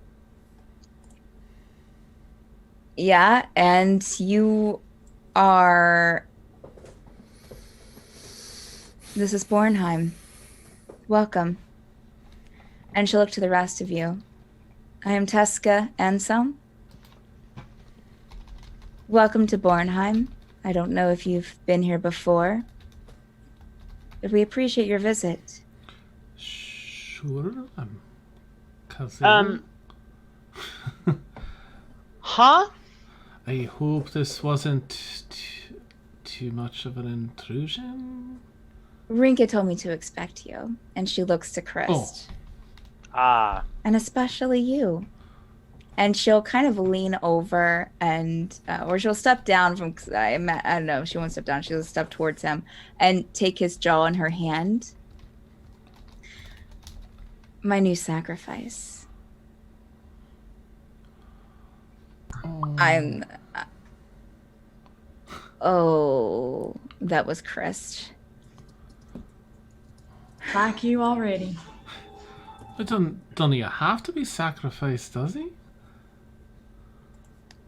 Yeah, and you are This is Bornheim. Welcome. And she'll look to the rest of you. I am Teska Anselm. Welcome to Bornheim. I don't know if you've been here before, but we appreciate your visit. Sure. I'm Caszeel. Huh? I hope this wasn't too much of an intrusion. Rinka told me to expect you, and she looks to Christ. Ah. And especially you. And she'll kind of lean over and, or she'll step down from, I don't know, she won't step down, she'll step towards him and take his jaw in her hand. My new sacrifice. I'm. Oh, that was Christ. Like you already. But don't he have to be sacrificed, does he?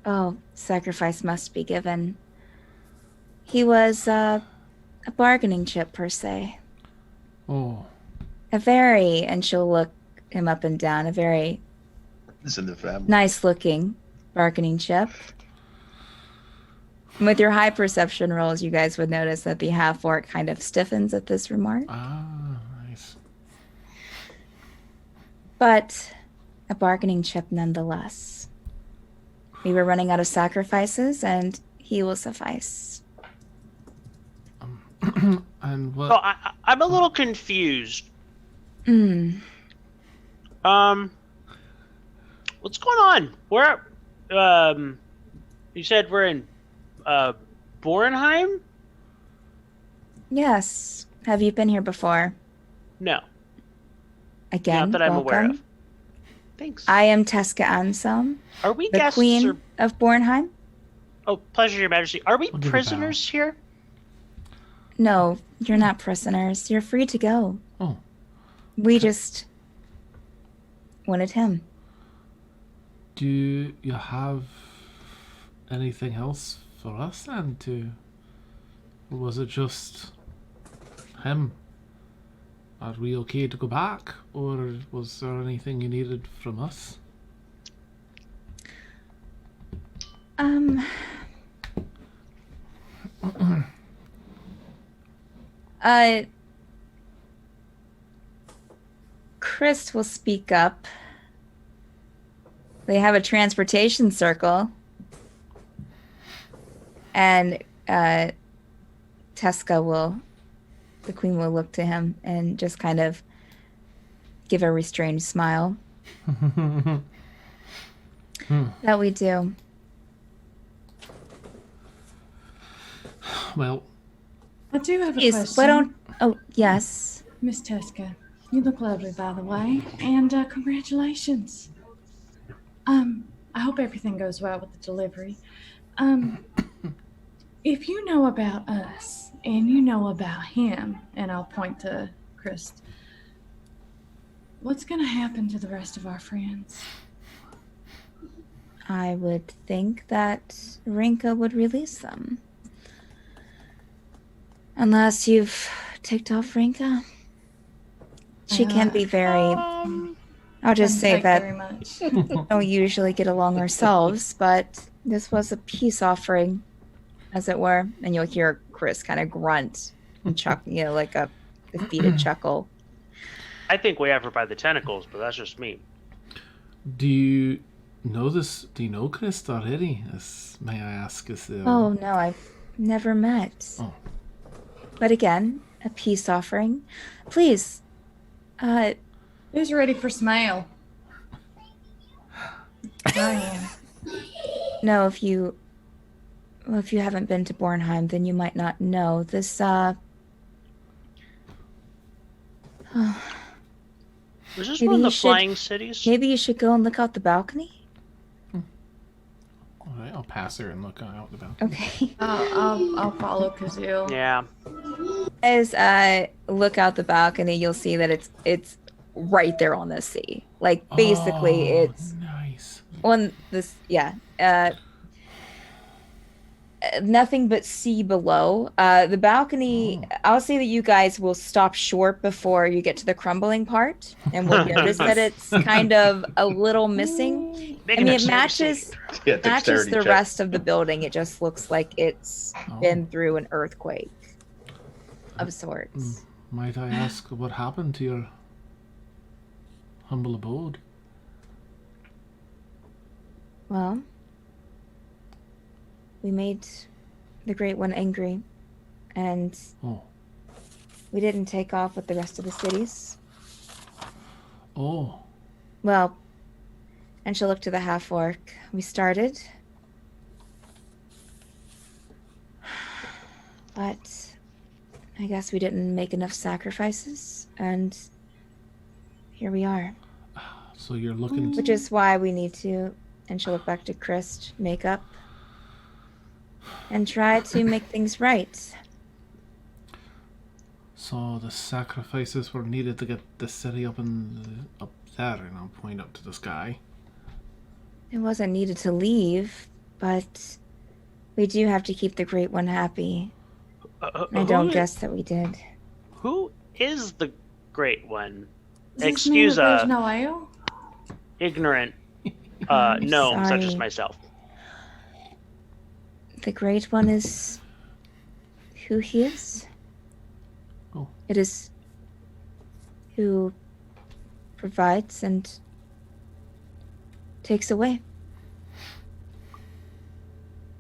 Oh, sacrifice must be given. He was a bargaining chip, per se. Oh. A very, and she'll look him up and down, a very It's in the family. nice-looking bargaining chip. With your high perception rolls, you guys would notice that the half-orc kind of stiffens at this remark. Ah, nice. But a bargaining chip nonetheless. We were running out of sacrifices, and he will suffice. And what? Oh, I'm a little confused. What's going on? Where? You said we're in Bornheim? Yes. Have you been here before? No. Again, Not that I'm aware welcome. of. Thanks. I am Teska Anselm, Are we the guests Queen or... of Bornheim. Oh, pleasure, Your Majesty. Are we I'll give a prisoners here? No, you're not prisoners. You're free to go. Oh. We just wanted him. Do you have anything else for us then to... Or was it just him? Are we okay to go back? Or was there anything you needed from us? Chris will speak up. They have a transportation circle. And Teska will, the queen will look to him and just kind of give a restrained smile. That we do. Well, I do have a Yes, question. why don't... Oh, yes. Miss Teska, you look lovely, by the way, and congratulations. I hope everything goes well with the delivery. If you know about us and you know about him, and I'll point to Chris, what's going to happen to the rest of our friends? I would think that Rinka would release them. Unless you've ticked off Rinka. She can be very... I'll just say that Very much. we don't usually get along ourselves, but this was a peace offering, as it were. And you'll hear Chris kind of grunt and chuckle, you know, like a defeated chuckle. I think we have her by the tentacles, but that's just me. do you know this? Do you know Chris already? May I ask? Is there... Oh, no, I've never met. Oh. But again, a peace offering. Please, Who's ready for Smale? I am. no, if you haven't been to Bornheim, then you might not know. This, Was this Maybe one of the you should- flying cities? maybe you should go and look out the balcony? All right, I'll pass her and look out the balcony. Okay. I'll follow Caszeel. Yeah. As I look out the balcony, you'll see that it's right there on the sea. Like, basically, Oh, it's nice. on this, yeah. nothing but sea below. The balcony, I'll say that you guys will stop short before you get to the crumbling part, and will notice that it's kind of a little missing. Make I an mean, it dexterity matches Yeah, matches dexterity the check. rest of the building. It just looks like it's been through an earthquake of sorts. Might I ask what happened to your humble abode? Well, we made the Great One angry, and Oh. we didn't take off with the rest of the cities. Oh. Well, and she'll look to the half-orc. We started, but I guess we didn't make enough sacrifices, and here we are. So you're looking... Which is why we need to, and she'll look back to Christ, make up, and try to make things right. So the sacrifices were needed to get the city up there, and I'll point up to the sky. It wasn't needed to leave, but we do have to keep the Great One happy. I don't guess that we did. Who is the Great One? Does this Excuse mean that there's no ale? ignorant gnome such as sorry. myself. The Great One is who he is. Oh. It is who provides and takes away.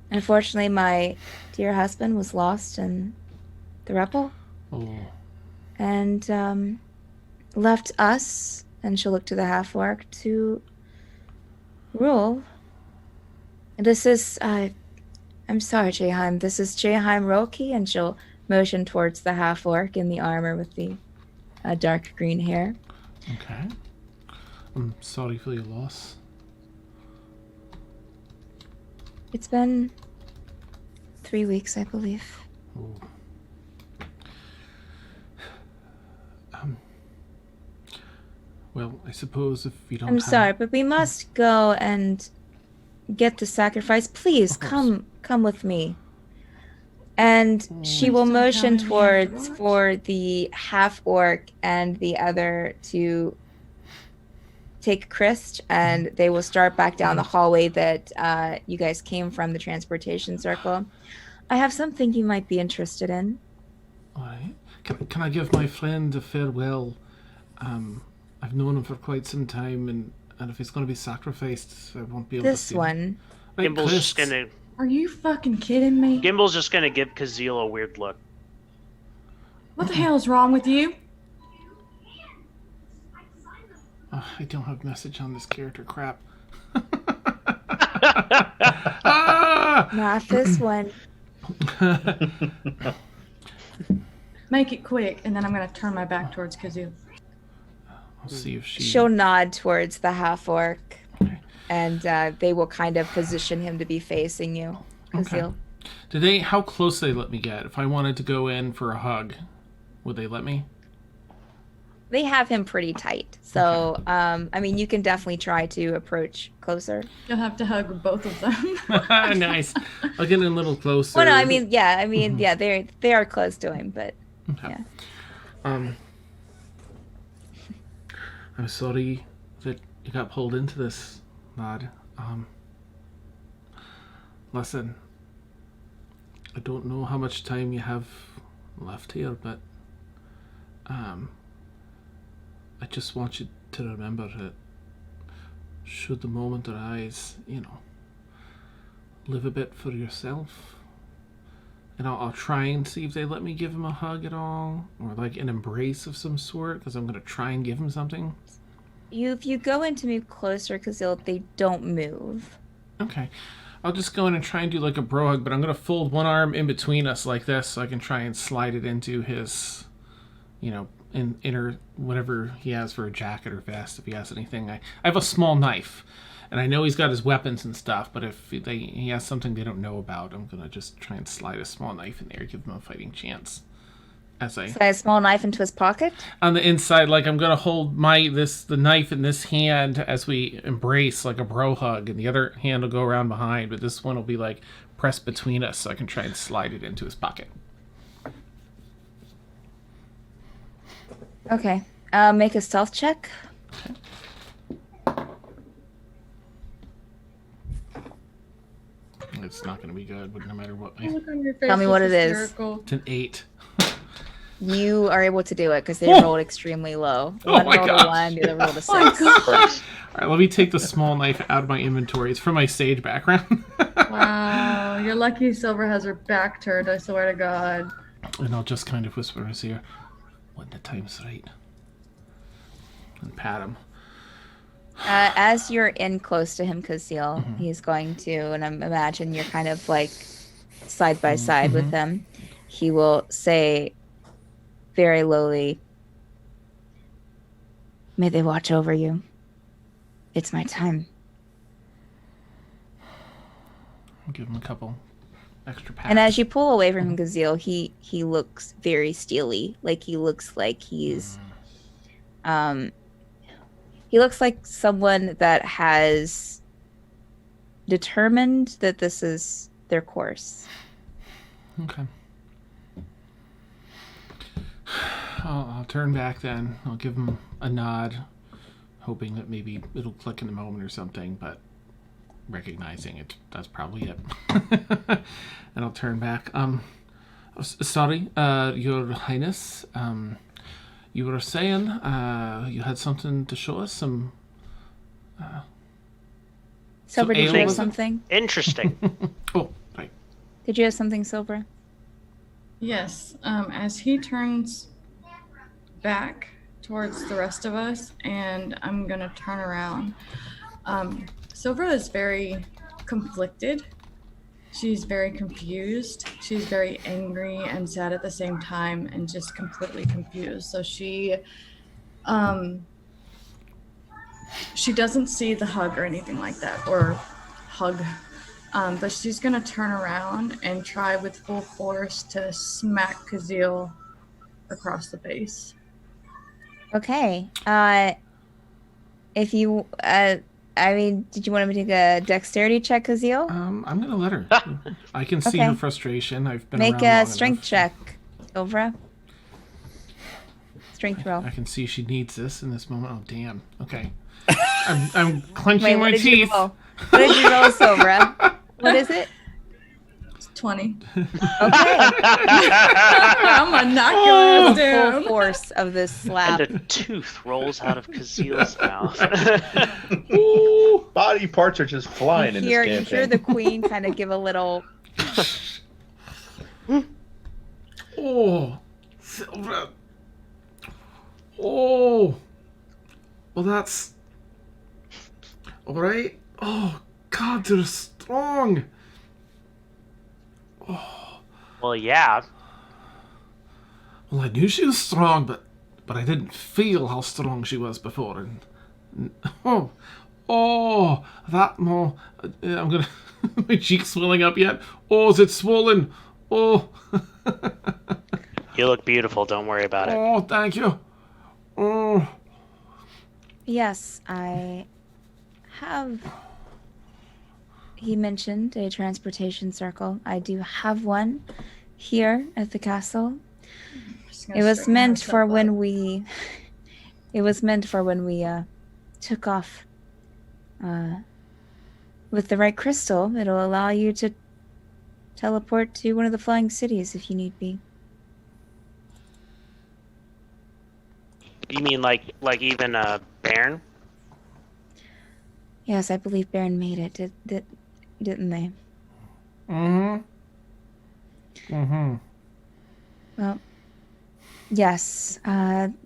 Unfortunately, my dear husband was lost in the rebel Oh. and left us, and she'll look to the half-orc, to rule. This is, I'm sorry, Jeheim. This is Jeheim Roki, and she'll motion towards the half-orc in the armor with the dark green hair. Okay. I'm sorry for your loss. It's been 3 weeks, I believe. Oh. Well, I suppose if you don't I'm have... sorry, but we must go and get the sacrifice. Please, Of course. come with me. And she will Still motion counting me towards afterwards? for the half-orc and the other to take Christ, and they will start back down the hallway that you guys came from, the transportation circle. I have something you might be interested in. Alright. Can I give my friend a farewell? I've known him for quite some time, and if he's going to be sacrificed, I won't be able to This see him. one. Right, Gimble's just Chris. gonna Are you fucking kidding me? Gimble's just gonna give Caszeel a weird look. What the hell is wrong with you? I don't have message on this character. Crap. Not this one. Make it quick, and then I'm gonna turn my back towards Kazoo. I'll see if she... She'll nod towards the half-orc, Okay. and they will kind of position him to be facing you. Okay. Caszeel. How close they let me get? If I wanted to go in for a hug, would they let me? They have him pretty tight. So, I mean, you can definitely try to approach closer. You'll have to hug both of them. Nice. I'll get in a little closer. Well, no, I mean, yeah, they are close to him, but Okay. yeah. I'm sorry that you got pulled into this, lad. Listen, I don't know how much time you have left here, but I just want you to remember that should the moment arise, live a bit for yourself. And I'll try and see if they let me give him a hug at all, or like an embrace of some sort, because I'm going to try and give him something. If you go in to move closer, Caszeel, they don't move. Okay. I'll just go in and try and do like a bro hug, but I'm going to fold one arm in between us like this so I can try and slide it into his, inner, whatever he has for a jacket or vest, if he has anything. I have a small knife, and I know he's got his weapons and stuff, but if he has something they don't know about, I'm going to just try and slide a small knife in there, give him a fighting chance. Slide a small knife into his pocket? On the inside, like I'm going to hold the knife in this hand as we embrace like a bro hug, and the other hand will go around behind, but this one will be like pressed between us so I can try and slide it into his pocket. Okay. Make a stealth check. It's not going to be good, but no matter what. Look on your face. Tell me what is it is. hysterical. It's an 8. You are able to do it because they Whoa. rolled extremely low. Oh One my rolled a gosh. 1, the other rolled a 6. Oh my god. All right, let me take the small knife out of my inventory. It's from my sage background. Wow, you're lucky Silver has her back turned, I swear to God. And I'll just kind of whisper in his ear, when the time's right. And pat him. As you're in close to him, Caszeel, he's going to, and I imagine you're kind of like side by side with him. He will say very lowly, "May they watch over you. It's my time." I'll give him a couple extra pats. And as you pull away from him, Caszeel, he looks very steely. Like he looks like he's he looks like someone that has determined that this is their course. Okay. I'll turn back then. I'll give him a nod, hoping that maybe it'll click in a moment or something, but recognizing it, that's probably it. And I'll turn back. Sorry, Your Highness. You were saying you had something to show us? Some Silver, did you ale, have was it? something? Interesting. Oh, right. Did you have something, Silver? Yes, as he turns back towards the rest of us, and I'm gonna turn around. Silver is very conflicted. She's very confused. She's very angry and sad at the same time, and just completely confused. So she doesn't see the hug or anything like that, or hug. But she's gonna turn around and try with full force to smack Caszeel across the face. Okay. If you, did you want me to take a dexterity check, Caszeel? I'm gonna let her. I can see Okay. her frustration. I've been Make around a long strength enough. check, Silver. Strength roll. I can see she needs this in this moment. Oh, damn. Okay. I'm clenching Wait, my what did you teeth. roll? What did you roll, Silver? What is it? It's 20. Okay. I'm gonna knock your The ass full down. force of this slap. And a tooth rolls out of Cazeel's mouth. Ooh, body parts are just flying in You this hear campaign. the queen kind of give a little. Oh, Silver. Oh. Well, that's all right. Oh, God, they're strong. Well, yeah. Well, I knew she was strong, but I didn't feel how strong she was before. And that more. I'm gonna. My cheek's swelling up yet. Oh, is it swollen? Oh. You look beautiful. Don't worry about it. Oh, thank you. Oh. Yes, I have. He mentioned a transportation circle. I do have one here at the castle. It was meant for when we. It was meant for when we took off. With the right crystal, it'll allow you to teleport to one of the flying cities if you need be. You mean like even Bairn? Yes, I believe Baron made it. Didn't they? Mm-hmm. Mm-hmm. Well, yes.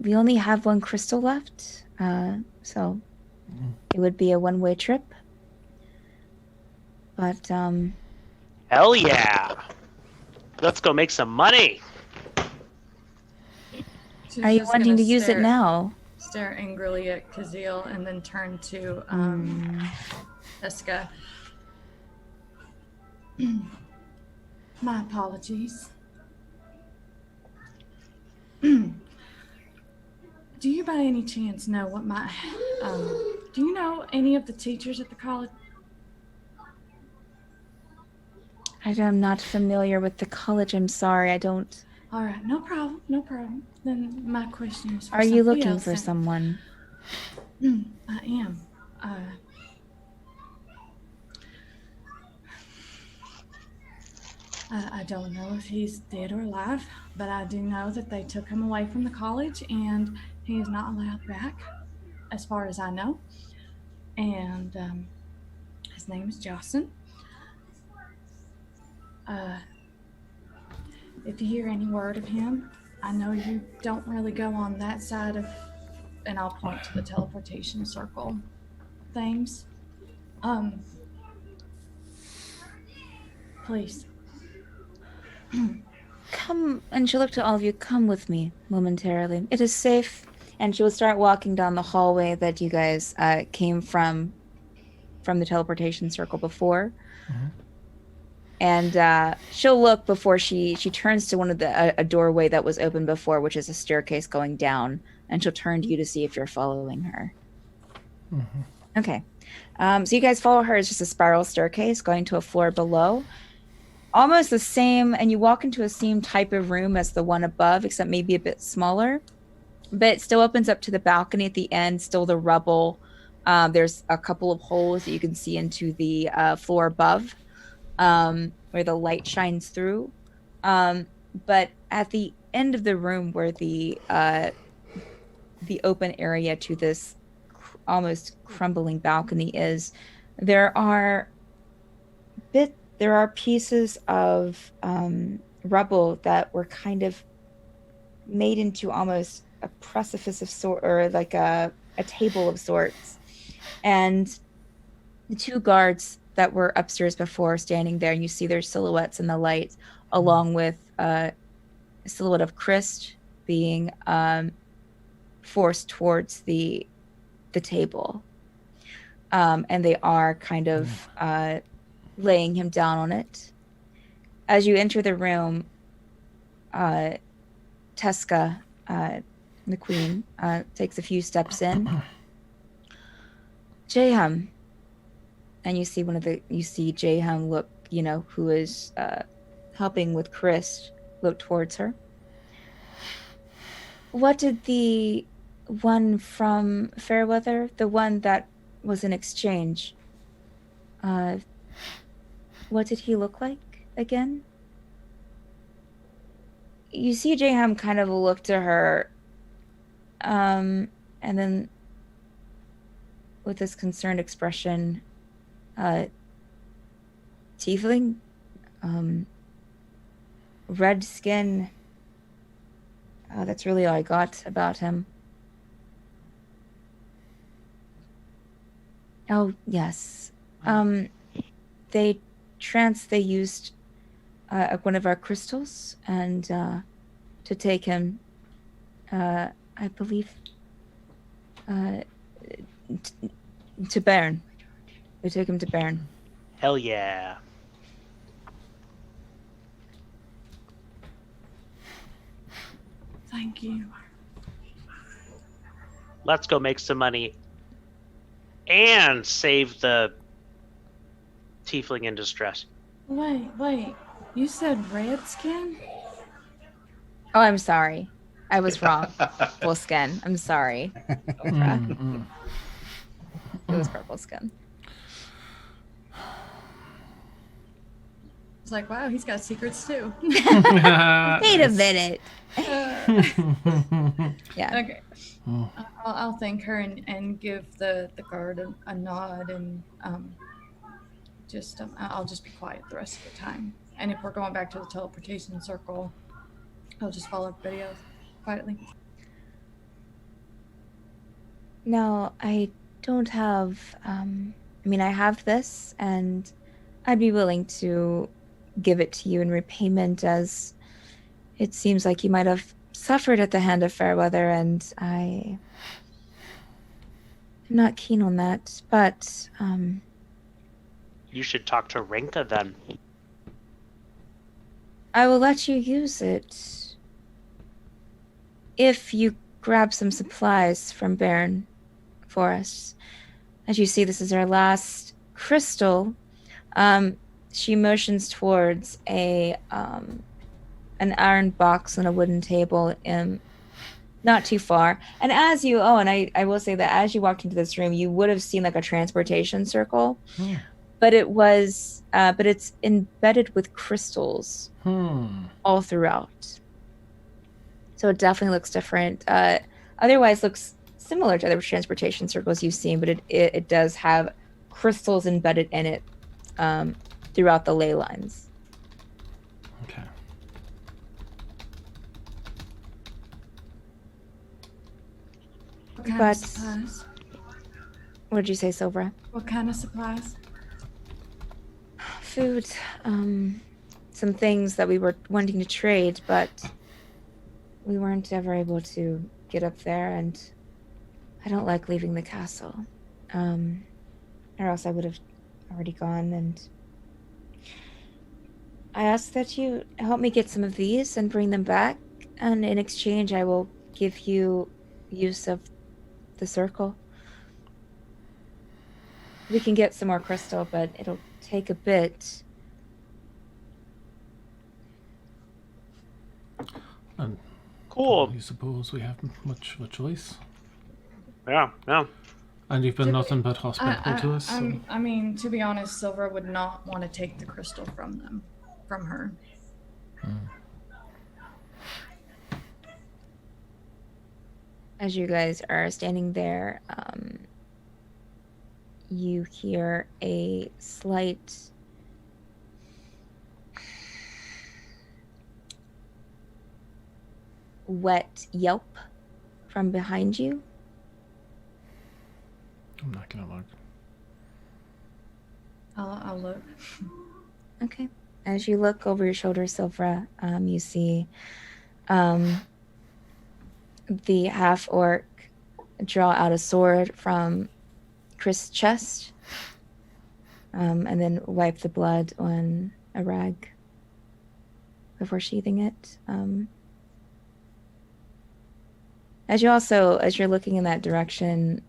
We only have one crystal left, so it would be a one-way trip. But Hell yeah! Let's go make some money. She's are you just wanting gonna to use it now? Stare angrily at Caszeel and then turn to Eska. My apologies. Do you by any chance know what my do you know any of the teachers at the college? I'm not familiar with the college. I'm sorry. I don't. All right, no problem, no problem. Then my question is, for Are you somebody looking else for then. someone? I am. I don't know if he's dead or alive, but I do know that they took him away from the college and he is not allowed back, as far as I know. And his name is Jocelyn. If you hear any word of him, I know you don't really go on that side of, and I'll point to the teleportation circle things. Please. Come, and she'll look to all of you. Come with me momentarily. It is safe. And she will start walking down the hallway that you guys came from the teleportation circle before. Mm-hmm. And she'll look before she turns to one of a doorway that was open before, which is a staircase going down. And she'll turn to you to see if you're following her. Mm-hmm. Okay. So you guys follow her. It's just a spiral staircase going to a floor below. Almost the same, and you walk into a same type of room as the one above, except maybe a bit smaller. But it still opens up to the balcony at the end, still the rubble. There's a couple of holes that you can see into the floor above, where the light shines through. But at the end of the room where the open area to this almost crumbling balcony is, there are pieces of rubble that were kind of made into almost a precipice of sort, or like a table of sorts. And the two guards that were upstairs before standing there, and you see their silhouettes in the light, along with a silhouette of Christ being forced towards the table. And they are kind of laying him down on it. As you enter the room, Teska, the queen, takes a few steps in. Jeham, and you see Jeham look, who is helping with Chris, look towards her. What did the one from Fairweather, the one that was in exchange, what did he look like again? You see Jeham kind of look to her, and then with this concerned expression, tiefling, red skin. That's really all I got about him. Oh, yes. They used one of our crystals and to take him, I believe, to Bairn. They took him to Bairn. Hell yeah. Thank you. Let's go make some money and save the tiefling in distress. Wait. You said red skin? Oh, I'm sorry. I was wrong. Full skin. I'm sorry. It was purple skin. It's like, wow, he's got secrets too. Wait a minute. Yeah. Okay. I'll thank her and give the guard a nod, and I'll just be quiet the rest of the time. And if we're going back to the teleportation circle, I'll just follow everybody else quietly. No, I don't have. I have this, and I'd be willing to give it to you in repayment, as it seems like you might have suffered at the hand of Fairweather, and I'm not keen on that. But You should talk to Rinka then. I will let you use it if you grab some supplies from Bairn for us. As you see, this is our last crystal. she motions towards an iron box on a wooden table, not too far. And as you, I will say that as you walked into this room, you would have seen like a transportation circle, but it's embedded with crystals all throughout. So it definitely looks different. Otherwise, looks similar to other transportation circles you've seen, but it does have crystals embedded in it throughout the ley lines. Okay. What kind But- of supplies? What did you say, Silvera? What kind of supplies? Food, some things that we were wanting to trade, but we weren't ever able to get up there, and I don't like leaving the castle. Or else I would have already gone, and I ask that you help me get some of these and bring them back, and in exchange I will give you use of the circle. We can get some more crystal, but it'll take a bit. And Cool. I suppose we have much of a choice. Yeah. And you've been Did nothing but hospitable to us. So. I mean, to be honest, Silver would not want to take the crystal from her. As you guys are standing there, you hear a slight wet yelp from behind you. I'm not gonna look. I'll look. Okay. As you look over your shoulder, Silvera, you see the half-orc draw out a sword from Chris' chest, and then wipe the blood on a rag before sheathing it. As you're looking in that direction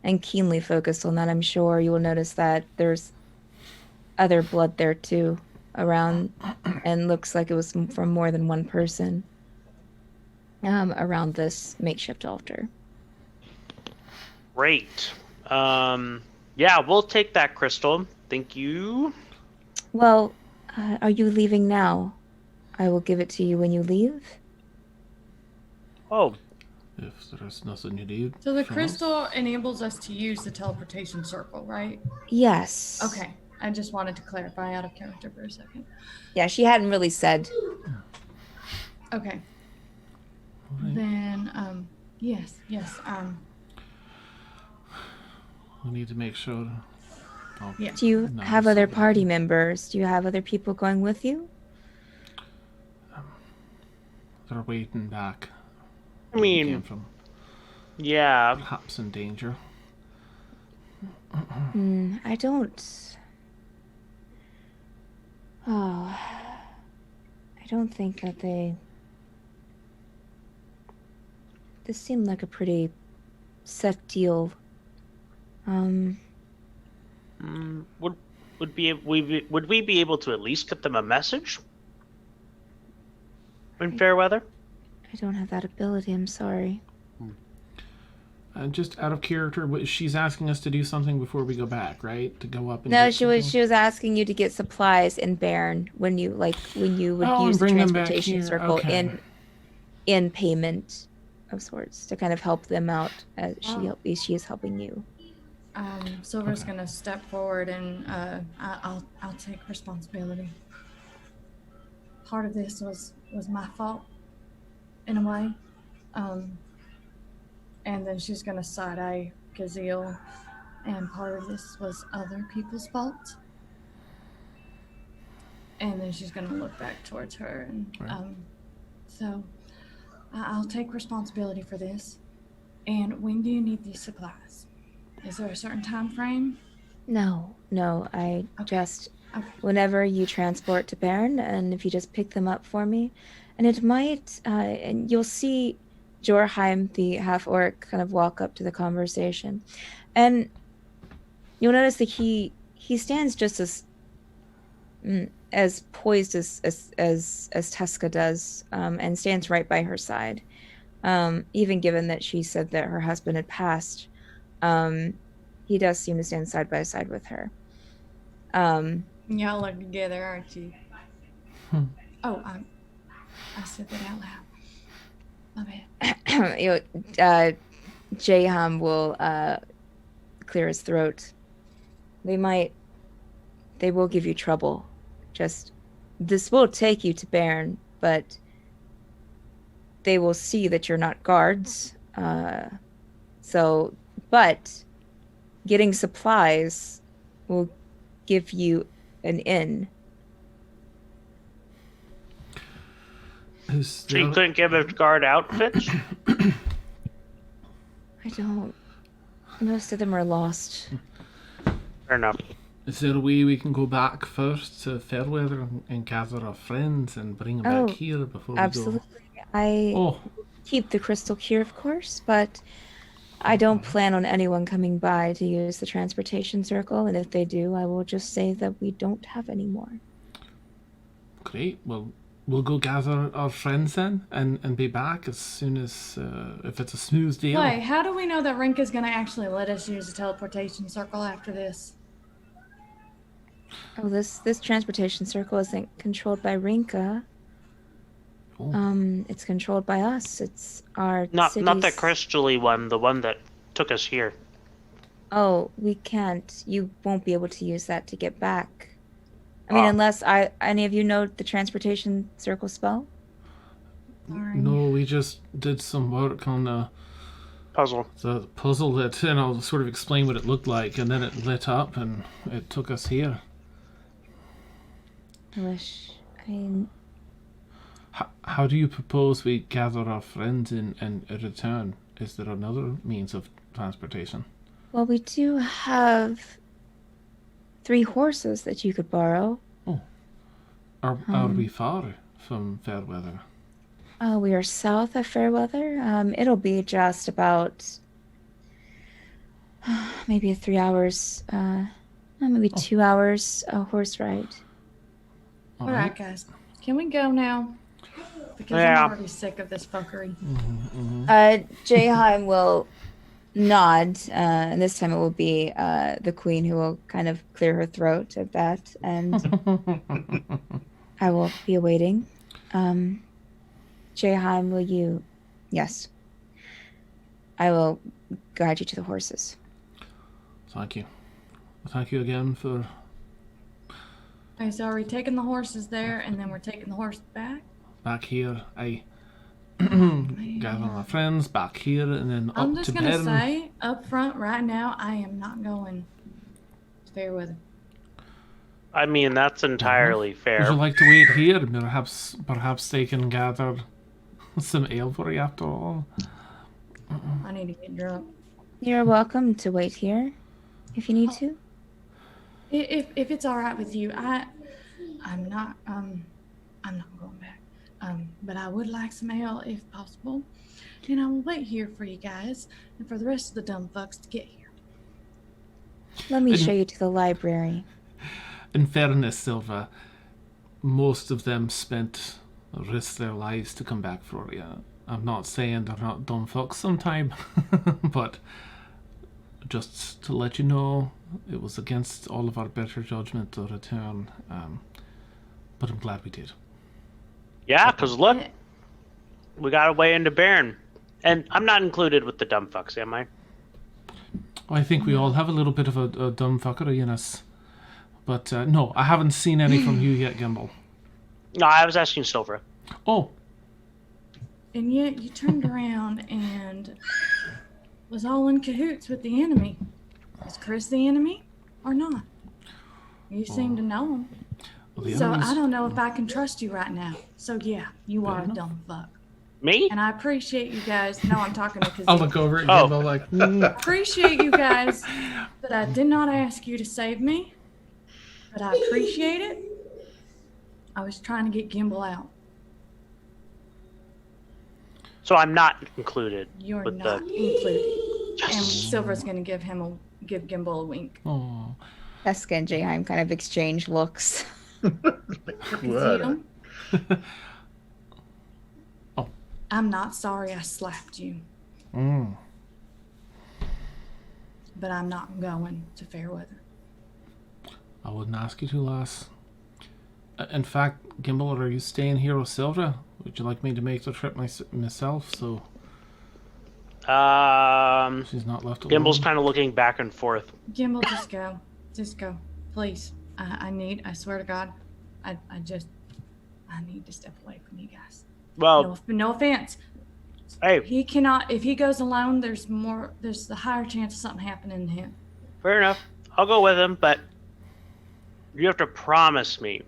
and keenly focused on that, I'm sure you will notice that there's other blood there too around, and looks like it was from more than one person around this makeshift altar. Great. Yeah, we'll take that crystal. Thank you. Well, are you leaving now? I will give it to you when you leave. Oh, If there's nothing you need. So the from us. crystal enables us to use the teleportation circle, right? Yes. Okay. I just wanted to clarify out of character for a second. Yeah, she hadn't really said. Okay. Right. Then, yes. We need to make sure. Yeah. Do you No, have other sorry. party members? Do you have other people going with you? They're waiting back. I We mean, came from yeah. perhaps in danger. I don't. Oh, I don't think that they. This seemed like a pretty set deal. Would we be able to at least get them a message in Fairweather? I don't have that ability. I'm sorry. And just out of character, she's asking us to do something before we go back, right? To go up and No, get she was something? asking you to get supplies in Bairn when you would and use the bring them back transportation here. circle Okay. in payment of sorts to kind of help them out as Oh. she is helping you. Silver's Okay. gonna step forward and I'll take responsibility. Part of this was my fault, in a way. And then she's gonna side eye Caszeel, and part of this was other people's fault. And then she's gonna look back towards her, and Right. so I'll take responsibility for this. And when do you need these supplies? Is there a certain time frame? No, I Okay. just Okay. whenever you transport to Bairn, and if you just pick them up for me, and it might, and you'll see Jorheim, the half-orc, kind of walk up to the conversation, and you'll notice that he stands just as poised as Teska does, and stands right by her side. Even given that she said that her husband had passed, he does seem to stand side by side with her. Y'all are together, aren't you? Oh, I said that out loud. My bad. Jaham will clear his throat. They will give you trouble. Just, this will take you to Bairn, but they will see that you're not guards. But getting supplies will give you an inn. So you couldn't give a guard outfits? I don't. Most of them are lost. Fair enough. Is there a way we can go back first to Fairweather and gather our friends and bring them back here before we absolutely. go? I keep the crystal here, of course, but I don't plan on anyone coming by to use the transportation circle, and if they do, I will just say that we don't have any more. Great. Well, we'll go gather our friends then and be back as soon as, if it's a smooth deal. Wait, how do we know that Rinka's going to actually let us use the teleportation circle after this? Oh, this transportation circle isn't controlled by Rinka. Oh. It's controlled by us. It's our Not the city's- crystally one, the one that took us here. Oh, we can't. You won't be able to use that to get back. I mean, unless any of you know the transportation circle spell? No, we just did some work on the puzzle that, and I'll sort of explain what it looked like, and then it lit up and it took us here. How do you propose we gather our friends in return? Is there another means of transportation? Well, we do have 3 horses that you could borrow. Oh. Are we far from Fairweather? We are south of Fairweather. It'll be just about maybe 3 hours, maybe 2 hours horse ride. All right, guys. Can we go now? Because I'm already sick of this fuckery. Jaham will nod, and this time it will be the queen who will kind of clear her throat at that, and I will be awaiting. Jaham, will you? Yes. I will guide you to the horses. Thank you. Thank you again for... Okay, so are we taking the horses there, and then we're taking the horse back? Back here, I gather my friends back here, and then up to I'm just going to Bairn. say, up front, right now, I am not going to Fairweather. I mean, that's entirely fair. Would you like to wait here? Perhaps they can gather some ale for you after all. I need to get drunk. You're welcome to wait here, if you need to. If it's all right with you, I'm not going back. But I would like some ale if possible, and I will wait here for you guys and for the rest of the dumb fucks to get here. Let me show you to the library. In fairness, Silva, most of them risked their lives to come back for you. I'm not saying they're not dumb fucks sometime, but just to let you know, it was against all of our better judgment to return. But I'm glad we did. Yeah, because look, we got a way into Bairn. And I'm not included with the dumb fucks, am I? I think we all have a little bit of a dumb fuckery in us. But no, I haven't seen any from you yet, Gimble. No, I was asking Silvera. Oh. And yet you turned around and was all in cahoots with the enemy. Is Chris the enemy or not? You seem to know him. Well, So I don't know if I can trust you right now. So yeah, you are a dumb fuck. Me? And I appreciate you guys. No, I'm talking to Caszeel. I'll look over at Gimble like, Appreciate you guys, but I did not ask you to save me. But I appreciate it. I was trying to get Gimble out. So I'm not included. You're with not included. And Silver's gonna give Gimble a wink. oh. Teska and Jaham kind of exchange looks. Caszeel, Oh. I'm not sorry I slapped you, Mm. but I'm not going to Fairweather. I wouldn't ask you to, lass. In fact, Gimble, are you staying here with Silvra? Would you like me to make the trip myself so she's not left alone? Gimble's kind of looking back and forth. Gimble, just go. Just go. Please. I swear to God, I need to step away from you guys. Well, No offense. hey, He cannot, if he goes alone, there's the higher chance of something happening to him. fair enough. I'll go with him, but you have to promise me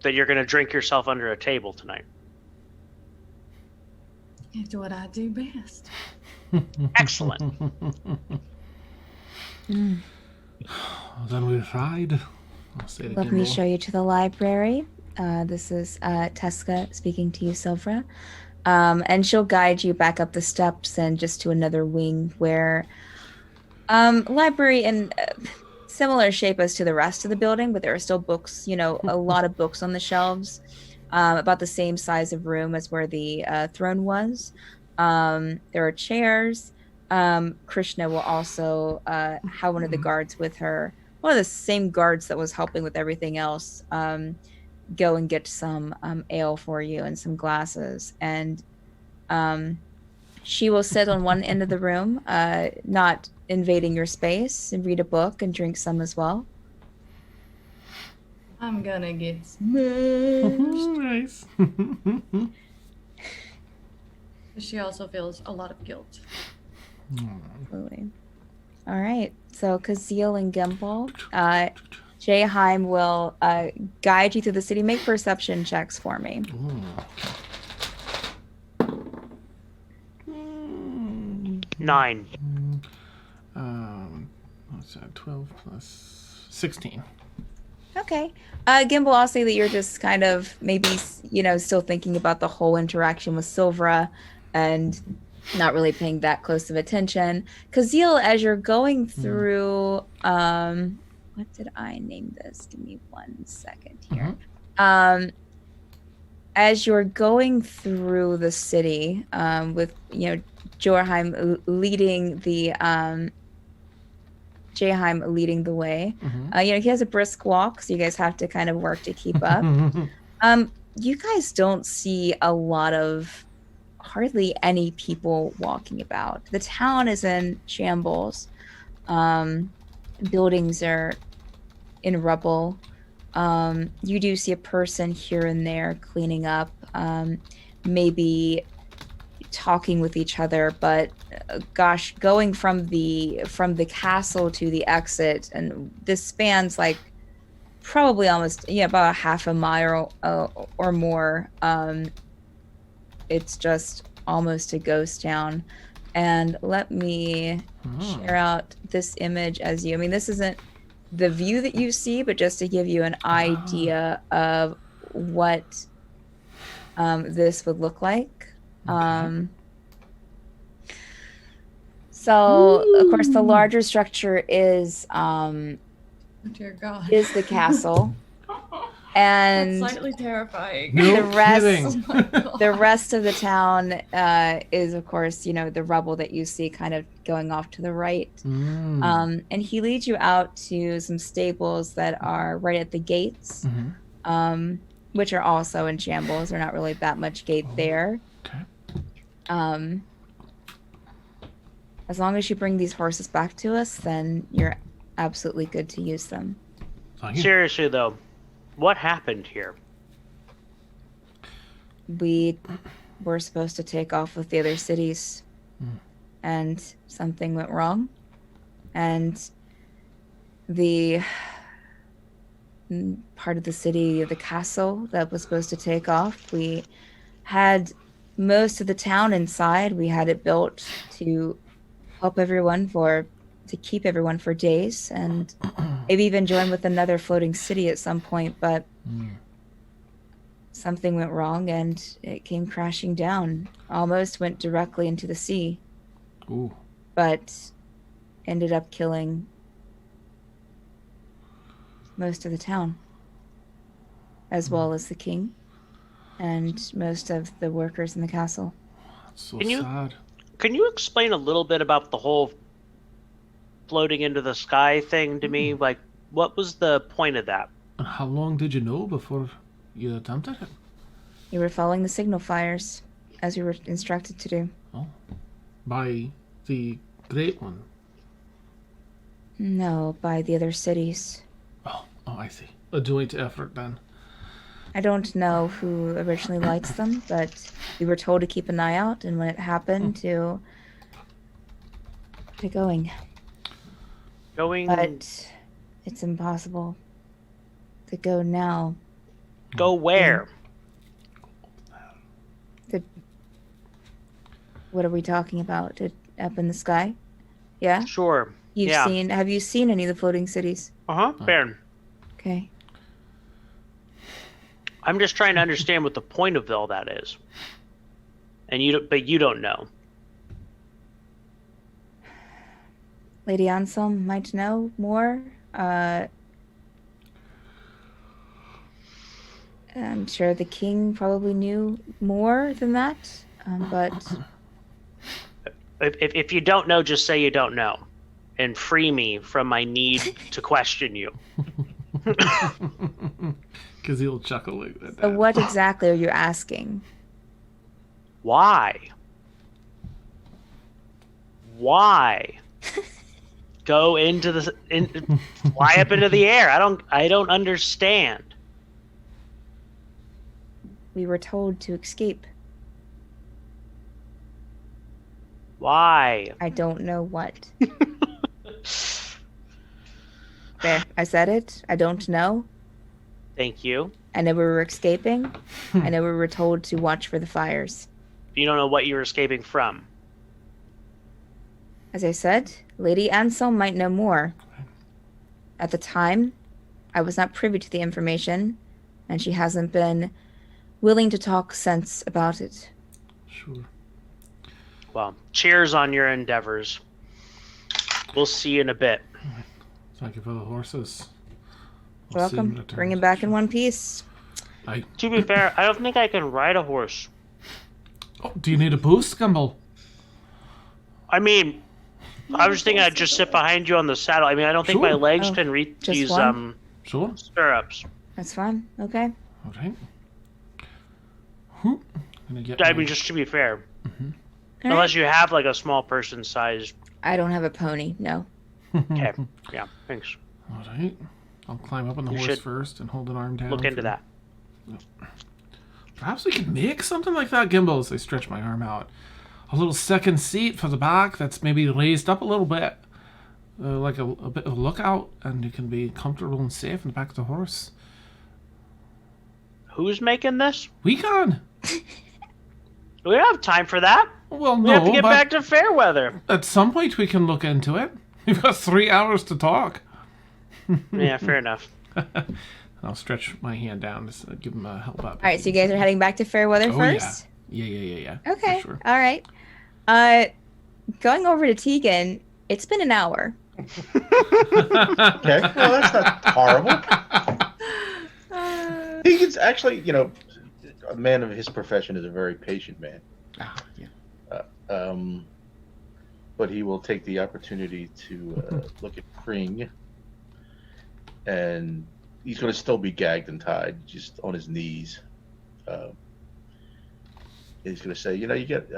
that you're going to drink yourself under a table tonight. It's what I do best. Excellent. Mm. Then we ride. I'll say to Let me Gimble. show you to the library. This is Teska speaking to you, Silvra. And she'll guide you back up the steps and just to another wing where library in similar shape as to the rest of the building, but there are still books, a lot of books on the shelves, about the same size of room as where the throne was. There are chairs. Krishna will also have one of the guards with her, one of the same guards that was helping with everything else, go and get some ale for you and some glasses. And she will sit on one end of the room, not invading your space, and read a book and drink some as well. I'm gonna get smashed. Nice. She also feels a lot of guilt. Absolutely. All right. So Caszeel and Gimble, Jayheim will guide you through the city. Make perception checks for me. Ooh. 9. What's that? 12 plus 16. Okay. Gimble, I'll say that you're just kind of maybe, still thinking about the whole interaction with Silvra and not really paying that close of attention. Caszeel, as you're going through, what did I name this? Give me 1 second here. As you're going through the city, with, Jayheim leading the way. He has a brisk walk, so you guys have to kind of work to keep up. You guys don't see hardly any people walking about. The town is in shambles. Buildings are in rubble. You do see a person here and there cleaning up, maybe talking with each other, but going from the castle to the exit, and this spans like probably almost about a half a mile or more. It's just almost a ghost town. And let me share out this image as you. I mean, this isn't the view that you see, but just to give you an idea of what this would look like. So, of course, the larger structure is Dear God. is the castle. And That's slightly terrifying. No the rest kidding. Oh my God. the rest of the town is, of course, the rubble that you see kind of going off to the right. And he leads you out to some stables that are right at the gates, which are also in shambles. There's not really that much gate there. Okay. As long as you bring these horses back to us, then you're absolutely good to use them. Thank you. Seriously, though, what happened here? We were supposed to take off with the other cities, and something went wrong. And the part of the city, the castle that was supposed to take off, we had most of the town inside. We had it built to help everyone to keep everyone for days, and maybe even join with another floating city at some point, but something went wrong and it came crashing down. Almost went directly into the sea. Ooh. But ended up killing most of the town, as well as the king and most of the workers in the castle. That's so Can you- sad. Can you explain a little bit about the whole floating into the sky thing to me? Like, what was the point of that? And how long did you know before you attempted it? We were following the signal fires, as we were instructed to do. Oh, by the Great One. No, by the other cities. Oh, I see. A joint effort then. I don't know who originally lights them, but we were told to keep an eye out, and when it happened, to going. But it's impossible to go now. Go where? What are we talking about? Up in the sky? Yeah? Sure. Have you seen any of the floating cities? Baron. Okay. I'm just trying to understand what the point of all that is. And you don't know. Lady Anselm might know more. I'm sure the king probably knew more than that. But If you don't know, just say you don't know. And free me from my need to question you. Because he'll chuckle at that. so what exactly are you asking? Why? Why? Go into fly up into the air. I don't understand. We were told to escape. Why? I don't know what. There, I said it. I don't know. Thank you. I know we were escaping. I know we were told to watch for the fires. You don't know what you were escaping from. As I said, Lady Anselm might know more. At the time, I was not privy to the information, and she hasn't been willing to talk sense about it. Sure. Well, cheers on your endeavors. We'll see you in a bit. Thank you for the horses. Welcome. Bring him back in one piece. To be fair, I don't think I can ride a horse. Oh, do you need a boost, Gimble? I mean, I was thinking I'd just sit behind you on the saddle. I mean, I don't think my legs can reach just these one? stirrups. That's fine. Okay. All right. I mean, just to be fair. All Unless you have like a small person size. I don't have a pony, no. Okay. Yeah, thanks. All right. I'll climb up on the You horse should first and hold an arm down. Look into that. Perhaps we could make something like that, Gimble, as I stretch my arm out. A little second seat for the back that's maybe raised up a little bit. Like a bit of a lookout, and you can be comfortable and safe in the back of the horse. Who's making this? We can. We don't have time for that. Well, we no, have to get but back to Fairweather. At some point we can look into it. We've got 3 hours to talk. Yeah, fair enough. I'll stretch my hand down to give him a help up. All right, so you guys are heading back to Fairweather first? Yeah. Okay. For sure. All right. Going over to Teagan, it's been an hour. Okay, well, that's not horrible. Teagan's actually, a man of his profession is a very patient man. But he will take the opportunity to look at Kring, and he's going to still be gagged and tied, just on his knees. He's going to say, you get.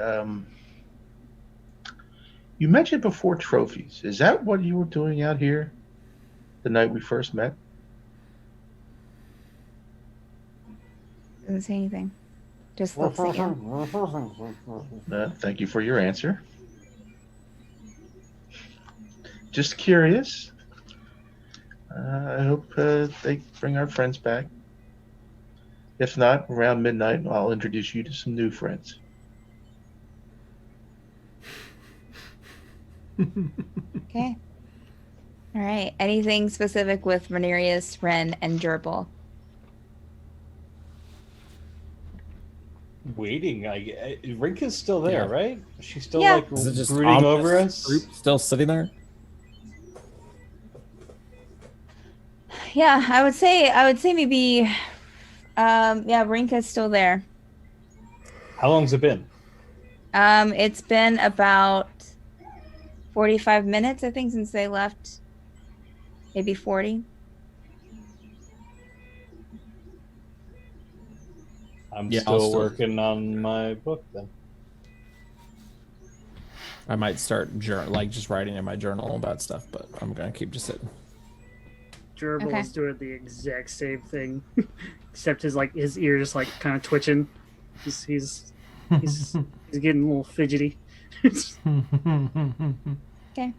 You mentioned before trophies. Is that what you were doing out here the night we first met? Doesn't say anything. Just looks at you. Thank you for your answer. Just curious. I hope they bring our friends back. If not, around midnight, I'll introduce you to some new friends. Okay. All right. Anything specific with Ranerius, Wren, and Jurble? Waiting. Rinka's still there, Yeah. right? She's still Yeah. like Is it just brooding ominous over us? Group still sitting there? yeah, I would say maybe, yeah, Rinka's still there. How long's it been? It's been about 45 minutes, I think, since they left. Maybe 40. I'm Yeah, I'll still still- working on my book then. I might start just writing in my journal about stuff, but I'm gonna keep just sitting. Jurble Okay. is doing the exact same thing, except his ear just like kind of twitching. He's getting a little fidgety. Okay.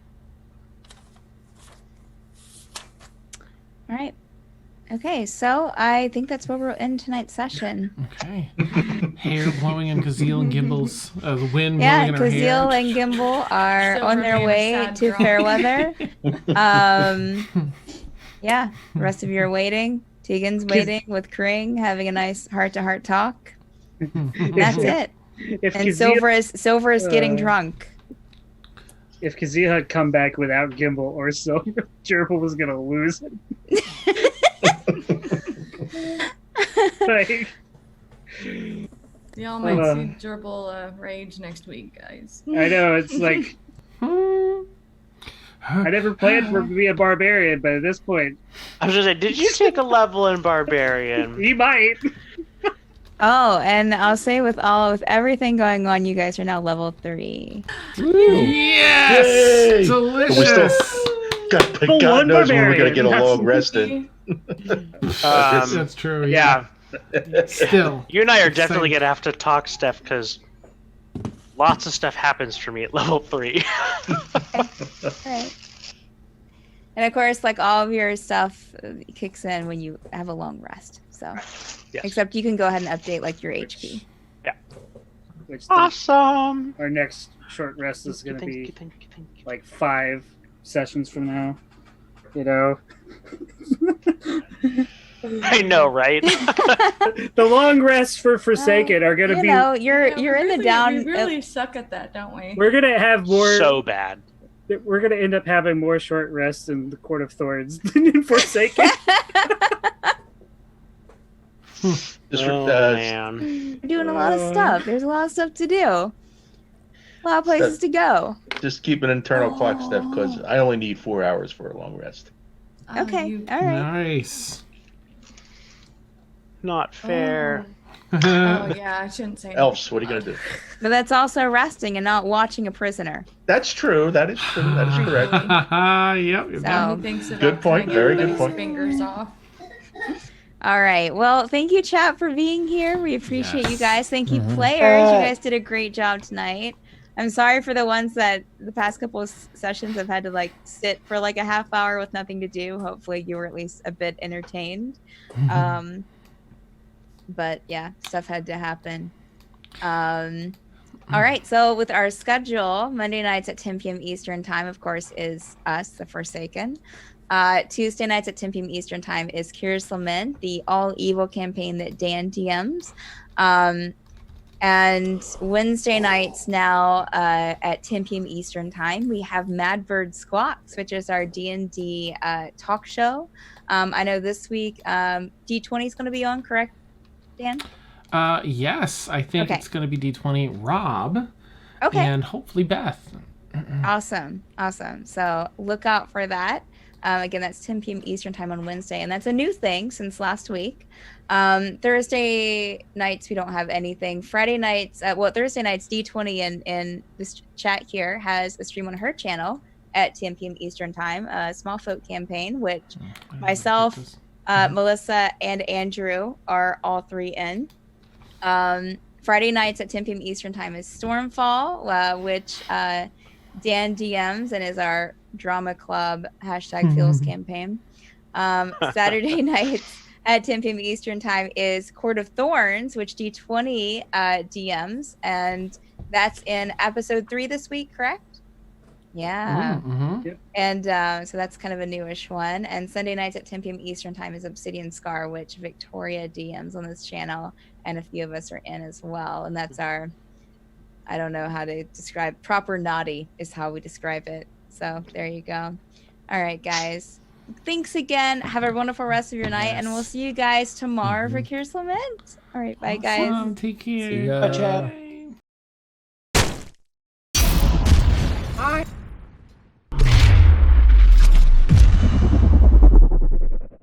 All right. Okay, so I think that's where we'll end tonight's session. Okay. Hair blowing in Caszeel and Gimble's, the wind Yeah, blowing in her hair. Caszeel and Gimble are Still on their remain a way sad to girl. Fairweather. Yeah, the rest of you are waiting. Teagan's waiting with Kring, having a nice heart-to-heart talk. That's it. If And Caszeel, Silver is getting Uh, drunk. if Caszeel had come back without Gimble or Silver, Jurble was gonna lose it. Like, Y'all might Uh, see Jurble rage next week, guys. I know it's like I never planned for to be a barbarian, but at this point, I was gonna say, did you take a level in Barbarian? he might. Oh, and I'll say with everything going on, you guys are now level 3. Yes! Yay! Delicious! God one knows when we're gonna barbarian. get a long rest in. That's true. Yeah, Still. you and I are It's definitely like- gonna have to talk, Steph, because lots of stuff happens for me at level 3. Right. And of course, like all of your stuff kicks in when you have a long rest. So, Yes. except you can go ahead and update like your HP. Which Awesome. our next short rest is gonna Thank be you, thank you. like 5 sessions from now. You know, I know, right? the long rests for Forsaken are gonna You be. know, Yeah, you're in the we down. really suck at that, don't we? We're gonna have more. So bad. We're gonna end up having more short rests in the Court of Thorns than in Forsaken. Just, Oh, man. You're doing a lot of stuff. There's a lot of stuff to do. A lot of places to go. just keep an internal clock, Steph, because I only need 4 hours for a long rest. Oh, Okay, you- all right. Nice. Not fair. Oh, yeah, I shouldn't say Elves, what are you gonna do? But that's also resting and not watching a prisoner. That's true. That is true. That is correct. Yep. You're So- back. He thinks about Good point, cutting very good everybody's point. Fingers off. All right. Well, thank you, chat, for being here. We appreciate you Yes. guys. Thank you, players. You guys did a great job tonight. I'm sorry for the ones that the past couple of sessions have had to like sit for like a half hour with nothing to do. Hopefully, you were at least a bit entertained. But yeah, stuff had to happen. All right. So with our schedule, Monday nights at 10 p.m. Eastern time, of course, is us, the Forsaken. Tuesday nights at 10 p.m. Eastern time is Curious Lament, the all evil campaign that Dan DMs. And Wednesday nights now at 10 p.m. Eastern time, we have Mad Bird Squawks, which is our D&D talk show. I know this week D20 is going to be on, correct, Dan? Yes, I think Okay. it's going to be D20 Rob Okay. and hopefully Beth. Awesome. So look out for that. Again, that's 10 p.m. Eastern time on Wednesday, and that's a new thing since last week. Thursday nights we don't have anything. Friday nights, Thursday nights D20 in this chat here has a stream on her channel at 10 p.m. Eastern time, a Small Folk campaign, which myself, Melissa, and Andrew are all 3 in. Friday nights at 10 p.m. Eastern time is Stormfall, which Dan DMs and is our drama club #feels campaign. Saturday nights at 10 p.m. Eastern time is Court of Thorns, which D20 DMs, and that's in episode 3 this week, correct? Yeah. And so that's kind of a newish one. And Sunday nights at 10 p.m. Eastern time is Obsidian Scar, which Victoria DMs on this channel, and a few of us are in as well. And that's our, I don't know how to describe, proper naughty is how we describe it. So there you go. All right, guys. thanks again. Have a wonderful rest of your night, and we'll see you guys tomorrow for Curious Lament. All right, bye, guys. Awesome. Take care. See ya. Bye, chat.